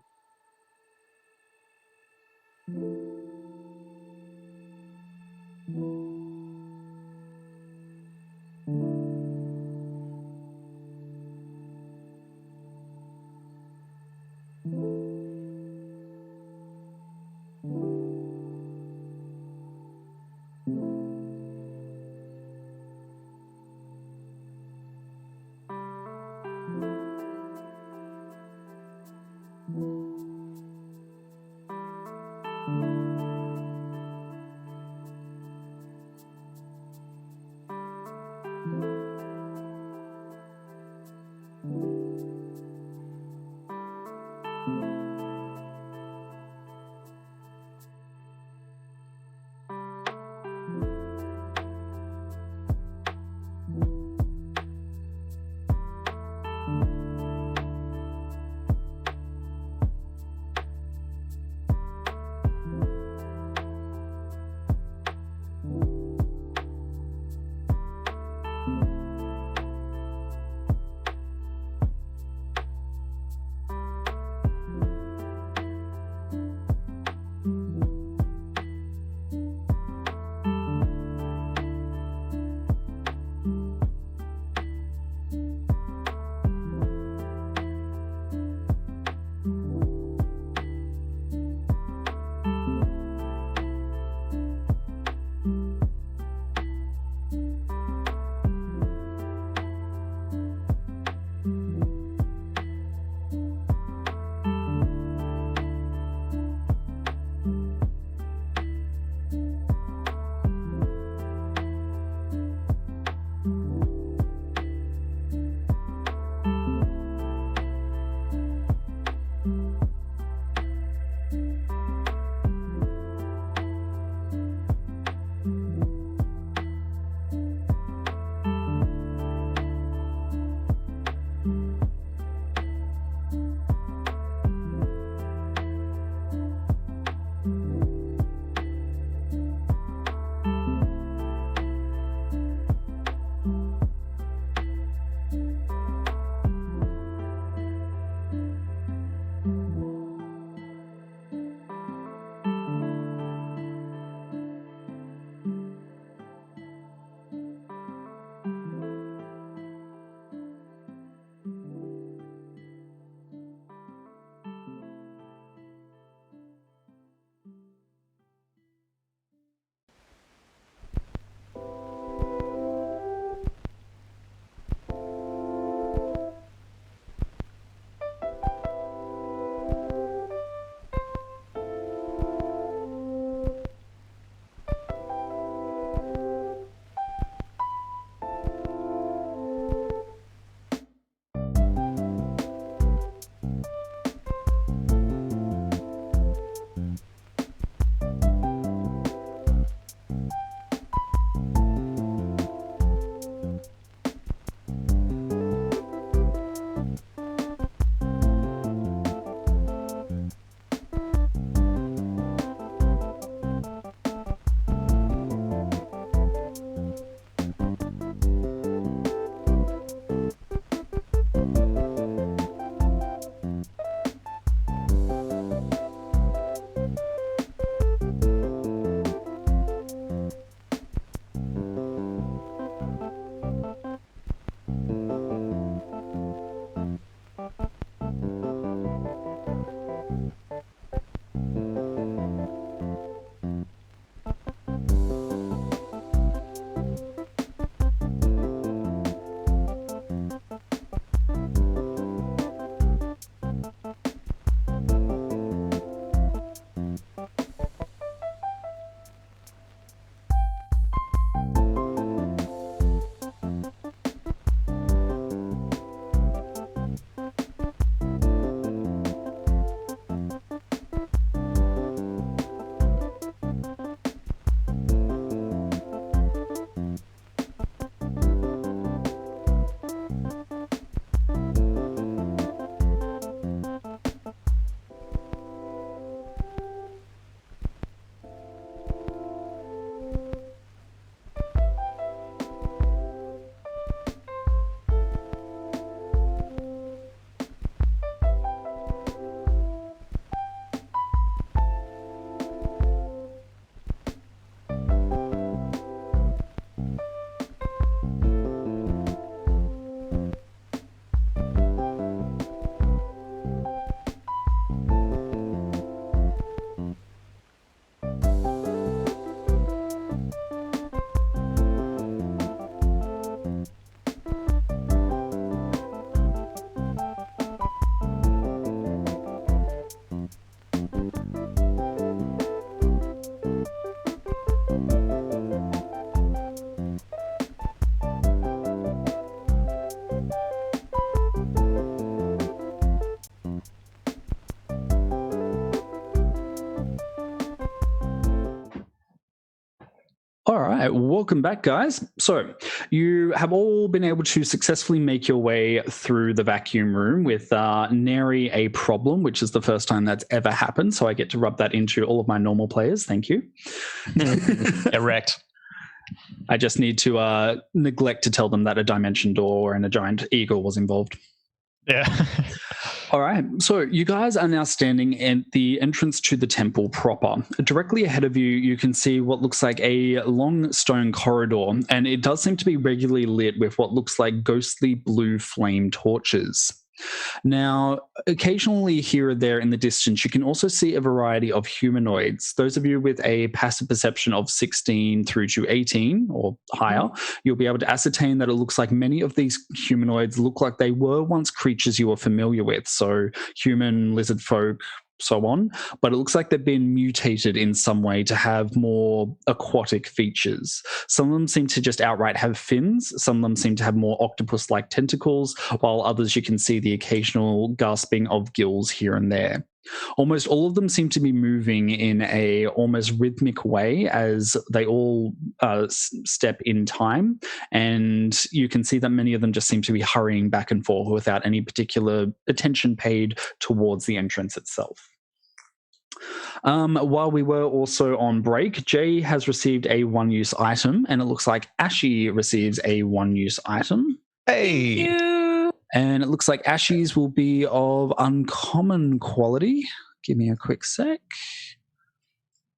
right, welcome back, guys. So you have all been able to successfully make your way through the vacuum room with nary a problem, which is the first time that's ever happened. So I get to rub that into all of my normal players. Thank you. Erect. I just need to neglect to tell them that a dimension door and a giant eagle was involved. Yeah. All right, so you guys are now standing at the entrance to the temple proper. Directly ahead of you, you can see what looks like a long stone corridor, and it does seem to be regularly lit with what looks like ghostly blue flame torches. Now, occasionally here or there in the distance, you can also see a variety of humanoids. Those of you with a passive perception of 16 through to 18 or higher, you'll be able to ascertain that it looks like many of these humanoids look like they were once creatures you were familiar with. So human, lizard folk, so on, but it looks like they've been mutated in some way to have more aquatic features. Some of them seem to just outright have fins, some of them seem to have more octopus-like tentacles, while others you can see the occasional gasping of gills here and there. Almost all of them seem to be moving in a almost rhythmic way as they all step in time, and you can see that many of them just seem to be hurrying back and forth without any particular attention paid towards the entrance itself. While we were also on break, Jay has received a one-use item, and it looks like Ashy receives a one-use item. Hey. And it looks like Ashy's will be of uncommon quality. Give me a quick sec.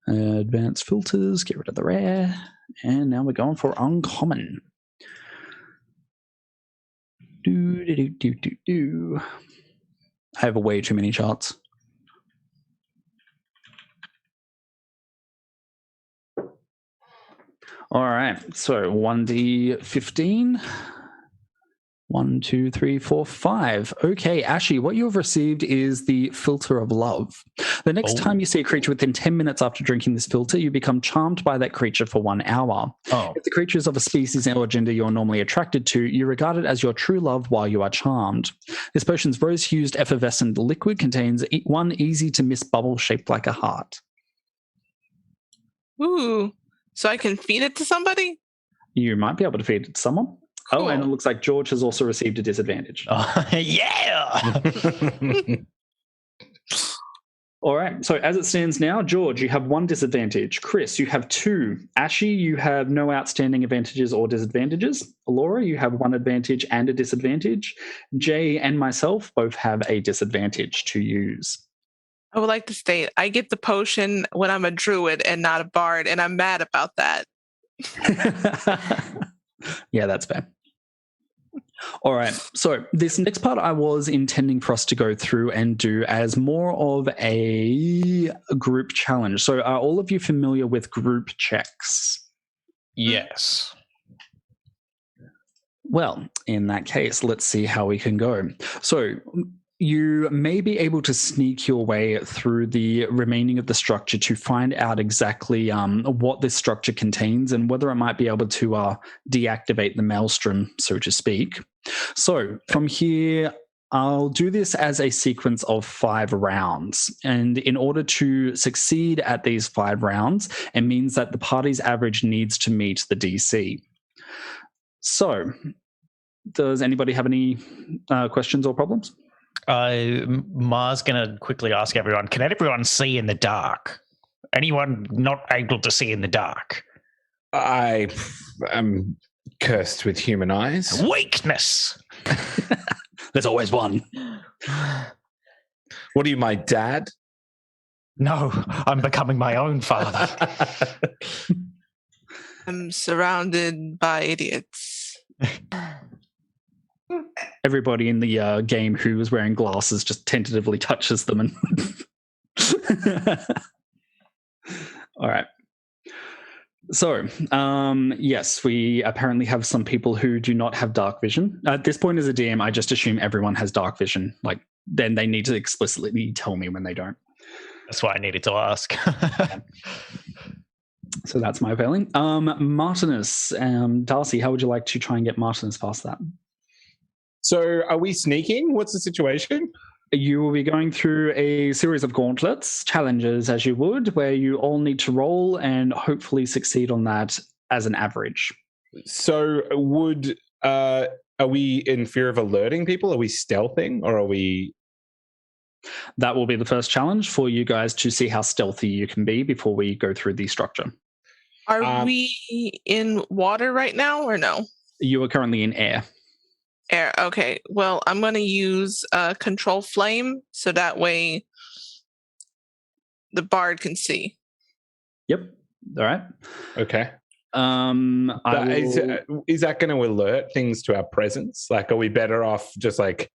Advanced filters, get rid of the rare. And now we're going for uncommon. I have way too many charts. All right, so 1d15. 1, 2, 3, 4, 5. Okay, Ashy, what you have received is the Filter of Love. The next time you see a creature within 10 minutes after drinking this filter, you become charmed by that creature for 1 hour. If the creature is of a species or gender you're normally attracted to, you regard it as your true love while you are charmed. This potion's rose-hued effervescent liquid contains one easy-to-miss bubble shaped like a heart. Ooh, so I can feed it to somebody? You might be able to feed it to someone. Cool. Oh, and it looks like George has also received a disadvantage. Yeah! All right, so as it stands now, George, you have 1 disadvantage. Chris, you have 2. Ashy, you have no outstanding advantages or disadvantages. Laura, you have 1 advantage and a disadvantage. Jay and myself both have a disadvantage to use. I would like to state, I get the potion when I'm a druid and not a bard, and I'm mad about that. Yeah, that's fair. All right, so this next part I was intending for us to go through and do as more of a group challenge. So are all of you familiar with group checks? Yes. Well, in that case, let's see how we can go. So you may be able to sneak your way through the remaining of the structure to find out exactly what this structure contains and whether it might be able to deactivate the maelstrom, so to speak. So from here, I'll do this as a sequence of 5 rounds. And in order to succeed at these 5 rounds, it means that the party's average needs to meet the DC. So does anybody have any questions or problems? Ma's going to quickly ask everyone, can everyone see in the dark? Anyone not able to see in the dark? I am cursed with human eyes. Weakness! There's always one. What are you, my dad? No, I'm becoming my own father. I'm surrounded by idiots. Everybody in the game who was wearing glasses just tentatively touches them. And all right. So, yes, we apparently have some people who do not have dark vision. At this point as a DM, I just assume everyone has dark vision. Like, then they need to explicitly tell me when they don't. That's why I needed to ask. So that's my failing. Martinus, Darcy, how would you like to try and get Martinus past that? So are we sneaking? What's the situation? You will be going through a series of gauntlets, challenges as you would, where you all need to roll and hopefully succeed on that as an average. So are we in fear of alerting people? Are we stealthing, or are we? That will be the first challenge for you guys to see how stealthy you can be before we go through the structure. Are we in water right now or no? You are currently in air. Air. Okay. Well, I'm going to use control flame so that way the bard can see. Yep. All right. Okay. Is that going to alert things to our presence? Like, are we better off just like,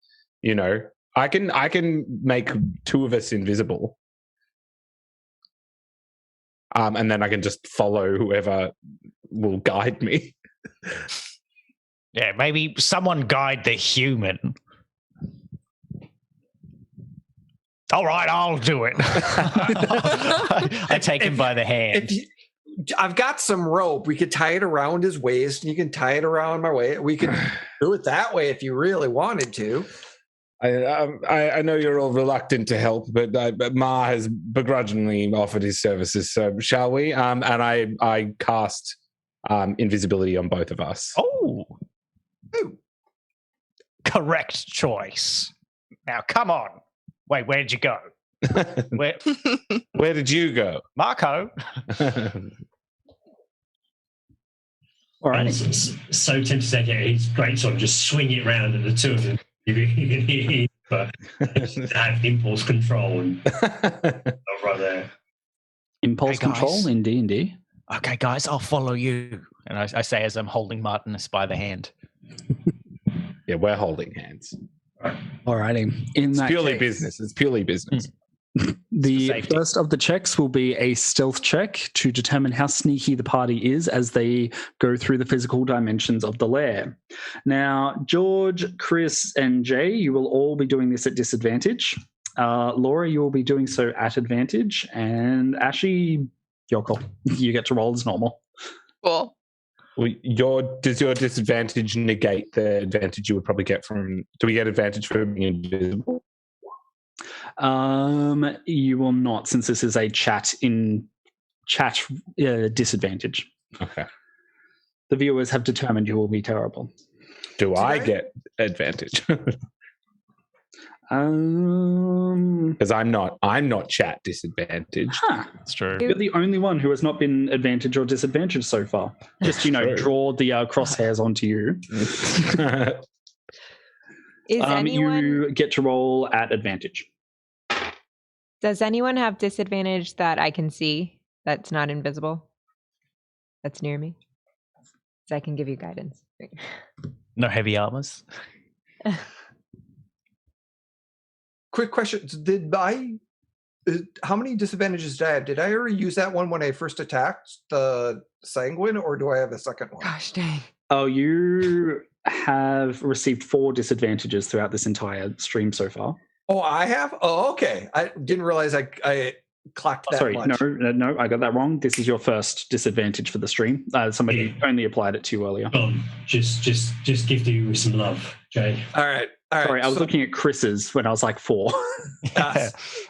I can make two of us invisible, and then I can just follow whoever will guide me. Yeah, maybe someone guide the human. All right, I'll do it. I take him by the hand. I've got some rope. We could tie it around his waist, and you can tie it around my waist. We could do it that way if you really wanted to. I know you're all reluctant to help, but Ma has begrudgingly offered his services. So shall we? And I cast invisibility on both of us. Oh, correct choice. Now, come on. Wait, where did you go? Where did you go, Marco? All right. I'm so tempted to take his great sword and just swing it round at the two of them. But have impulse control and right there. Impulse control in D&D. Okay, guys, I'll follow you. And I say as I'm holding Martinus by the hand. Yeah, we're holding hands. Alrighty. It's purely business. It's purely business. The first of the checks will be a stealth check to determine how sneaky the party is as they go through the physical dimensions of the lair. Now, George, Chris, and Jay, you will all be doing this at disadvantage. Laura, you will be doing so at advantage. And Ashley, your call. You get to roll as normal. Cool. Well, does your disadvantage negate the advantage you would probably get from... Do we get advantage for being invisible? You will not, since this is a chat disadvantage. Okay. The viewers have determined you will be terrible. Do I get advantage? Because I'm not chat disadvantaged. That's true. You're the only one who has not been advantage or disadvantage so far. Just draw the crosshairs onto you. You get to roll at advantage. Does anyone have disadvantage that I can see that's not invisible? That's near me? So I can give you guidance. No heavy armors. Quick question. How many disadvantages did I have? Did I already use that one when I first attacked the sanguine, or do I have a second one? Gosh dang. Oh, you have received 4 disadvantages throughout this entire stream so far. Oh, I have? Oh, okay. I didn't realize I clocked that much. No, I got that wrong. This is your first disadvantage for the stream. Somebody only applied it to you earlier. Just give you some love, Jay. All right. Sorry, I was looking at Chris's when I was like 4.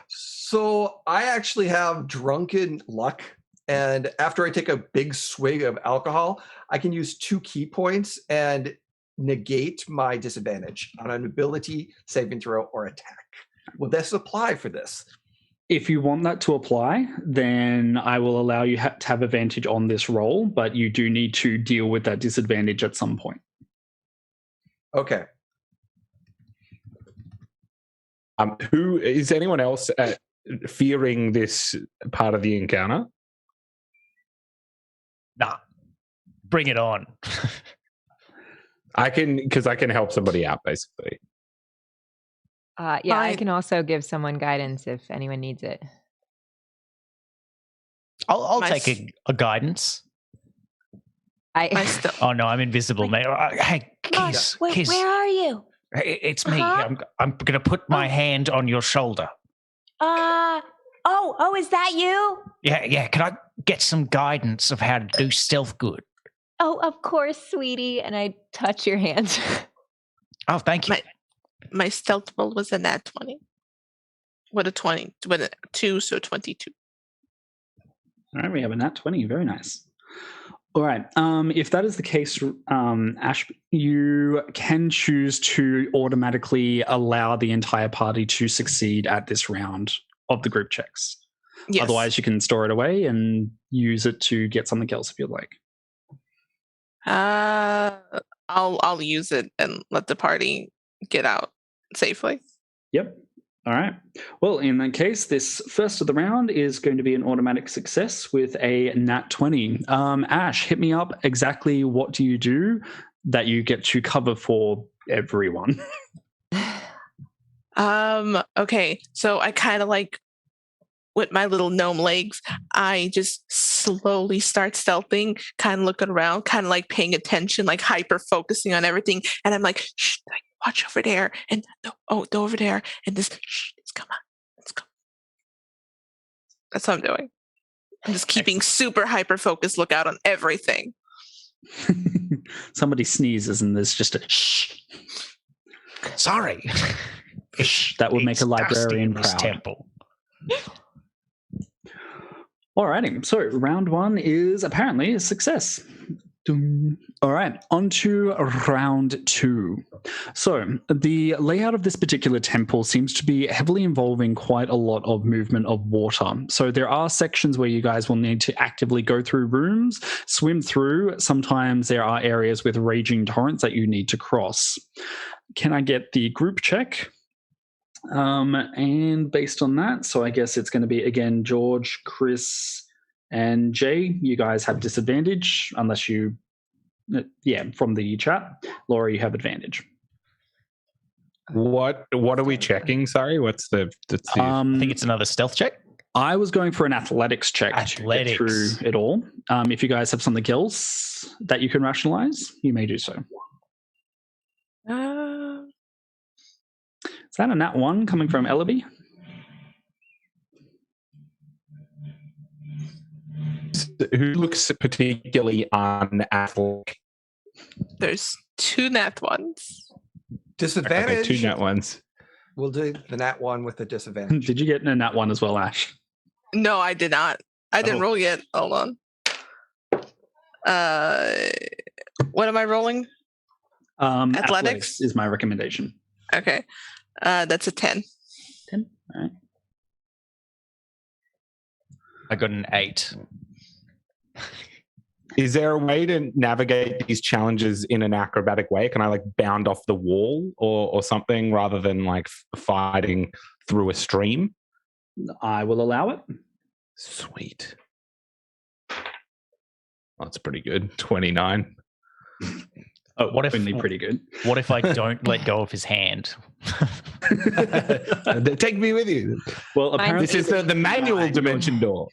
So I actually have drunken luck, and after I take a big swig of alcohol, I can use 2 key points and negate my disadvantage on an ability, saving throw, or attack. Will this apply for this? If you want that to apply, then I will allow you to have advantage on this roll, but you do need to deal with that disadvantage at some point. Okay. Who is anyone else fearing this part of the encounter? Nah, bring it on. I can help somebody out basically. I can also give someone guidance if anyone needs it. I'll take a guidance. Oh no, I'm invisible, mate. Hey, Kiss. Where are you? It's me. I'm going to put my hand on your shoulder. Oh, is that you? Yeah. Can I get some guidance of how to do stealth good? Oh, of course, sweetie. And I touch your hand. Oh, thank you. My stealth roll was a nat 20. With a 2, so 22. All right, we have a nat 20. Very nice. All right. If that is the case, Ash, you can choose to automatically allow the entire party to succeed at this round of the group checks. Yes. Otherwise, you can store it away and use it to get something else if you'd like. I'll use it and let the party get out safely. Yep. All right. Well, in that case, this first of the round is going to be an automatic success with a nat 20. Ash, hit me up. Exactly what do you do that you get to cover for everyone? Okay. So I kind of like, with my little gnome legs, I just slowly start stealthing, kind of looking around, kind of like paying attention, like hyper focusing on everything. And I'm like, shh, like, watch over there. And over there. And this, shh, come on. Let's go. That's what I'm doing. I'm just keeping super hyper focused lookout on everything. Somebody sneezes and there's just a shh. Sorry. That would make a librarian proud. Temple. Alrighty, so round one is apparently a success. All right, on to round two. So the layout of this particular temple seems to be heavily involving quite a lot of movement of water. So there are sections where you guys will need to actively go through rooms, swim through. Sometimes there are areas with raging torrents that you need to cross. Can I get the group check? And based on that, so I guess it's going to be, again, George, Chris, and Jay. You guys have disadvantage unless you, from the chat. Laura, you have advantage. What are we checking? Sorry, what's the I think it's another stealth check. I was going for an athletics check to get through it all. If you guys have something else that you can rationalize, you may do so. Is that a nat 1 coming from Ellaby? Who looks particularly unathletic? There's 2 nat 1s. Disadvantage. Okay, 2 nat 1s. We'll do the nat 1 with the disadvantage. Did you get a nat 1 as well, Ash? No, I did not. I didn't roll yet. Hold on. What am I rolling? Athletics is my recommendation. Okay. That's a 10. 10? All right. I got an 8. Is there a way to navigate these challenges in an acrobatic way? Can I like bound off the wall or something rather than like fighting through a stream? I will allow it. Sweet. That's pretty good. 29. Oh, what if pretty good? What if I don't let go of his hand? Take me with you. Well, apparently this is the manual dimension door.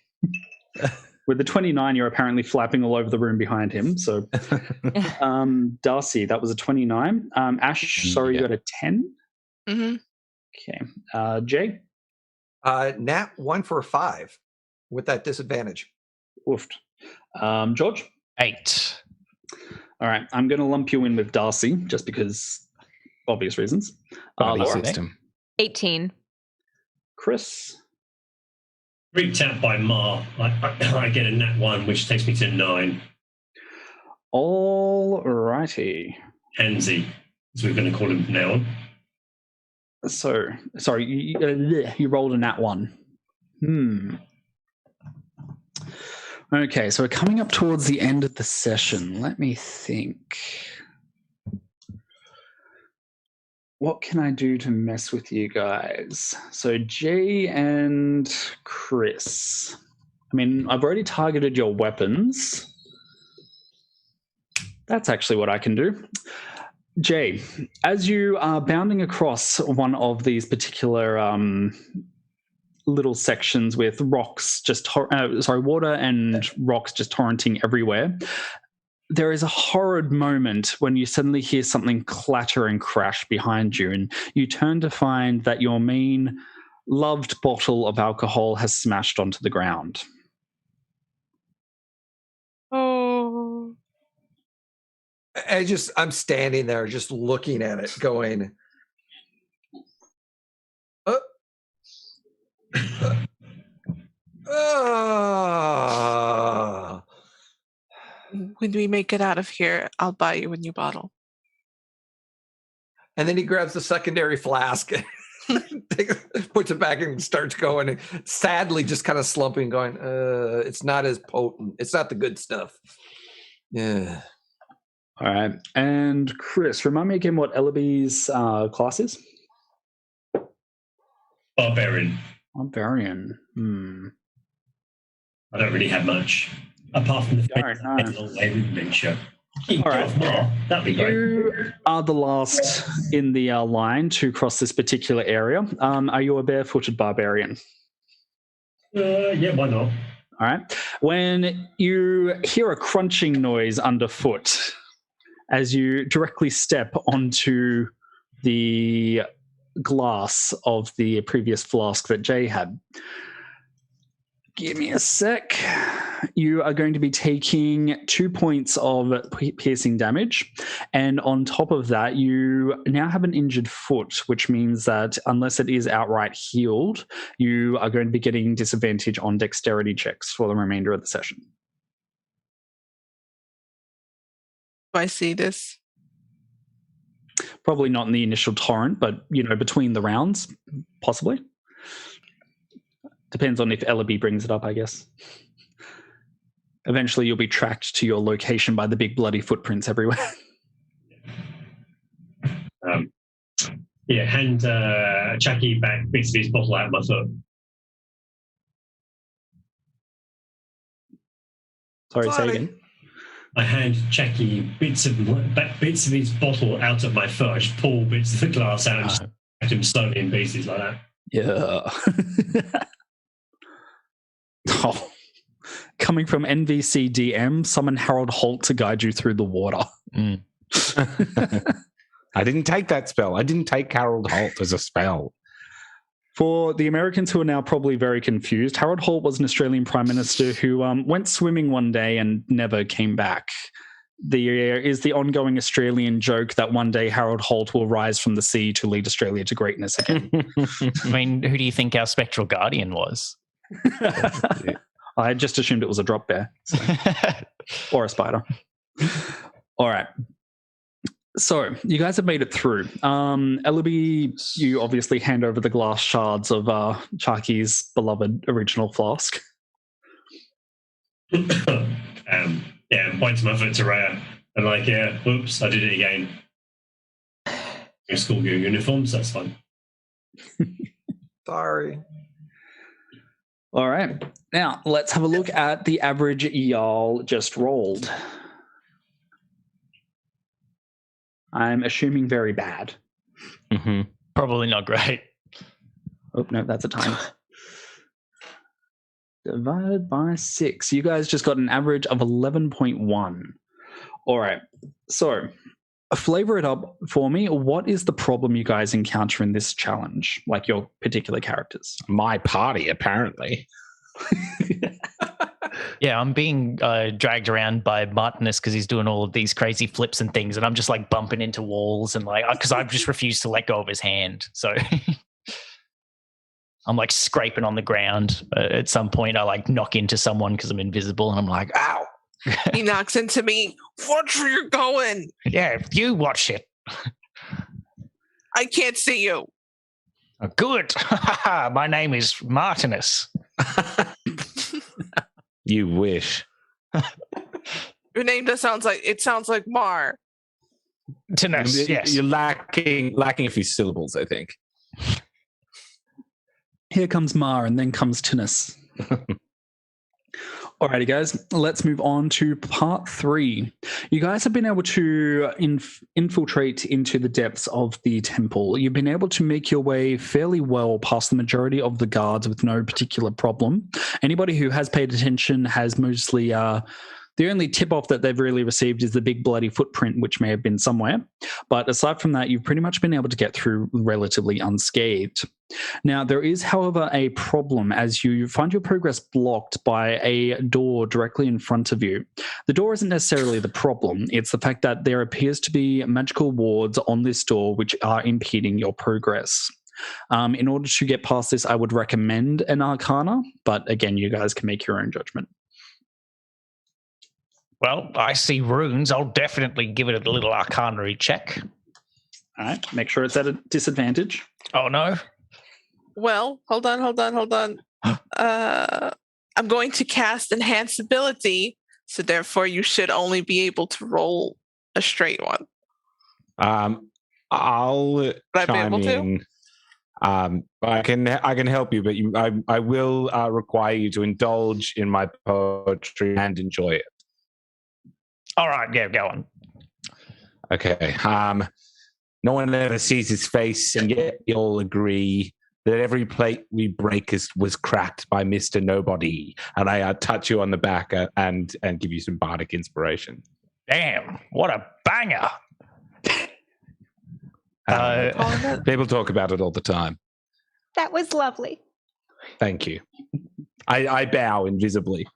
With the 29, you're apparently flapping all over the room behind him. So, Darcy, that was a 29. Ash, sorry, you got a 10. Mm-hmm. Okay. Jay? Nat 1 for a 5 with that disadvantage. Oofed. George? 8. All right. I'm going to lump you in with Darcy just because obvious reasons. System. 18. Chris? Freaked out by Ma. I get a nat 1, which takes me to 9. All righty. Handsy, as we're going to call him from now on. So, sorry, you rolled a nat 1. Okay, so we're coming up towards the end of the session. Let me think. What can I do to mess with you guys? So Jay and Chris. I mean, I've already targeted your weapons. That's actually what I can do. Jay, as you are bounding across one of these particular little sections with rocks water and rocks just torrenting everywhere, there is a horrid moment when you suddenly hear something clatter and crash behind you, and you turn to find that your main loved bottle of alcohol has smashed onto the ground. Oh. I'm standing there just looking at it going, when we make it out of here, I'll buy you a new bottle. And then he grabs the secondary flask, puts it back and starts going, and sadly just kind of slumping, going, it's not as potent. It's not the good stuff. Yeah. All right. And Chris, remind me again what Ellaby's class is? Barbarian. Barbarian. I don't really have much, apart from the fact that I long way with adventure. All right. More, that'd be great. You are the last in the line to cross this particular area. Are you a barefooted barbarian? Yeah, why not? All right. When you hear a crunching noise underfoot as you directly step onto the glass of the previous flask that Jay had, give me a sec. You are going to be taking 2 points of piercing damage. And on top of that, you now have an injured foot, which means that unless it is outright healed, you are going to be getting disadvantage on dexterity checks for the remainder of the session. Do I see this? Probably not in the initial torrent, but, between the rounds, possibly. Depends on if Ellaby brings it up, I guess. Eventually, you'll be tracked to your location by the big bloody footprints everywhere. Hand Chucky back bits of his bottle out of my foot. Sorry, say again. I hand Chucky bits of his bottle out of my foot. I just pull bits of the glass out and just put him slowly in pieces like that. Yeah. Oh. Coming from NVC DM, summon Harold Holt to guide you through the water. I didn't take that spell. I didn't take Harold Holt as a spell. For the Americans who are now probably very confused, Harold Holt was an Australian Prime Minister who went swimming one day and never came back. There is the ongoing Australian joke that one day Harold Holt will rise from the sea to lead Australia to greatness again. I mean, who do you think our spectral guardian was? I just assumed it was a drop bear. So. Or a spider. All right. So, you guys have made it through. Ellaby, you obviously hand over the glass shards of Charky's beloved original flask. Points my foot to Rhea. I'm like, whoops, I did it again. Your school uniforms, that's fine. Sorry. All right. Now, let's have a look at the average y'all just rolled. I'm assuming very bad. Mm-hmm. Probably not great. Oh, no, that's a time. Divided by 6. You guys just got an average of 11.1. All right. So, flavor it up for me. What is the problem you guys encounter in this challenge? Like your particular characters? My party, apparently. Yeah, I'm being dragged around by Martinus because he's doing all of these crazy flips and things, and I'm just like bumping into walls and because I've just refused to let go of his hand. So I'm like scraping on the ground. At some point, I like knock into someone because I'm invisible, and I'm like, ow. He knocks into me. Watch where you're going. Yeah, you watch it. I can't see you. Oh, good. My name is Martinus. You wish. Your name sounds like Mar. Tinus, yes. You're lacking a few syllables, I think. Here comes Mar, and then comes Tinus. Alrighty, guys, let's move on to part 3. You guys have been able to infiltrate into the depths of the temple. You've been able to make your way fairly well past the majority of the guards with no particular problem. Anybody who has paid attention has mostly... the only tip-off that they've really received is the big bloody footprint, which may have been somewhere. But aside from that, you've pretty much been able to get through relatively unscathed. Now, there is, however, a problem as you find your progress blocked by a door directly in front of you. The door isn't necessarily the problem. It's the fact that there appears to be magical wards on this door which are impeding your progress. In order to get past this, I would recommend an Arcana, but again, you guys can make your own judgment. Well, I see runes. I'll definitely give it a little arcana check. All right, make sure it's at a disadvantage. Oh, no. Well, hold on. I'm going to cast Enhance Ability, so therefore you should only be able to roll a straight one. I'll I be chime able to? in. I can help you, but I will require you to indulge in my poetry and enjoy it. All right, yeah, go on. Okay. No one ever sees his face, and yet you'll agree that every plate we break was cracked by Mr. Nobody. And I touch you on the back and give you some bardic inspiration. Damn, what a banger. People talk about it all the time. That was lovely. Thank you. I bow invisibly.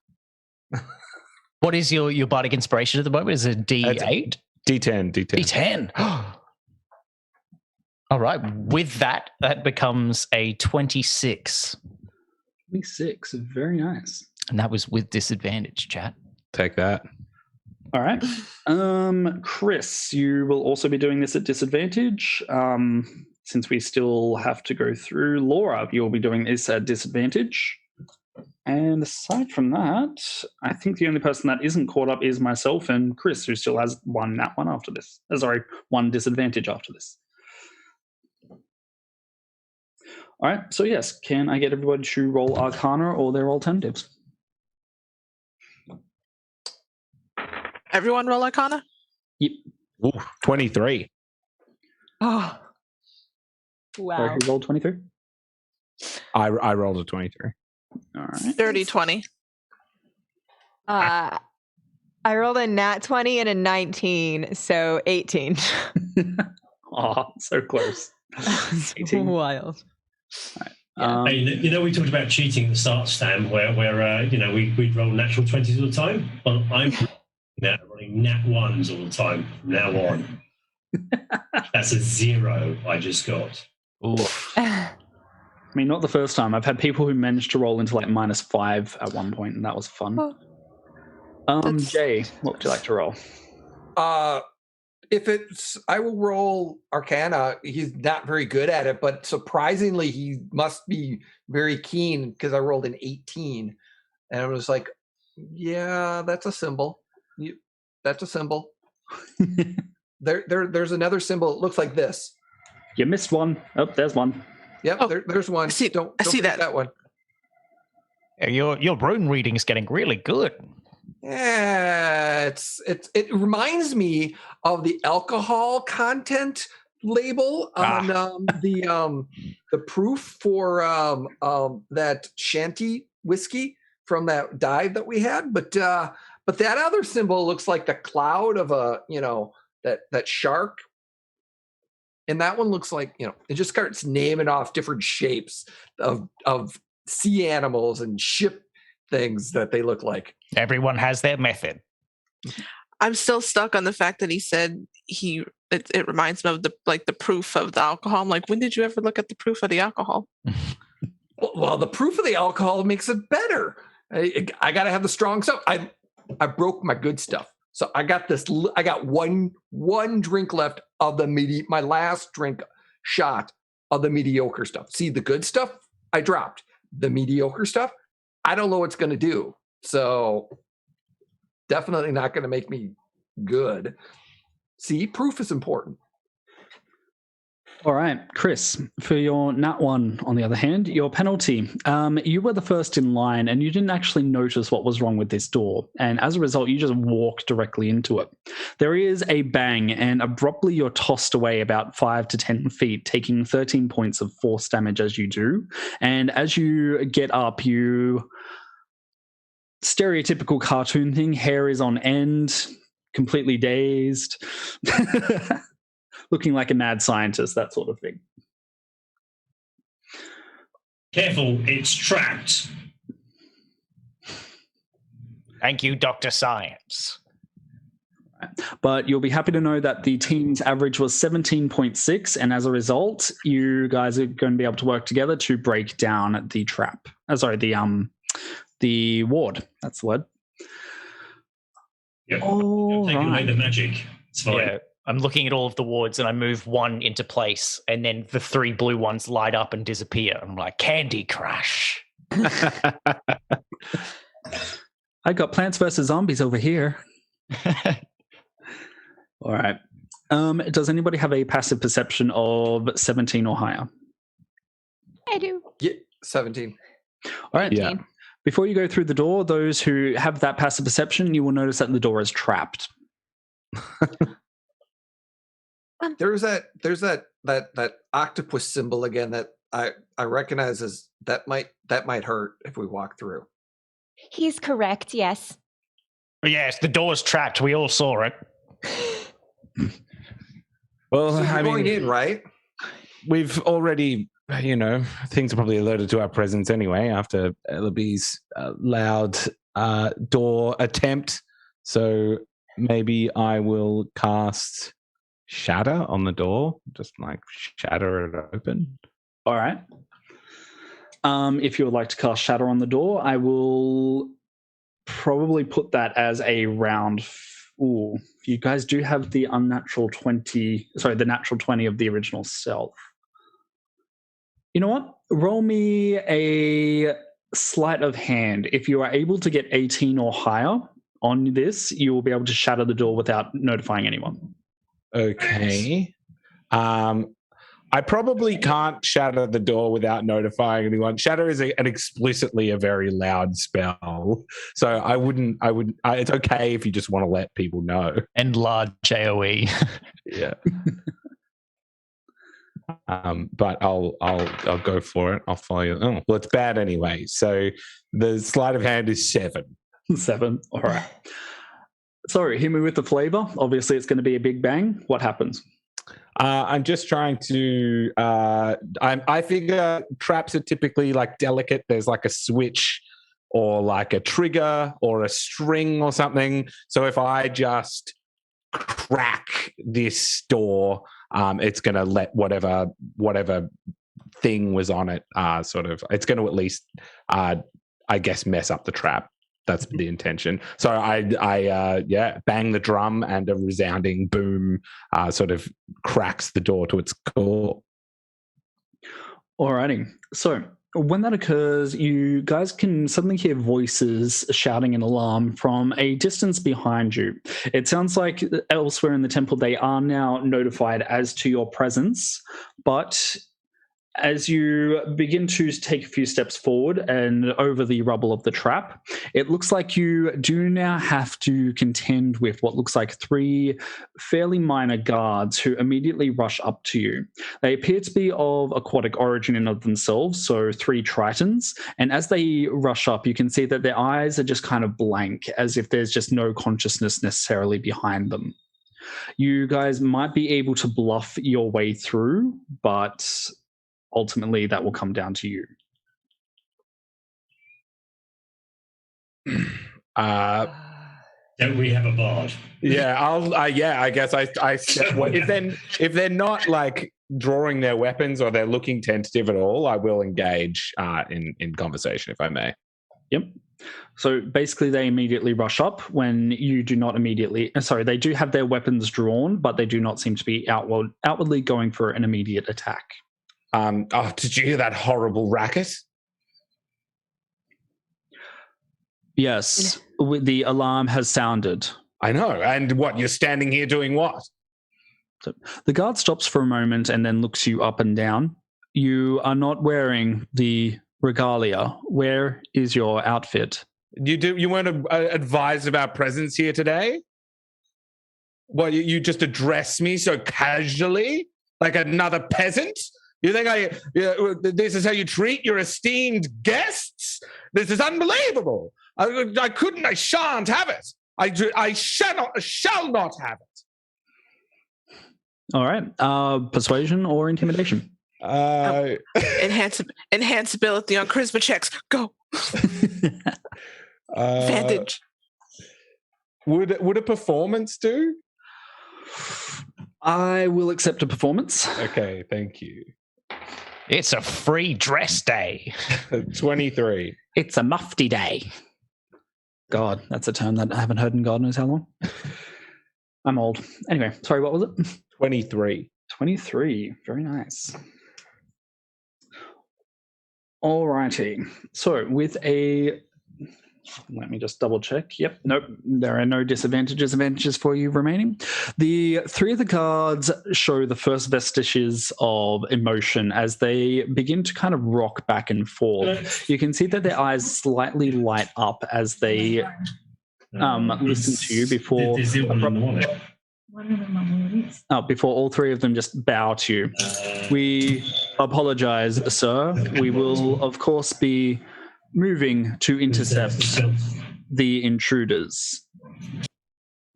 What is your bardic inspiration at the moment? Is it D8? D10. D10. All right. With that becomes a 26. 26. Very nice. And that was with disadvantage, chat. Take that. All right. Chris, you will also be doing this at disadvantage. Since we still have to go through Laura, you'll be doing this at disadvantage. And aside from that, I think the only person that isn't caught up is myself and Chris, who still has one after this. One disadvantage after this. All right. So yes, can I get everybody to roll Arcana or their alternatives? Everyone roll Arcana? Yep. Ooh, 23. Oh. Wow. Sorry, who rolled 23? I rolled a 23. All right. 30-20. I rolled a nat 20 and a 19, so 18. Oh, so close. 18. Wild. Right. Hey, we talked about cheating at the start, Stan, where we'd roll natural 20s all the time. Well, I'm now running nat 1s all the time from now on. That's a 0 I just got. Oof. I mean, not the first time. I've had people who managed to roll into like -5 at one point, and that was fun. Jay, what would you like to roll? I will roll Arcana. He's not very good at it, but surprisingly, he must be very keen because I rolled an 18, and I was like, "Yeah, that's a symbol. That's a symbol." There's another symbol. It looks like this. You missed one. Oh, there's one. Yep, there's one. I see that one. Your rune reading is getting really good. Yeah, it reminds me of the alcohol content label on the proof for that shanty whiskey from that dive that we had, but that other symbol looks like the cloud of that shark, and that one looks like it just starts naming off different shapes of sea animals and ship things that they look like. Everyone has their method. I'm still stuck on the fact that he said it reminds me of the proof of the alcohol. I'm like, when did you ever look at the proof of the alcohol? Well, the proof of the alcohol makes it better. I got to have the strong stuff. I broke my good stuff. So I got this. I got one drink left of my last drink shot of the mediocre stuff. See, the good stuff I dropped. The mediocre stuff, I don't know what's going to do. So definitely not going to make me good. See, proof is important. All right, Chris, for your nat 1, on the other hand, your penalty. You were the first in line and you didn't actually notice what was wrong with this door. And as a result, you just walked directly into it. There is a bang and abruptly you're tossed away about 5 to 10 feet, taking 13 points of force damage as you do. And as you get up, stereotypical cartoon thing, hair is on end, completely dazed. Looking like a mad scientist, that sort of thing. Careful, it's trapped. Thank you, Dr. Science. But you'll be happy to know that the team's average was 17.6, and as a result, you guys are going to be able to work together to break down the trap. The ward. That's the word. Yep. All Take away right. the magic. It's fine. Yeah. I'm looking at all of the wards and I move one into place and then the 3 blue ones light up and disappear. I'm like, Candy Crush. I got Plants vs. Zombies over here. All right. Does anybody have a passive perception of 17 or higher? I do. Yeah, 17. All right. Yeah. Before you go through the door, those who have that passive perception, you will notice that the door is trapped. There's that octopus symbol again that I recognize as that might hurt if we walk through. He's correct, yes. Yes, the door's trapped. We all saw it. Well, So I you're going mean, in, right? we've already, things are probably alerted to our presence anyway after Ellaby's loud door attempt. So maybe I will cast Shatter on the door, just like shatter it open. All right. If you would like to cast Shatter on the door, I will probably put that as a round. Ooh, you guys do have the natural 20 of the original self. You know what? Roll me a sleight of hand. If you are able to get 18 or higher on this, you will be able to shatter the door without notifying anyone. Okay. I probably can't shatter the door without notifying anyone. Shatter is explicitly a very loud spell, so I wouldn't. It's okay if you just want to let people know. And large AoE. Yeah. But I'll go for it. I'll follow you. Oh, well, it's bad anyway. So the sleight of hand is 7. 7. All right. So hit me with the flavor. Obviously, it's going to be a big bang. What happens? I'm just trying to. I figure traps are typically like delicate. There's like a switch or like a trigger or a string or something. So if I just crack this door, it's going to let whatever thing was on it it's going to at least, I guess, mess up the trap. That's the intention. So I bang the drum and a resounding boom sort of cracks the door to its core. Alrighty. So when that occurs, you guys can suddenly hear voices shouting an alarm from a distance behind you. It sounds like elsewhere in the temple they are now notified as to your presence, but as you begin to take a few steps forward and over the rubble of the trap, it looks like you do now have to contend with what looks like 3 fairly minor guards who immediately rush up to you. They appear to be of aquatic origin in of themselves, so 3 tritons, and as they rush up, you can see that their eyes are just kind of blank, as if there's just no consciousness necessarily behind them. You guys might be able to bluff your way through, but ultimately that will come down to you. Don't we have a bard? Yeah, I guess if they're not like drawing their weapons or they're looking tentative at all, I will engage in conversation if I may. Yep. So basically they immediately rush up when you do not immediately... Sorry, they do have their weapons drawn, but they do not seem to be outwardly going for an immediate attack. Did you hear that horrible racket? Yes, the alarm has sounded. I know. And what, you're standing here doing what? So the guard stops for a moment and then looks you up and down. You are not wearing the regalia. Where is your outfit? You weren't advised of our presence here today? Well, you just address me so casually, like another peasant? You think this is how you treat your esteemed guests? This is unbelievable. I shan't have it. I shall not have it. All right. Persuasion or intimidation? Enhanceability on charisma checks. Go. Advantage. Would a performance do? I will accept a performance. Okay, thank you. It's a free dress day. 23. It's a mufti day. God, that's a term that I haven't heard in God knows how long. I'm old. Anyway, sorry, what was it? 23. 23. Very nice. Alrighty. So with a... Let me just double check. Yep. Nope. There are no disadvantages, advantages for you remaining. The three of the cards show the first vestiges of emotion as they begin to kind of rock back and forth. You can see that their eyes slightly light up as they listen to you before all three of them just bow to you. We apologize, sir. We will, of course, be moving to intercept the intruders.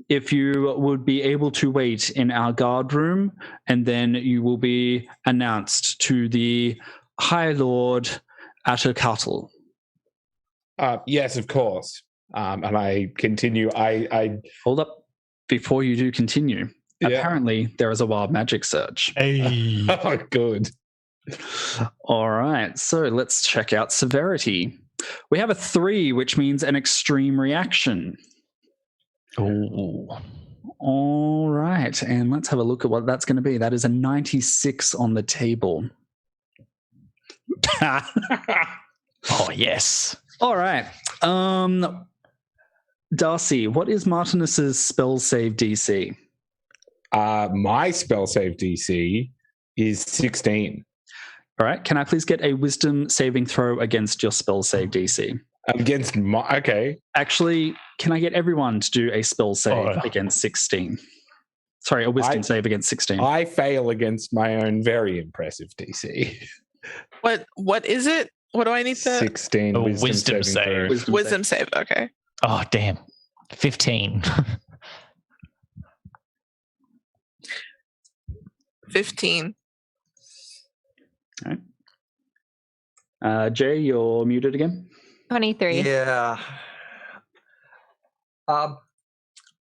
If you would be able to wait in our guard room, and then you will be announced to the High Lord Attercuttle. Yes, of course. And I continue. I hold up. Before you do continue, apparently there is a wild magic surge. Hey. Oh, good. All right, so let's check out severity. We have a 3, which means an extreme reaction. Ooh. All right, and let's have a look at what that's going to be. That is a 96 on the table. Oh, yes. All right. Darcy, what is Martinus's spell save DC? My spell save DC is 16. All right. Can I please get a wisdom saving throw against your spell save DC? Against my... Okay. Actually, can I get everyone to do a spell save against 16? Sorry, a wisdom save against 16. I fail against my own very impressive DC. What is it? What do I need to... 16 wisdom save. Wisdom save, okay. Oh, damn. 15. 15. All right. Jay, you're muted again. 23. Yeah.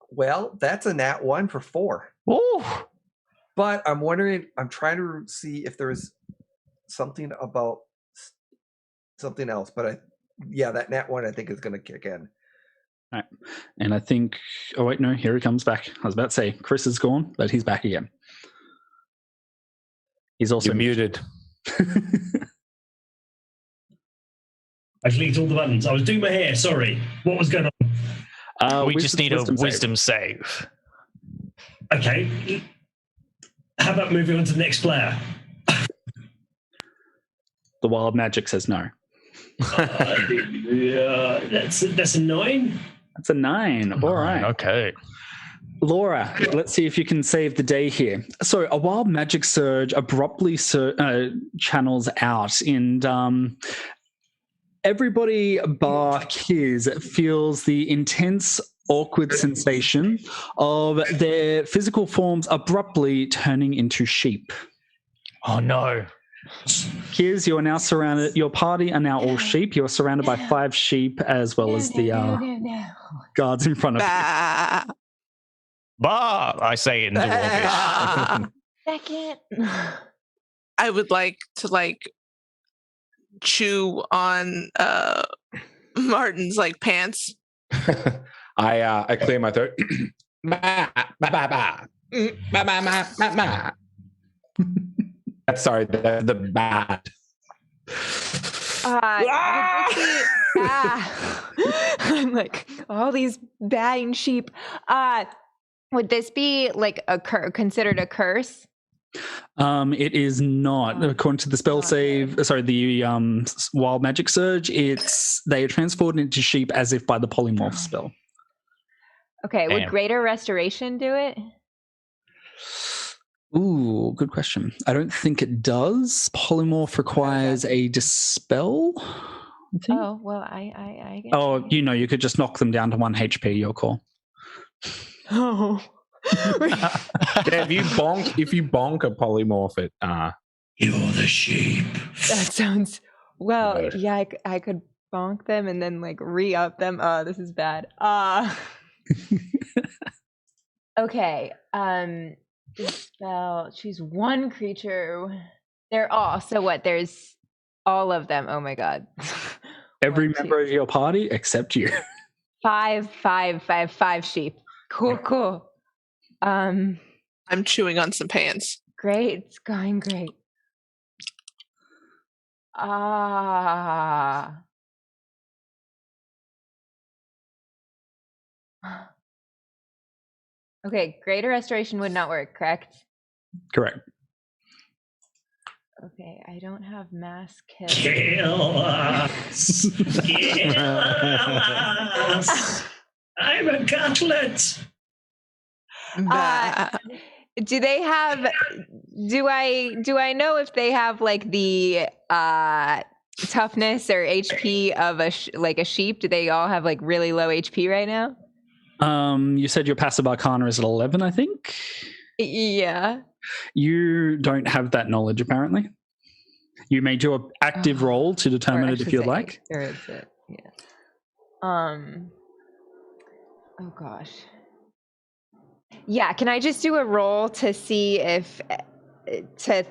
Well, that's a nat 1 for 4. Ooh. But I'm wondering, I'm trying to see if there's something about something else. But that nat 1 I think is going to kick in. All right. And I think, oh wait, no, here he comes back. I was about to say Chris is gone, but he's back again. He's also muted. I clicked all the buttons. I was doing my hair. Sorry. What was going on? We just need a wisdom save. Okay. How about moving on to the next player? The wild magic says no. That's a 9. That's a 9. All right. Okay. Laura, let's see if you can save the day here. So a wild magic surge abruptly channels out, and everybody bar Kiz feels the intense, awkward sensation of their physical forms abruptly turning into sheep. Oh, no. Kiz, you are now surrounded. Your party are now all sheep. You are surrounded by 5 sheep as well as the guards in front of you. Bah, I say in Dwarvish. Second. I would like to chew on Martin's pants. I clear my throat. Sorry, the bad. I'm like, all these batting sheep. Would this be considered a curse? It is not. According to the spell save, the wild magic surge, they are transformed into sheep as if by the polymorph spell. Okay, would greater restoration do it? Ooh, good question. I don't think it does. Polymorph requires a dispel, I think. Oh, well, I guess. Oh, you could just knock them down to 1 HP, your call. Oh. Yeah, if you bonk a polymorph, it you're the sheep. That sounds yeah. I could bonk them and then re-up them. This is bad. Okay. Spell. Choose one creature. They're all. So what? There's all of them. Oh my god. Every member of your party except you. Five sheep. Cool. I'm chewing on some pants. Great. It's going great. Okay, greater restoration would not work, correct? Correct. Okay, I don't have mass kill. Kill us! Kill us! I'm a cutlet! Do they have? Do I know if they have like the toughness or HP of a sheep? Do they all have like really low HP right now? You said your passive arcana is at 11, I think. Yeah. You don't have that knowledge, apparently. You may do an active roll to determine it if you'd like. Or is it? Yeah. Oh gosh. Yeah, can I just do a roll to see if to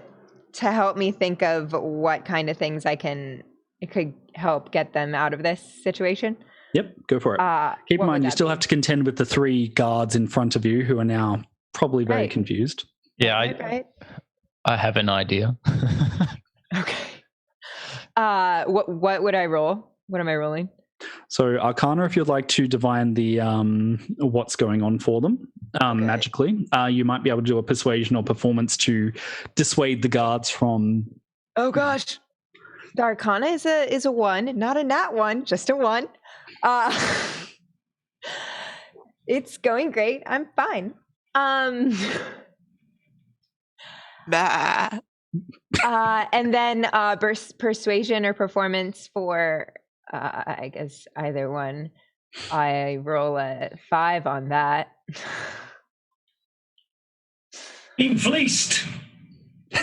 help me think of what kind of things it could help get them out of this situation? Yep, go for it. Keep in mind, you still have to contend with the 3 guards in front of you who are now probably very confused. Yeah, I have an idea. Okay. What would I roll? What am I rolling? So Arcana, if you'd like to divine the what's going on for them magically, you might be able to do a persuasion or performance to dissuade the guards from. Oh gosh, the Arcana is a 1, not a nat 1, just a 1. It's going great. I'm fine. And then persuasion or performance for I guess either one. I roll a 5 on that. Being fleeced.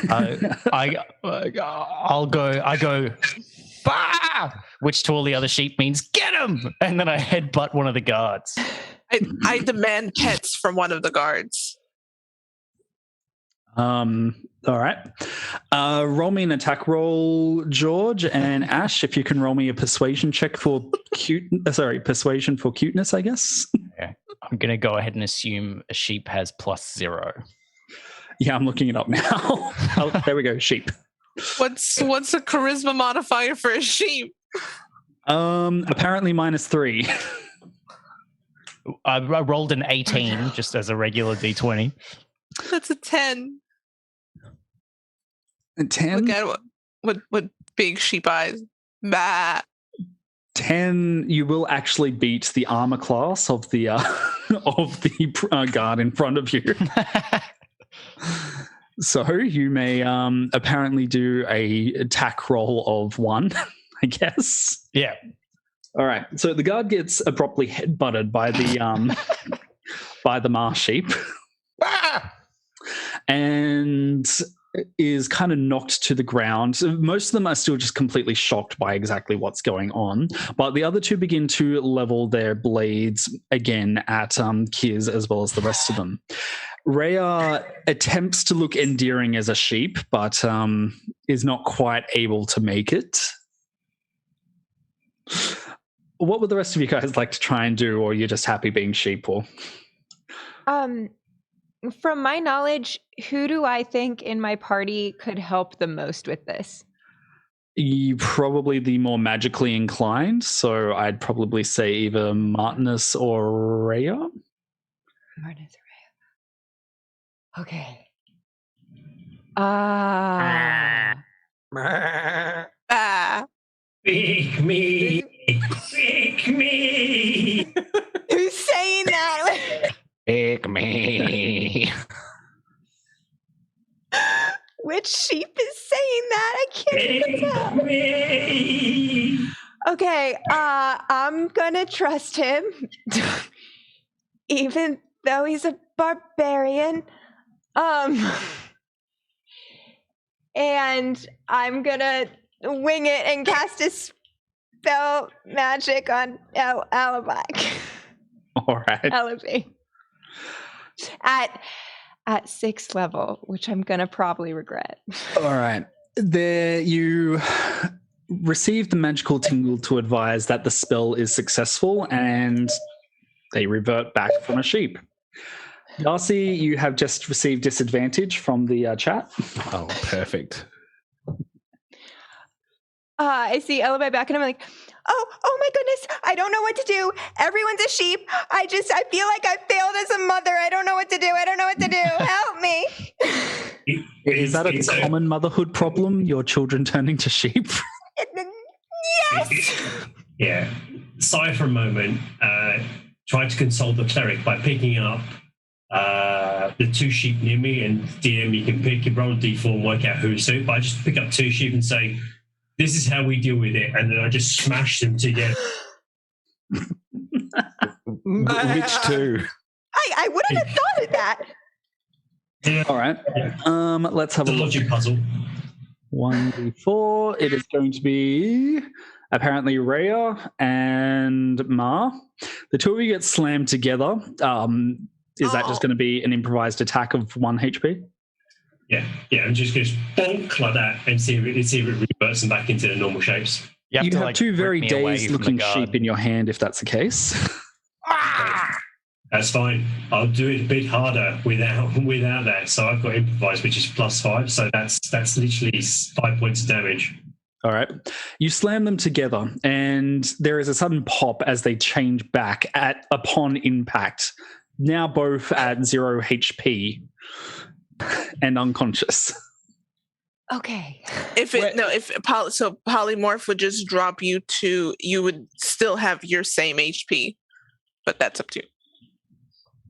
I go, bah! Which to all the other sheep means get him, and then I headbutt one of the guards. I demand pets from one of the guards. All right. Roll me an attack roll, George, and Ash, if you can roll me a persuasion check for persuasion for cuteness, I guess. Yeah. I'm going to go ahead and assume a sheep has +0. Yeah, I'm looking it up now. Oh, there we go, sheep. What's a charisma modifier for a sheep? Apparently -3. I rolled an 18 just as a regular D20. That's a 10. 10? Look at what big sheep eyes. Bah. 10, you will actually beat the armor class of the guard in front of you. So you may apparently do a attack roll of 1, I guess. Yeah. All right. So the guard gets abruptly headbutted by the by the marsh sheep. And is kind of knocked to the ground. Most of them are still just completely shocked by exactly what's going on, but the other 2 begin to level their blades again at Kiz as well as the rest of them. Rhea attempts to look endearing as a sheep, but is not quite able to make it. What would the rest of you guys like to try and do, or you're just happy being sheep? Or from my knowledge, who do I think in my party could help the most with this? You probably the more magically inclined, so I'd probably say either Martinus or Rhea. Martinus or Rhea. Okay. Pick me. Pick me. Who's saying that? Pick me. Which sheep is saying that? I can't even tell. Me. Okay, I'm gonna trust him, even though he's a barbarian. And I'm gonna wing it and cast a spell magic on Alibi. All right. Alibi. At 6th level, which I'm gonna probably regret. All right. There you receive the magical tingle to advise that the spell is successful, and they revert back from a sheep. Darcy, you have just received disadvantage from the chat. Oh, perfect. I see Ella back, and I'm like, oh my goodness, I don't know what to do. Everyone's a sheep. I feel like I failed as a mother. I don't know what to do. Help me. Is that a common motherhood problem, your children turning to sheep? Yes. Yeah. Sigh for a moment. Try to console the cleric by picking up the 2 sheep near me, and DM, you can roll a d4 and work out who's who. But I just pick up 2 sheep and say, this is how we deal with it, and then I just smash them together. Which 2? I wouldn't have thought of that. Yeah. All right. Let's have a look. Logic puzzle. 1d4. It is going to be apparently Rhea and Ma. The 2 of you get slammed together. Is that just going to be an improvised attack of 1 HP? Yeah, and just goes bonk like that, and see if it reverts them back into the normal shapes. You have 2 very dazed-looking sheep in your hand, if that's the case. That's fine. I'll do it a bit harder without that. So I've got improvised, which is +5. So that's literally 5 points of damage. All right. You slam them together, and there is a sudden pop as they change back upon impact. Now both at 0 HP and unconscious. Okay. If polymorph would just drop you to, you would still have your same HP, but that's up to you.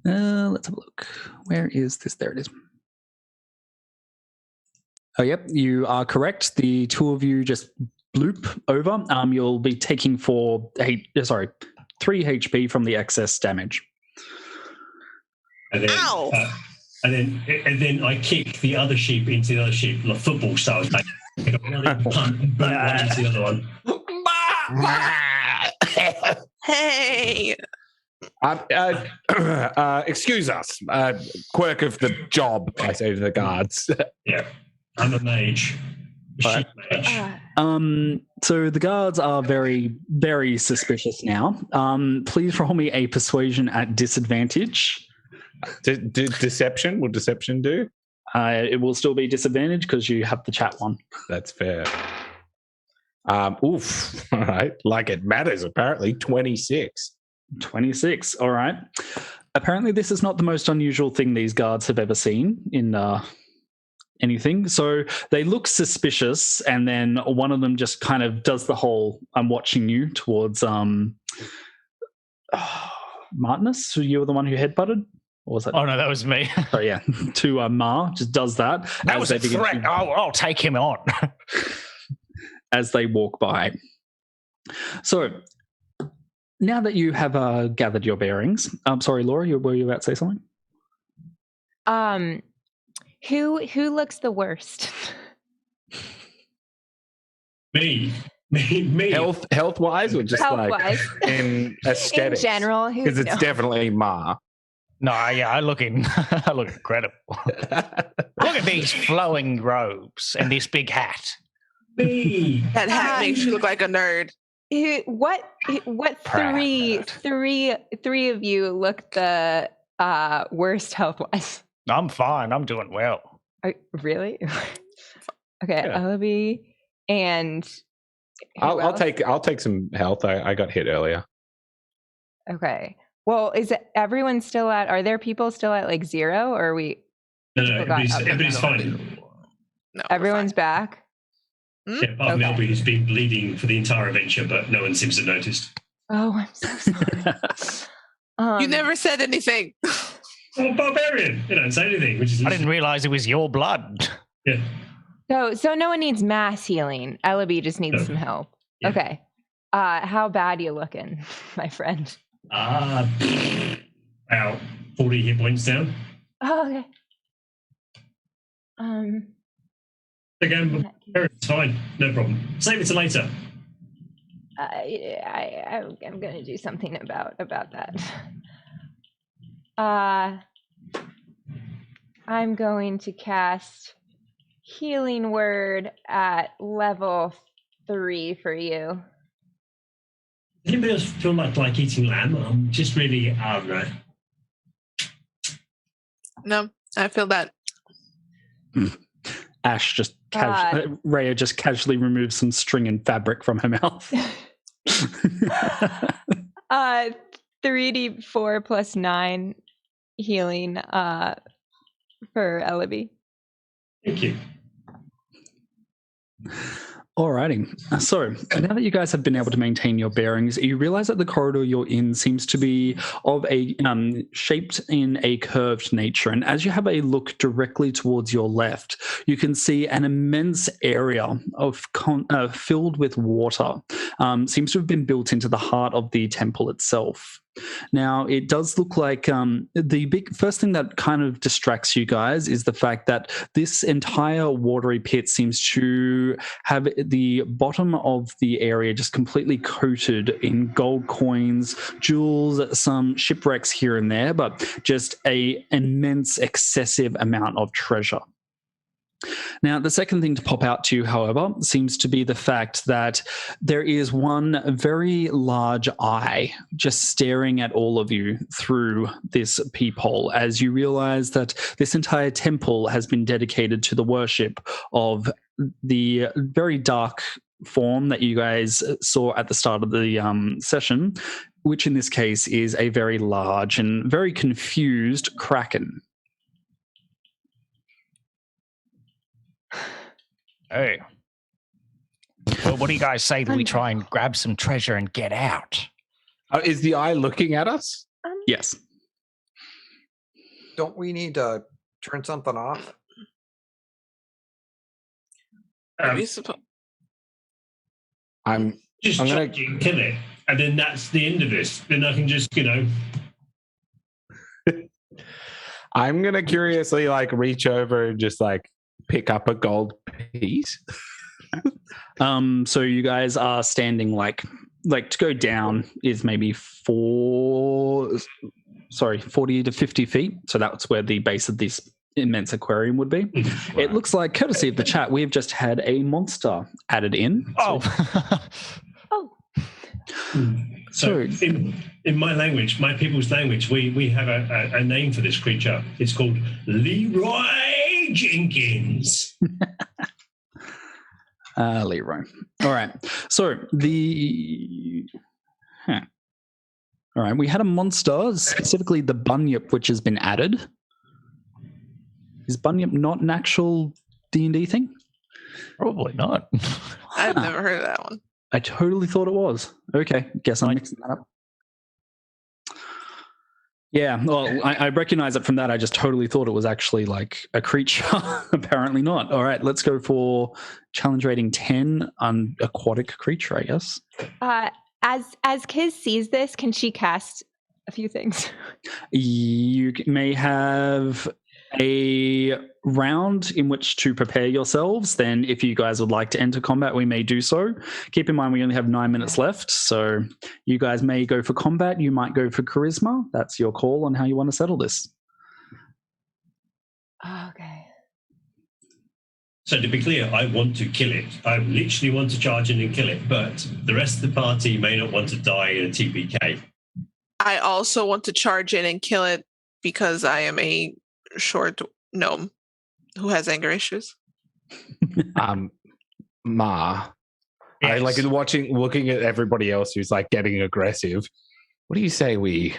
Let's have a look. Where is this? There it is. Oh, yep. You are correct. The 2 of you just bloop over. You'll be taking 3 HP from the excess damage. And then, Ow! And then I kick the other sheep into the other sheep, like football style. Like, punt back one into the other one. Hey! Excuse us. Quirk of the job, I say to the guards. Yeah, I'm a mage. Sheep mage. So the guards are very, very suspicious now. Please roll me a persuasion at disadvantage. Deception? Will deception do? It will still be disadvantage because you have the chat one. That's fair. Oof. All right. Like it matters, apparently. 26. 26. All right. Apparently, this is not the most unusual thing these guards have ever seen in anything. So they look suspicious, and then one of them just kind of does the whole "I'm watching you" towards Martinus. So you were the one who headbutted. Or was that? Oh no, that was me. Oh yeah, to Ma just does that. That was a threat. I'll take him on. As they walk by. So now that you have gathered your bearings, I'm sorry, Laura, were you about to say something? Who looks the worst? Me. Health wise, or just Health-wise. like in aesthetics? In general, because it's definitely Ma. No, yeah, I look incredible. Look at these flowing robes and this big hat. Me. That hat makes you look like a nerd. What three of you look the worst health-wise? I'm fine. I'm doing well. Really? Okay, Yeah. Ellaby and I'll take some health. I got hit earlier. Okay. Well, is everyone still at? Are there people still at like 0, or are we? No, everybody's fine. No, Everyone's back. Yeah, apart from Elby, who's been bleeding for the entire adventure, but no one seems to have noticed. Oh, I'm so sorry. You never said anything. Oh, barbarian! You don't say anything, which is. I didn't realize it was your blood. Yeah. So no one needs mass healing. Ellaby just needs some help. Yeah. Okay. How bad you looking, my friend? About 40 hit points down. Oh, okay. Again, it's fine, no problem. Save it to later. I'm gonna do something about that. I'm going to cast Healing Word at level 3 for you. Anybody else feel like eating lamb? I'm just really, I don't know. No, I feel that. Ash just Rhea just casually removes some string and fabric from her mouth. 3d4 plus 9 healing for Ellaby. Thank you. Alrighty. So now that you guys have been able to maintain your bearings, you realize that the corridor you're in seems to be of a shaped in a curved nature. And as you have a look directly towards your left, you can see an immense area of filled with water. Seems to have been built into the heart of the temple itself. Now, it does look like the big first thing that kind of distracts you guys is the fact that this entire watery pit seems to have the bottom of the area just completely coated in gold coins, jewels, some shipwrecks here and there, but just an immense, excessive amount of treasure. Now, the second thing to pop out to you, however, seems to be the fact that there is one very large eye just staring at all of you through this peephole as you realize that this entire temple has been dedicated to the worship of the very dark form that you guys saw at the start of the session, which in this case is a very large and very confused kraken. Hey. Well, what do you guys say that we try and grab some treasure and get out? Is the eye looking at us? Yes. Don't we need to turn something off? I'm gonna kill it, and then that's the end of this. Then I can just, I'm gonna curiously reach over and just pick up a gold piece. So you guys are standing like to go down is maybe 40 to 50 feet. So that's where the base of this immense aquarium would be. Wow. It looks like, courtesy of the chat, we've just had a monster added in. So in my language, my people's language, we have a name for this creature. It's called Leroy Jenkins. Leroy. All right. So all right. We had a monster, specifically the bunyip, which has been added. Is bunyip not an actual D&D thing? Probably not. I've never heard of that one. I totally thought it was. Okay. Guess I'm mixing that up. Yeah, well, I recognize it from that. I just totally thought it was actually a creature. Apparently not. All right, let's go for challenge rating 10 on aquatic creature, I guess. As Kiz sees this, can she cast a few things? You may have a round in which to prepare yourselves. Then if you guys would like to enter combat, we may do so. Keep in mind we only have 9 minutes left, so you guys may go for combat. You might go for charisma. That's your call on how you want to settle this. Okay. So to be clear, I want to kill it. I literally want to charge in and kill it, but the rest of the party may not want to die in a TPK. I also want to charge in and kill it because I am a short gnome who has anger issues. Ma, yes. I looking at everybody else who's getting aggressive. What do you say we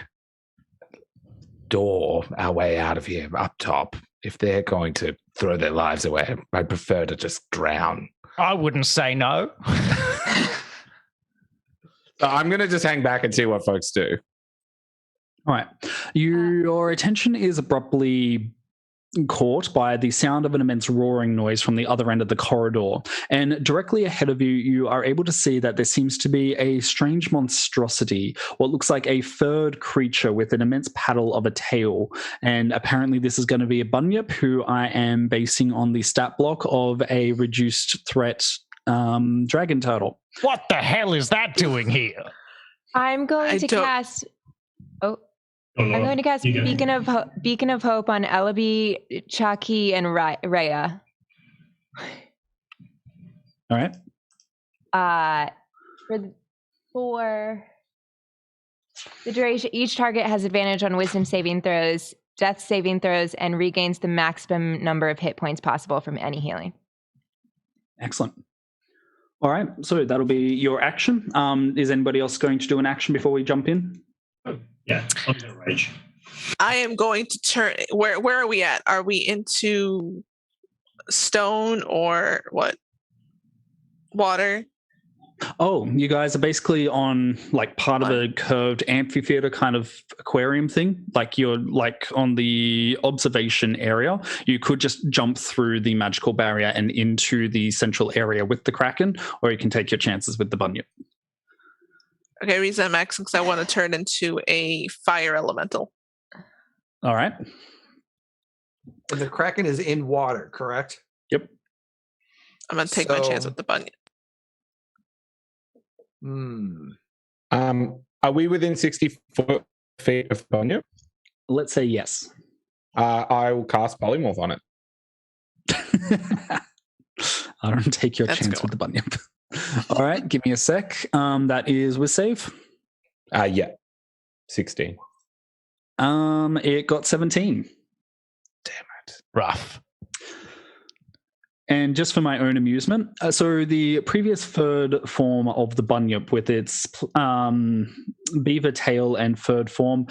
door our way out of here up top? If they're going to throw their lives away, I'd prefer to just drown. I wouldn't say no. So I'm going to just hang back and see what folks do. All right. Your attention is abruptly caught by the sound of an immense roaring noise from the other end of the corridor. And directly ahead of you, you are able to see that there seems to be a strange monstrosity, what looks like a furred creature with an immense paddle of a tail. And apparently this is going to be a bunyip, who I am basing on the stat block of a reduced threat dragon turtle. What the hell is that doing here? I'm going to cast... I'm going to cast Beacon of Hope on Ellaby, Chucky, and Rhea. All right. For the duration, each target has advantage on wisdom saving throws, death saving throws, and regains the maximum number of hit points possible from any healing. Excellent. All right, so that'll be your action. Is anybody else going to do an action before we jump in? Yeah, I'm going to rage. I am going to turn. Where are we at? Are we into stone or what? Water? Oh, you guys are basically on like part of a curved amphitheater kind of aquarium thing. Like you're like on the observation area. You could just jump through the magical barrier and into the central area with the Kraken, or you can take your chances with the Bunyip. Okay, reason I'm asking because I want to turn into a fire elemental. All right. And the Kraken is in water, correct? Yep. I'm going to take my chance with the Bunyip. Are we within 60 feet of Bunyip? Let's say yes. I will cast Polymorph on it. I don't take your chance with the Bunyip. All right, give me a sec. That is with save. Yeah, 16. It got 17. Damn it. Rough. And just for my own amusement, so the previous third form of the Bunyip with its beaver tail and third form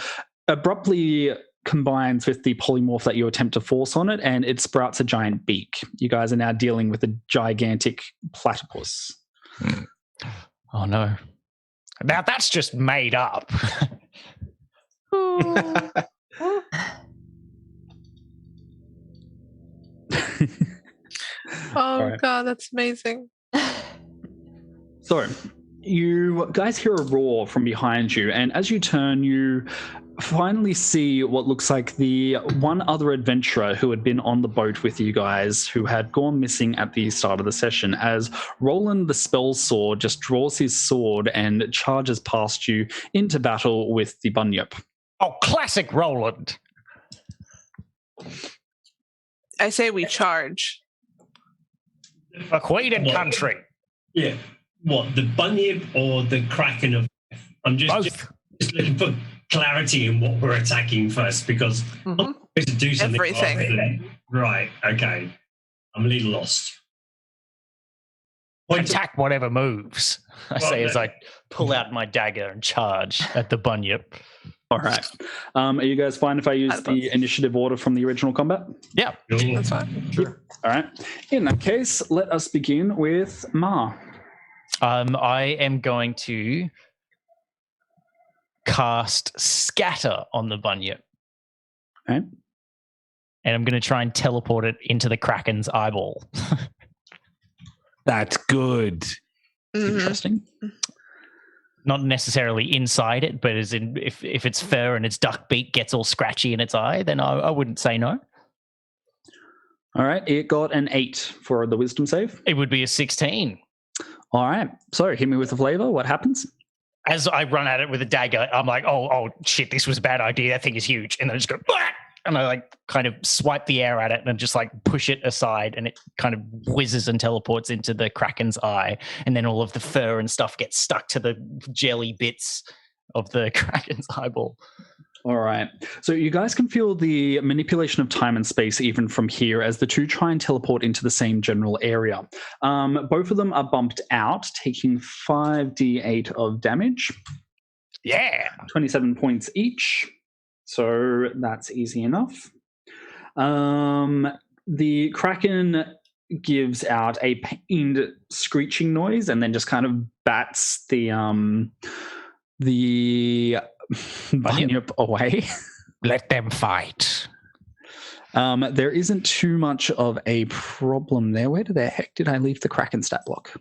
abruptly combines with the polymorph that you attempt to force on it, and it sprouts a giant beak. You guys are now dealing with a gigantic platypus. Oh, no. Now that's just made up. Oh, right. God, that's amazing. So, you guys hear a roar from behind you, and as you turn, you finally see what looks like the one other adventurer who had been on the boat with you guys, who had gone missing at the start of the session, as Roland the Spell Sword just draws his sword and charges past you into battle with the Bunyip. Oh, classic Roland. I say we charge. A queen and country. Yeah. What, the Bunyip or the Kraken of Death? I'm just looking for clarity in what we're attacking first, because I'm supposed to do something. Everything. Right, okay. I'm a little lost. Attack whatever moves, I say as I pull out my dagger and charge at the Bunyip. All right. Are you guys fine if I use the initiative order from the original combat? Yeah. That's fine. Sure. All right. In that case, let us begin with Ma. I am going to cast Scatter on the Bunyip. Okay. And I'm going to try and teleport it into the Kraken's eyeball. That's good. Interesting. Not necessarily inside it, but as in if its fur and its duck beak gets all scratchy in its eye, then I wouldn't say no. All right. It got an 8 for the wisdom save. It would be a 16. All right. So hit me with the flavor. What happens? As I run at it with a dagger, I'm like, oh shit, this was a bad idea. That thing is huge. And then I just go, bah! And I like kind of swipe the air at it and just like push it aside, and it kind of whizzes and teleports into the Kraken's eye. And then all of the fur and stuff gets stuck to the jelly bits of the Kraken's eyeball. All right. So you guys can feel the manipulation of time and space even from here as the two try and teleport into the same general area. Both of them are bumped out, taking 5d8 of damage. Yeah. 27 points each. So that's easy enough. The Kraken gives out a pained screeching noise and then just kind of bats the Bunyip away. Let them fight. There isn't too much of a problem there. Where the heck did I leave the Kraken stat block?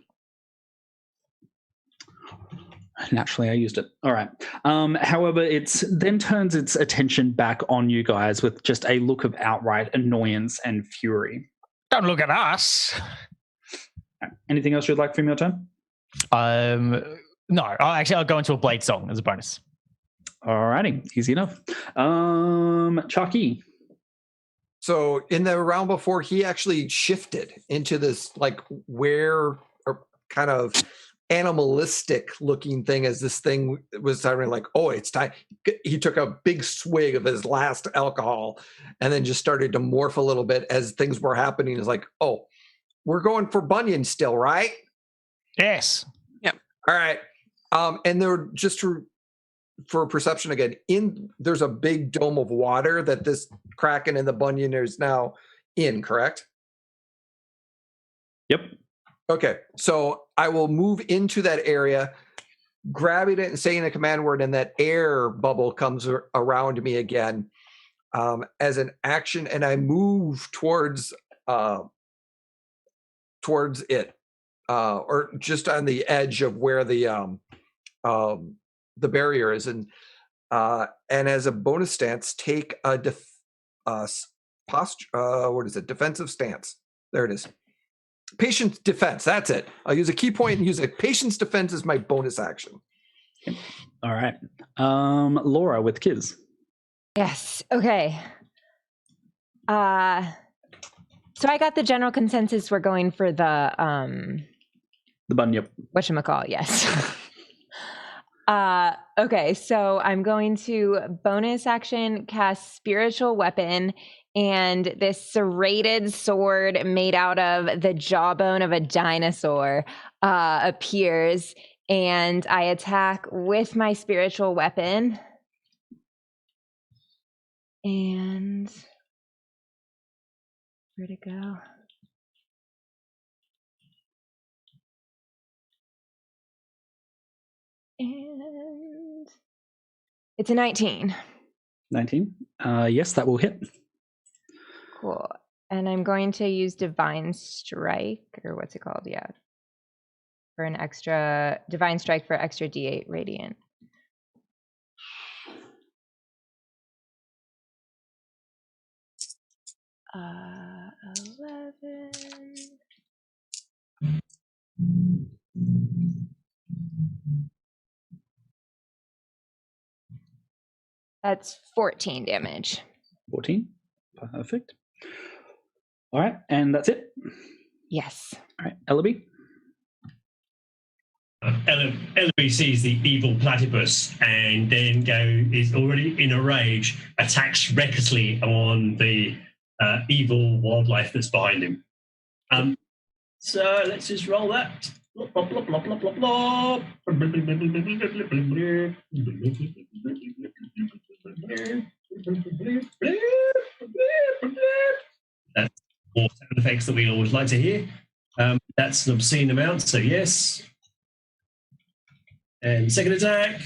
Naturally, I used it. All right. However, it then turns its attention back on you guys with just a look of outright annoyance and fury. Don't look at us. Anything else you'd like from your turn? No. I'll go into a blade song as a bonus. All righty. Easy enough. Chucky. So in the round before, he actually shifted into this, like where, or kind of animalistic looking thing as this thing was starting like, oh, it's time. He took a big swig of his last alcohol and then just started to morph a little bit as things were happening. It's like, oh, we're going for Bunyan still, right? Yes. Yep. All right. And there just for perception again, there's a big dome of water that this Kraken and the Bunyan is now in, correct? Yep. Okay, so I will move into that area, grabbing it and saying a command word, and that air bubble comes around me again as an action, and I move towards it, or just on the edge of where the barrier is, and as a bonus stance, take a defensive stance. There it is. Patience defense. That's it. I'll use a key point and use a patience defense as my bonus action. All right. Laura with Kiz. Yes. Okay. So I got the general consensus. We're going for the bunyip. Whatchamacallit, yes. Okay, so I'm going to bonus action cast Spiritual Weapon, and this serrated sword made out of the jawbone of a dinosaur appears, and I attack with my Spiritual Weapon. And where'd it go? And it's a 19. 19. Yes, that will hit. Cool. And I'm going to use Divine Strike, or what's it called? Yeah. For an extra Divine Strike for extra D8 Radiant. Uh, 11. That's 14 damage. 14. Perfect. All right, and that's it? Yes. All right, Ellaby? Ellaby sees the evil platypus and then is already in a rage, attacks recklessly on the evil wildlife that's behind him. So let's just roll that. Blop, blop, blop, blop, blop, blop. That's more sound effects that we always like to hear. That's an obscene amount, so yes. And second attack.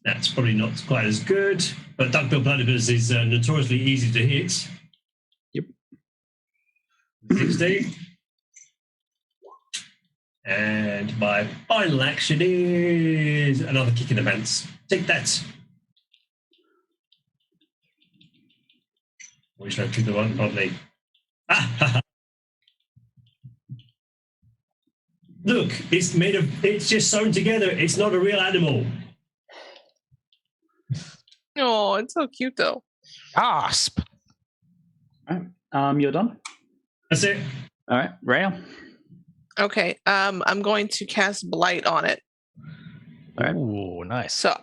That's probably not quite as good, but duckbill platypus is notoriously easy to hit. Yep. 16. And my final action is another kick in the pants. Take that. Or should I kick the one on me? Look, it's just sewn together. It's not a real animal. Oh, it's so cute though. Gasp. All right. You're done? That's it. All right. Rhea? Okay. I'm going to cast Blight on it. All right. Ooh, nice. So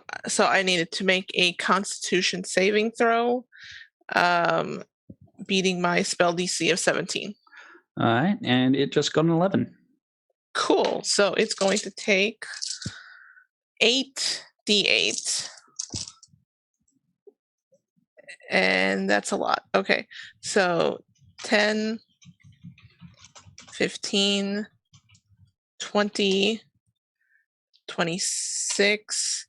I needed to make a Constitution saving throw, beating my spell DC of 17. All right, and it just got an 11. Cool. So it's going to take 8d8. And that's a lot. Okay. So 10, 15, 20, 26,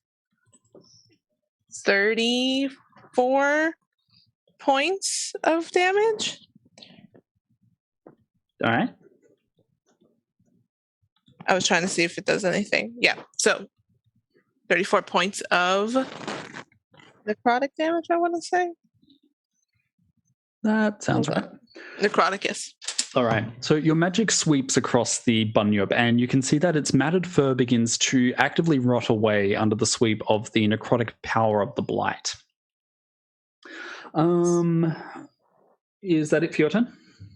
34 points of damage. All right. I was trying to see if it does anything. Yeah. So 34 points of necrotic damage, I want to say. That sounds right. Necrotic, yes. All right. So your magic sweeps across the bunyip, and you can see that its matted fur begins to actively rot away under the sweep of the necrotic power of the blight. Is that it for your turn?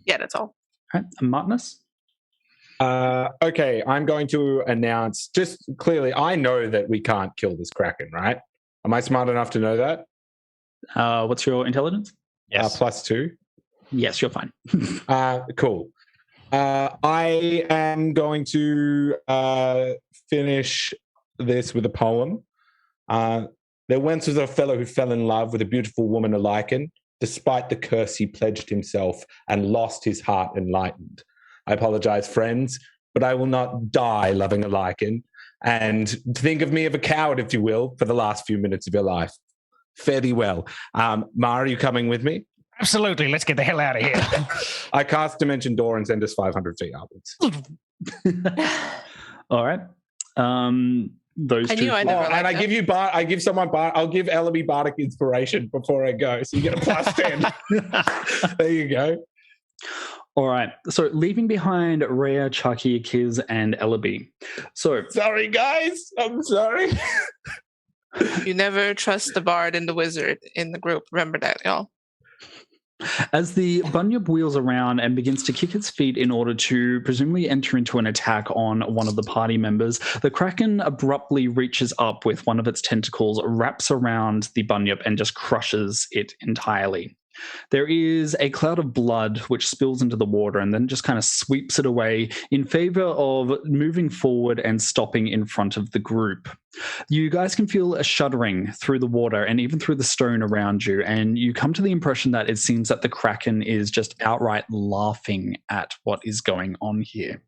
Yeah, that's all. All right, and Martinus? Okay, I'm going to announce, just clearly, I know that we can't kill this Kraken, right? Am I smart enough to know that? What's your intelligence? Yes. +2. Yes, you're fine. Cool. I am going to finish this with a poem. There once was a fellow who fell in love with a beautiful woman, a lichen. Despite the curse, he pledged himself and lost his heart enlightened. I apologize, friends, but I will not die loving a lichen. And think of me as a coward, if you will, for the last few minutes of your life. Fare thee well. Mara, are you coming with me? Absolutely. Let's get the hell out of here. I cast Dimension Door and send us 500 feet upwards. All right. Those I two. knew I never and I give you I'll give Ellaby Bardic Inspiration before I go. So you get a +10. There you go. All right. So leaving behind Rhea, Chucky, Kiz, and Ellaby. So Sorry, guys. I'm sorry. You never trust the bard and the wizard in the group. Remember that, y'all. as the Bunyip wheels around and begins to kick its feet in order to presumably enter into an attack on one of the party members, the Kraken abruptly reaches up with one of its tentacles, wraps around the Bunyip, and just crushes it entirely. There is a cloud of blood which spills into the water and then just kind of sweeps it away in favor of moving forward and stopping in front of the group. You guys can feel a shuddering through the water and even through the stone around you, and you come to the impression that it seems that the Kraken is just outright laughing at what is going on here.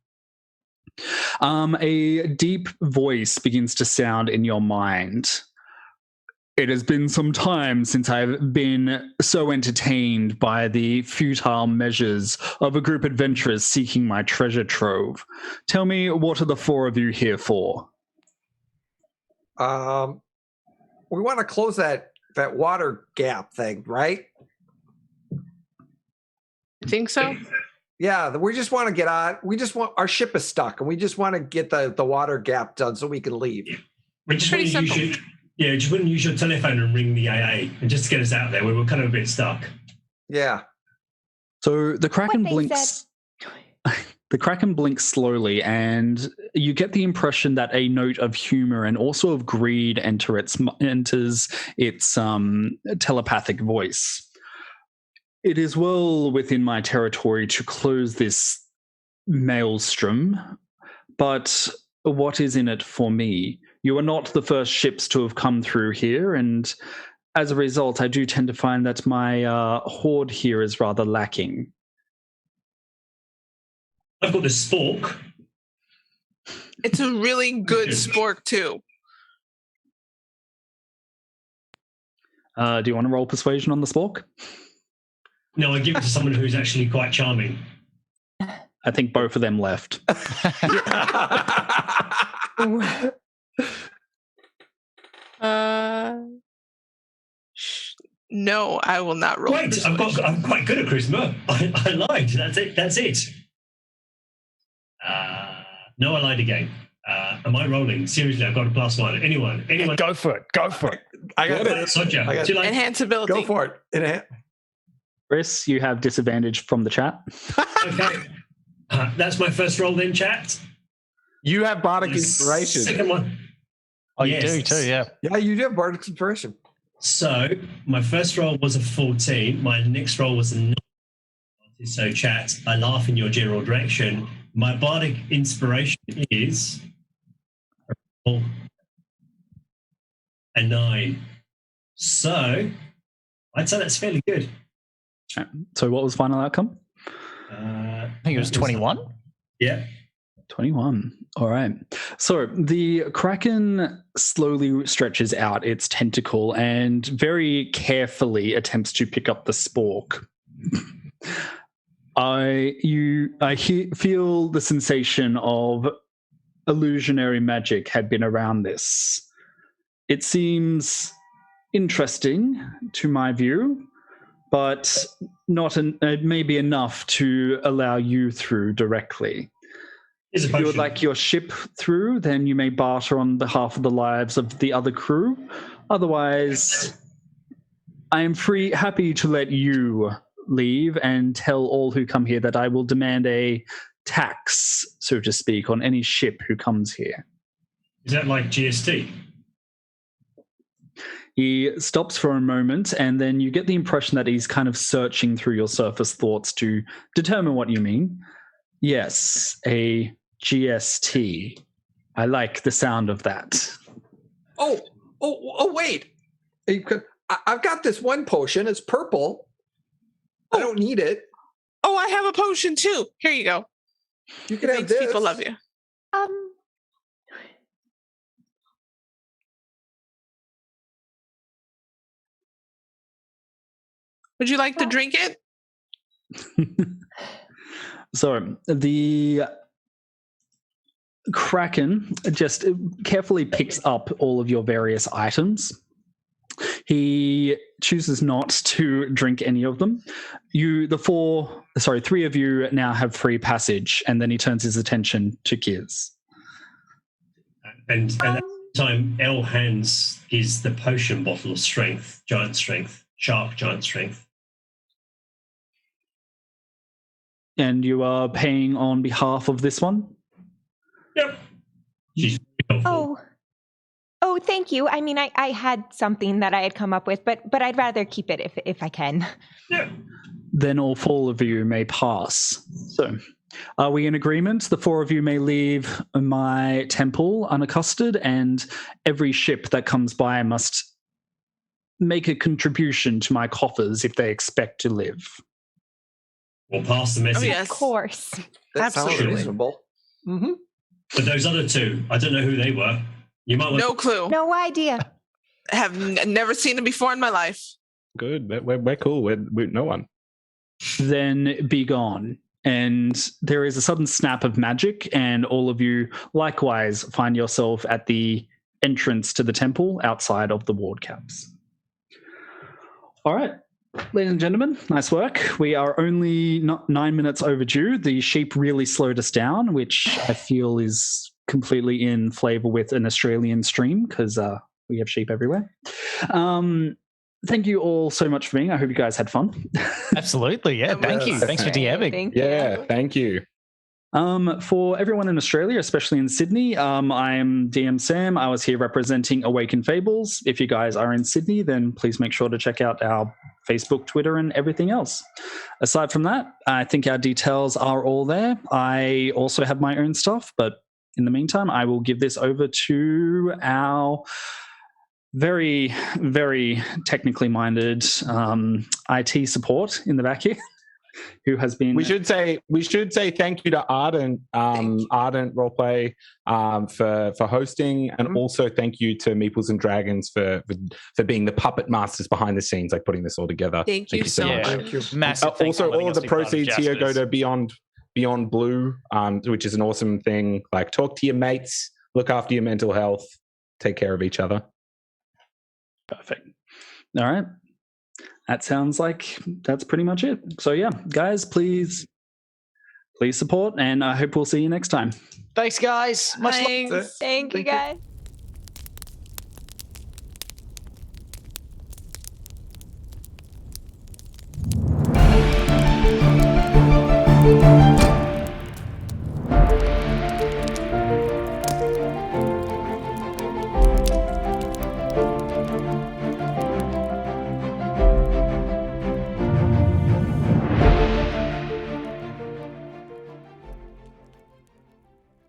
A deep voice begins to sound in your mind. It has been some time since I've been so entertained by the futile measures of a group of adventurers seeking my treasure trove. Tell me, what are the four of you here for? We want to close that water gap thing, right? You think so? Yeah, we just want to get on. Our ship is stuck, and we just want to get the water gap done so we can leave. We just want to use just want to use your telephone and ring the AA and just to get us out there. We were kind of a bit stuck. Yeah. So the Kraken blinks. The Kraken blinks slowly, and you get the impression that a note of humor and also of greed enters its telepathic voice. It is well within my territory to close this maelstrom, but what is in it for me? You are not the first ships to have come through here, and as a result, I do tend to find that my hoard here is rather lacking. I've got the spork. It's a really good spork, too. Do you want to roll persuasion on the spork? No, I give it to someone who's actually quite charming. I think both of them left. No, I will not roll. Wait, I'm quite good at charisma. I lied. That's it. No, I lied again. Am I rolling? Seriously, I've got a +1. Anyone? Go for it. I got it. Enhance ability. Go for it. Chris, you have disadvantage from the chat. Okay. That's my first roll then, chat. You have Bardic Inspiration. Second one. Oh, yes. You do too, yeah. Yeah, you do have Bardic Inspiration. So my first roll was a 14. My next roll was a 9. So chat, I laugh in your general direction. My Bardic Inspiration is a 9. So I'd say that's fairly good. So what was final outcome? I think it was 21. Yeah. 21. All right. So the Kraken slowly stretches out its tentacle and very carefully attempts to pick up the spork. I feel the sensation of illusionary magic had been around this. It seems interesting to my view, but not maybe enough to allow you through directly. If you would like your ship through, then you may barter on behalf of the lives of the other crew. Otherwise, I am happy to let you leave and tell all who come here that I will demand a tax, so to speak, on any ship who comes here. Is that like GST? He stops for a moment, and then you get the impression that he's kind of searching through your surface thoughts to determine what you mean. Yes, a GST. I like the sound of that. Oh, wait. I've got this one potion. It's purple. I don't need it. Oh, I have a potion too. Here you go. You can have this. People love you. Would you like to drink it? So the Kraken just carefully picks up all of your various items. He chooses not to drink any of them. Three of you now have free passage, and then he turns his attention to Giz. And at that time, L hands is the potion bottle of strength, giant strength, shark giant strength. And you are paying on behalf of this one? Yep. She's helpful. Oh, thank you. I mean, I had something that I had come up with, but I'd rather keep it if I can. Yeah. Then all four of you may pass. So, are we in agreement? The four of you may leave my temple unaccosted, and every ship that comes by must make a contribution to my coffers if they expect to live. We'll pass the message. Oh, yes. Of course. That sounds Absolutely. reasonable. Mm-hmm. But those other two, I don't know who they were. You might want No clue. No idea. Have never seen them before in my life. Good. We're cool. We're no one. Then be gone. And there is a sudden snap of magic, and all of you likewise find yourself at the entrance to the temple outside of the ward caps. All right, ladies and gentlemen, nice work. We are only 9 minutes overdue. The sheep really slowed us down, which I feel is completely in flavor with an Australian stream because we have sheep everywhere. Thank you all so much for being. I hope you guys had fun. Absolutely, yeah. Thank you. Thanks for DMing. Thank you. For everyone in Australia, especially in Sydney, I am DM Sam. I was here representing Awaken Fables. If you guys are in Sydney, then please make sure to check out our Facebook, Twitter, and everything else. Aside from that, I think our details are all there. I also have my own stuff, but in the meantime, I will give this over to our very, very technically minded IT support in the back here, who has been. We should say thank you to Ardent, Ardent Roleplay for hosting, and also thank you to Meeples and Dragons for being the puppet masters behind the scenes, like putting this all together. Thank you so much. Thank you. Massive Also, all of the proceeds here go to Beyond Blue, which is an awesome thing. Like, talk to your mates, look after your mental health, take care of each other. Perfect. All right. That sounds like that's pretty much it. So yeah, guys, please support, and I hope we'll see you next time. Thanks, guys. Much love. Thank you, guys.